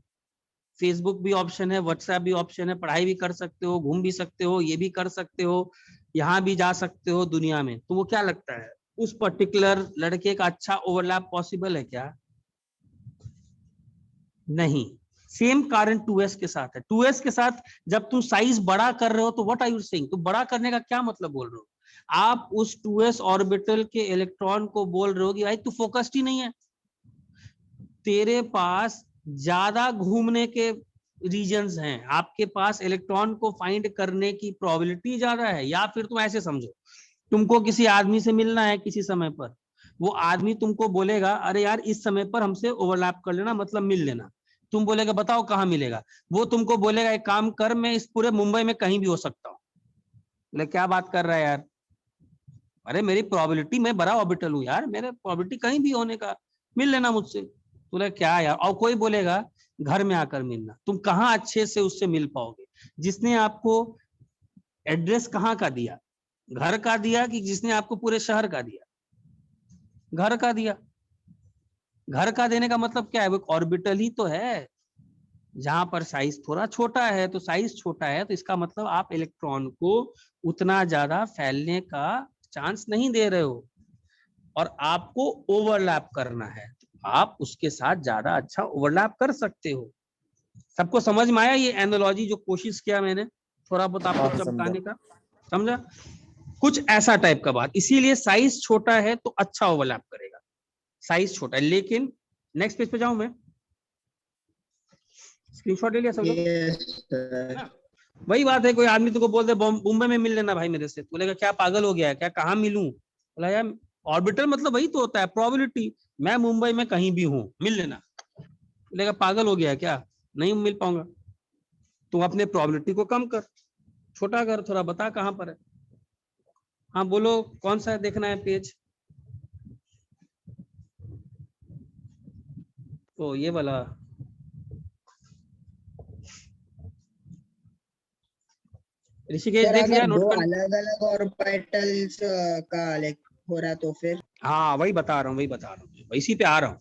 फेसबुक भी ऑप्शन है, व्हाट्सएप भी ऑप्शन है, पढ़ाई भी कर सकते हो, घूम भी सकते हो, ये भी कर सकते हो, यहाँ भी जा सकते हो दुनिया में, तो वो क्या लगता है उस पर्टिकुलर लड़के का अच्छा ओवरलैप पॉसिबल है क्या? नहीं। सेम कारण 2s के साथ है। 2s के साथ जब तुम साइज बड़ा कर रहे हो तो व्हाट आर यू सेइंग? तो बड़ा करने का क्या मतलब बोल रहे हो? आप उस 2s ऑर्बिटल के इलेक्ट्रॉन को बोल रहे हो कि भाई तू फोकस्ड ही नहीं है, तेरे पास ज्यादा घूमने के रीजन्स हैं, आपके पास इलेक्ट्रॉन को फाइंड करने की प्रोबेबिलिटी ज्यादा है। या फिर तुम ऐसे समझो, तुमको किसी आदमी से मिलना है किसी समय पर, वो आदमी तुमको बोलेगा अरे यार इस समय पर हमसे ओवरलैप कर लेना, मतलब मिल लेना। तुम बोलेगा बताओ कहाँ मिलेगा? वो तुमको बोलेगा एक काम कर, मैं इस पूरे मुंबई में कहीं भी हो सकता हूँ। बोले क्या बात कर रहा है यार, अरे मेरी प्रोबेबिलिटी, मैं बड़ा ऑर्बिटल हूँ यार, मेरे प्रोबेबिलिटी कहीं भी होने का, मिल लेना मुझसे। बोले क्या यार। और कोई बोलेगा घर में आकर मिलना। तुम कहाँ अच्छे से उससे मिल पाओगे? जिसने आपको एड्रेस कहाँ का दिया, घर का दिया कि जिसने आपको पूरे शहर का दिया? घर का दिया। घर का देने का मतलब क्या है? वो ऑर्बिटल ही तो है जहां पर साइज थोड़ा छोटा है। तो साइज छोटा है तो इसका मतलब आप इलेक्ट्रॉन को उतना ज्यादा फैलने का चांस नहीं दे रहे हो और आपको ओवरलैप करना है, तो आप उसके साथ ज्यादा अच्छा ओवरलैप कर सकते हो। सबको समझ में आया ये एनालॉजी जो कोशिश किया मैंने थोड़ा बहुत आपको हाँ, चमकाने का? समझा? कुछ ऐसा टाइप का बात। इसीलिए साइज छोटा है तो अच्छा ओवरलैप करेगा, साइज छोटा है। लेकिन नेक्स्ट पेज पे जाऊं मैं, स्क्रीनशॉट ले लिया सब लोग? Yes sir. वही बात है, कोई आदमी तुमको बोल दे मुंबई में मिल लेना भाई मेरे से, बोलेगा क्या पागल हो गया है क्या, कहाँ मिलूं? बोला यार ऑर्बिटल मतलब वही तो होता है, प्रोबेबिलिटी। मैं मुंबई में कहीं भी हूँ, मिल लेना। बोलेगा पागल हो गया है क्या, नहीं मिल पाऊंगा। तुम अपने प्रोबेबिलिटी को कम कर, छोटा कर, थोड़ा बता कहाँ पर है। हाँ बोलो कौन सा देखना है पेज? तो ये वाला ऋषिकेश सर देख लिया, अगर नोट दो कर? अलग अलग ऑर्बिटल्स का लाइक हो रहा तो फिर? हाँ वही बता रहा हूँ, वही बता रहा हूँ, इसी पे आ रहा हूँ,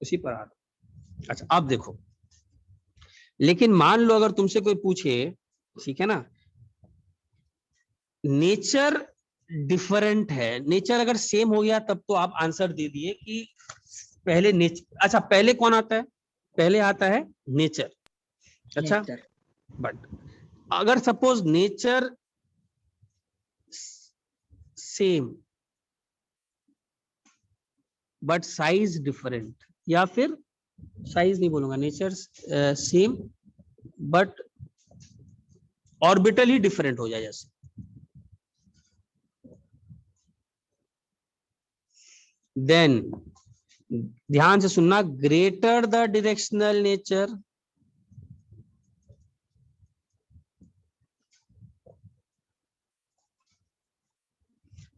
इसी पर आ रहा हूँ। अच्छा अब देखो, लेकिन मान लो अगर तुमसे कोई पूछे, ठीक है ना, नेचर डिफरेंट है, नेचर अगर सेम हो गया तब तो आप आंसर दे दिए कि पहले नेचर। अच्छा पहले कौन आता है? पहले आता है नेचर। अच्छा नेचर। बट अगर suppose nature same but size different, या फिर साइज नहीं बोलूंगा, nature same but orbital he different हो जाए, जैसे देन ध्यान से सुनना, greater the directional nature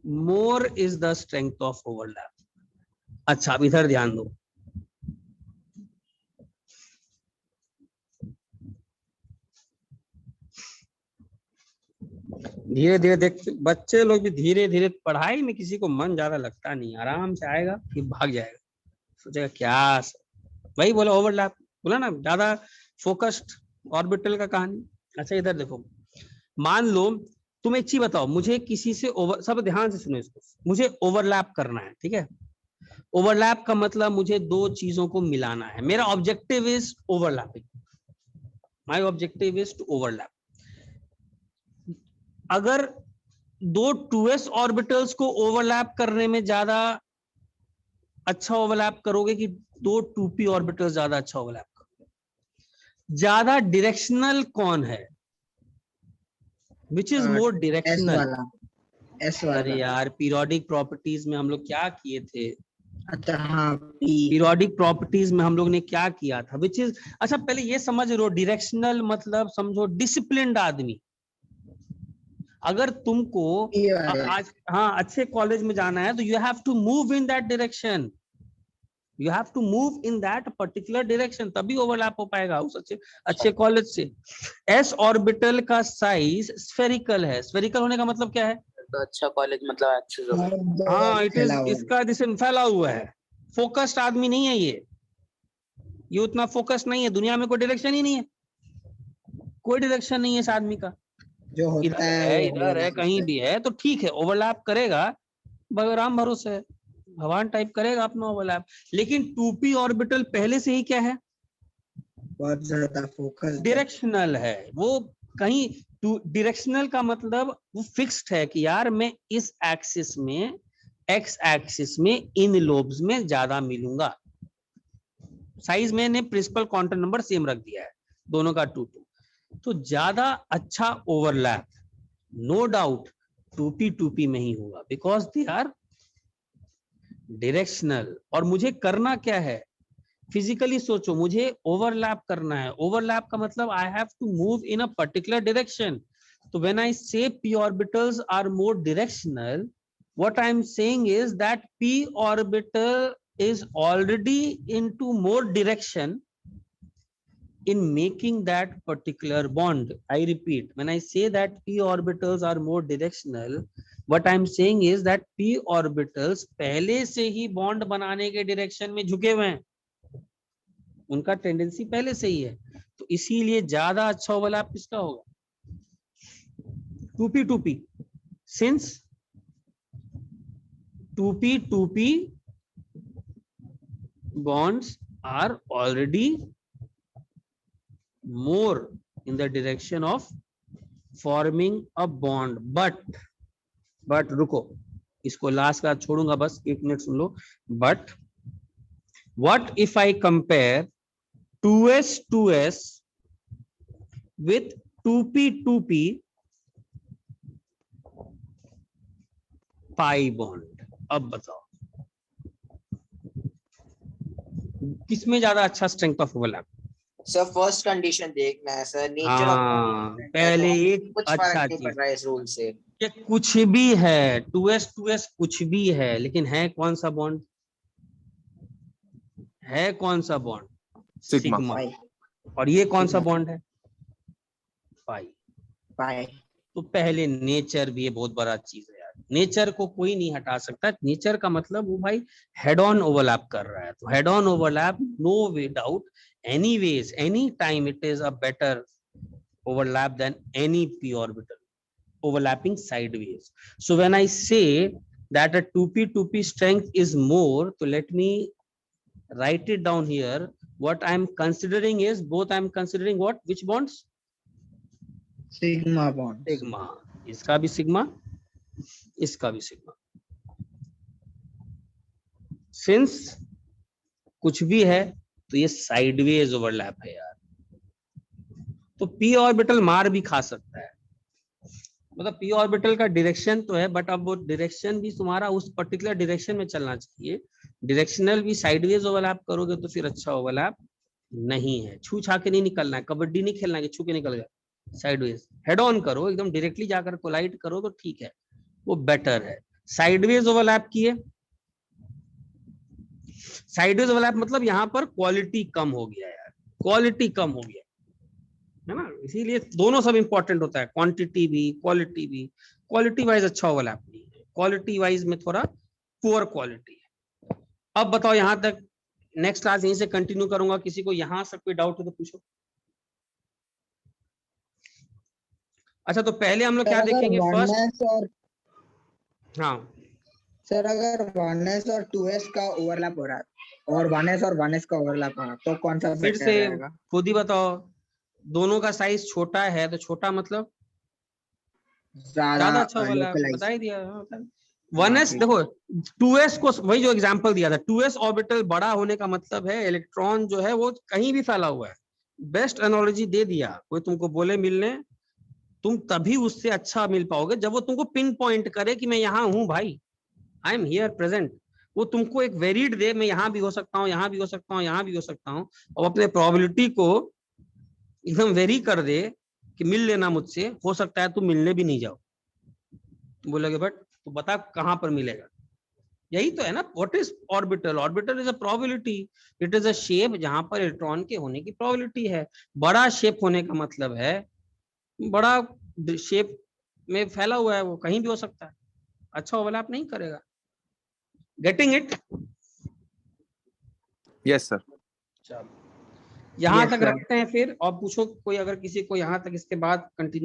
more is the strength of overlap. अच्छा अब इधर ध्यान दो, धीरे धीरे देख, बच्चे लोग भी धीरे धीरे, पढ़ाई में किसी को मन ज्यादा लगता नहीं, आराम से आएगा फिर भाग जाएगा, सोचेगा क्या वही बोला ओवरलैप, बोला ना ज्यादा फोकस्ड ऑर्बिटल का कहानी। अच्छा इधर देखो, मान लो तुम एक चीज बताओ, मुझे किसी से ओवर, सब ध्यान से सुनो इसको, मुझे ओवरलैप करना है, ठीक है? ओवरलैप का मतलब मुझे दो चीजों को मिलाना है, मेरा objective is overlapping, my objective is to overlap. अगर दो 2s ऑर्बिटल्स को ओवरलैप करने में ज्यादा अच्छा ओवरलैप करोगे कि दो 2p ऑर्बिटल्स ज्यादा अच्छा ओवरलैप करोगे? ज्यादा डायरेक्शनल कौन है? Which is more S directional? वाला, एस अरे वाला। यार पीरियोडिक प्रॉपर्टीज में हम लोग क्या किए थे? अच्छा हाँ, पी। पीरियोडिक प्रॉपर्टीज में हम लोग ने क्या किया था? विच इज, अच्छा पहले ये समझ लो, डायरेक्शनल मतलब समझो डिसिप्लिन्ड आदमी। अगर तुमको पी वाला। आज हाँ अच्छे कॉलेज में जाना है तो you have to move in that direction, you have to move in that particular direction, तभी ओवरलैप हो पाएगा उस अच्छे कॉलेज से। एस ऑर्बिटल का साइज स्फेरिकल है। स्फेरिकल होने का मतलब क्या है? तो अच्छा कॉलेज मतलब एक्सेस होगा। हाँ इट इज, फैला हुआ है। इसका जैसे फैला हुआ है, फोकस्ड आदमी नहीं है ये उतना फोकस नहीं है। दुनिया में कोई डायरेक्शन ही नहीं है, कोई डायरेक्शन नहीं है इस आदमी का। जो होता है वो इधर है, कहीं भी है तो ठीक है, ओवरलैप करेगा, राम भरोसे है, भगवान टाइप करेगा अपना ओवरलैप। लेकिन 2p ऑर्बिटल पहले से ही क्या है? बहुत ज्यादा फोकस। डायरेक्शनल है वो। कहीं डायरेक्शनल का मतलब वो फिक्स्ड है कि यार मैं इस एक्सिस में, एक्स एक्सिस में इन लोब्स में ज्यादा मिलूंगा। साइज में ने प्रिंसिपल क्वांटम नंबर सेम रख दिया है दोनों का 2 तो ज्यादा अच्छा ओवरलैप नो डाउट 2p में ही होगा, बिकॉज दे आर डायरेक्शनल। और मुझे करना क्या है? फिजिकली सोचो, मुझे ओवरलैप करना है। ओवरलैप का मतलब I have to move in a particular direction. तो when I say p orbitals are more directional, what I am saying is that p orbital is already into more direction in making that particular bond. I repeat, when I say that p orbitals are more directional, what I am saying is that p orbitals पहले से ही bond बनाने के direction में झुके हुए हैं, उनका tendency पहले से ही है। तो इसीलिए ज्यादा अच्छा ओवरलैप किसका होगा? 2p since 2p bonds are already more in the direction of forming a bond, but रुको, इसको लास्ट का छोड़ूंगा, बस 1 minute soon low. but what if I compare 2s with 2p pi bond? अब बताओ किसमें ज्यादा अच्छा strength of overlap? Sir first condition देखना है सर, नेचर हाँ ऑफ पहले एक कुछ अच्छा फर्क नहीं चीज, पड़ रहा है इस रूल से। ये कुछ भी है 2s कुछ भी है, लेकिन है कौन सा बॉन्ड? है कौन सा बॉन्ड? सिग्मा। सिग्मा। पाई। और ये कौन सा सिग्मा। बॉन्ड है? पाई। पाई। तो पहले नेचर भी ये बहुत बड़ा चीज है यार, नेचर को कोई नहीं हटा सकता। नेचर का मतलब वो भाई हेड ऑन ओवरलैप कर रहा है, तो head on overlap no way doubt, anyways any time it is a better overlap than any p orbital overlapping sideways. So when I say that a 2p strength is more, so let me write it down here. What I am considering is, both I am considering what, which bonds? Sigma bond. Sigma. इसका भी sigma, इसका भी sigma. Since कुछ भी है तो ये sideways overlap है यार, तो p ऑर्बिटल मार भी खा सकता है। मतलब p ऑर्बिटल का डायरेक्शन तो है, बट अब वो डायरेक्शन भी तुम्हारा उस पर्टिकुलर डायरेक्शन में चलना चाहिए। डायरेक्शनल भी साइडवेज ओवरलैप करोगे तो फिर अच्छा ओवरलैप नहीं है। छू छा के नहीं निकलना है, कबड्डी नहीं खेलना है कि छू के निकल गया। साइडवेज हेड ऑन करो, एकदम डायरेक्टली जाकर कोलाइड करो तो ठीक है, वो बेटर है। साइडवेज ओवरलैप किए, साइडवेज ओवरलैप मतलब यहाँ पर क्वालिटी कम हो गया यार, क्वालिटी कम हो गया है ना। इसीलिए दोनों सब इंपॉर्टेंट होता है, क्वांटिटी भी क्वालिटी भी। क्वालिटी वाइज अच्छा ओवरलैप नहीं है, क्वालिटी वाइज में थोड़ा पुअर क्वालिटी है। अब बताओ यहाँ तक, नेक्स्ट क्लास यहीं से कंटिन्यू करूंगा। किसी को यहाँ सब कोई डाउट हो तो पूछो। अच्छा तो पहले हम लोग क्या देखेंगे फर्स्ट? और हाँ सर अगर 1s और 2s का ओवरलैप हो रहा है और 1s और 1s का ओवरलैप हो रहा है तो कौन सा फिर बेटर से रहेगा? खुद ही बताओ, दोनों का साइज छोटा है तो छोटा मतलब ज्यादा अच्छा ओवरलैप, बता ही दिया। 1s देखो 2s को, वही जो एग्जांपल दिया था, 2s ऑर्बिटल बड़ा होने का मतलब है इलेक्ट्रॉन जो है वो कहीं भी फैला हुआ है, बेस्ट एनालॉजी दे दिया, कोई तुमको बोले मिलने, तुम तभी उससे अच्छा मिल पाओगे जब वो तुमको पिन पॉइंट करे कि मैं यहाँ हूँ भाई, आई एम हियर प्रेजेंट। वो तुमको एक वेरिड दे, मैं यहाँ भी हो सकता हूँ, यहाँ भी हो सकता हूँ, यहाँ भी हो सकता हूँ, और अपने प्रोबेबिलिटी को एकदम वेरी कर दे कि मिल लेना मुझसे, हो सकता है तुम मिलने भी नहीं जाओ। तुम बोलोगे बट तू बता कहाँ पर मिलेगा। यही तो है ना, what is orbital? Orbital is a probability, it is a shape जहां पर इलेक्ट्रॉन के होने की प्रोबेबिलिटी है। बड़ा शेप होने का मतलब है बड़ा शेप में फैला हुआ है, वो कहीं भी हो सकता है, अच्छा ओवरलैप नहीं करेगा। Getting it? Yes sir. चलो यहाँ Yes, तक sir. रखते हैं फिर, और पूछो कोई, अगर किसी को यहाँ तक इसके बाद कंटिन्यू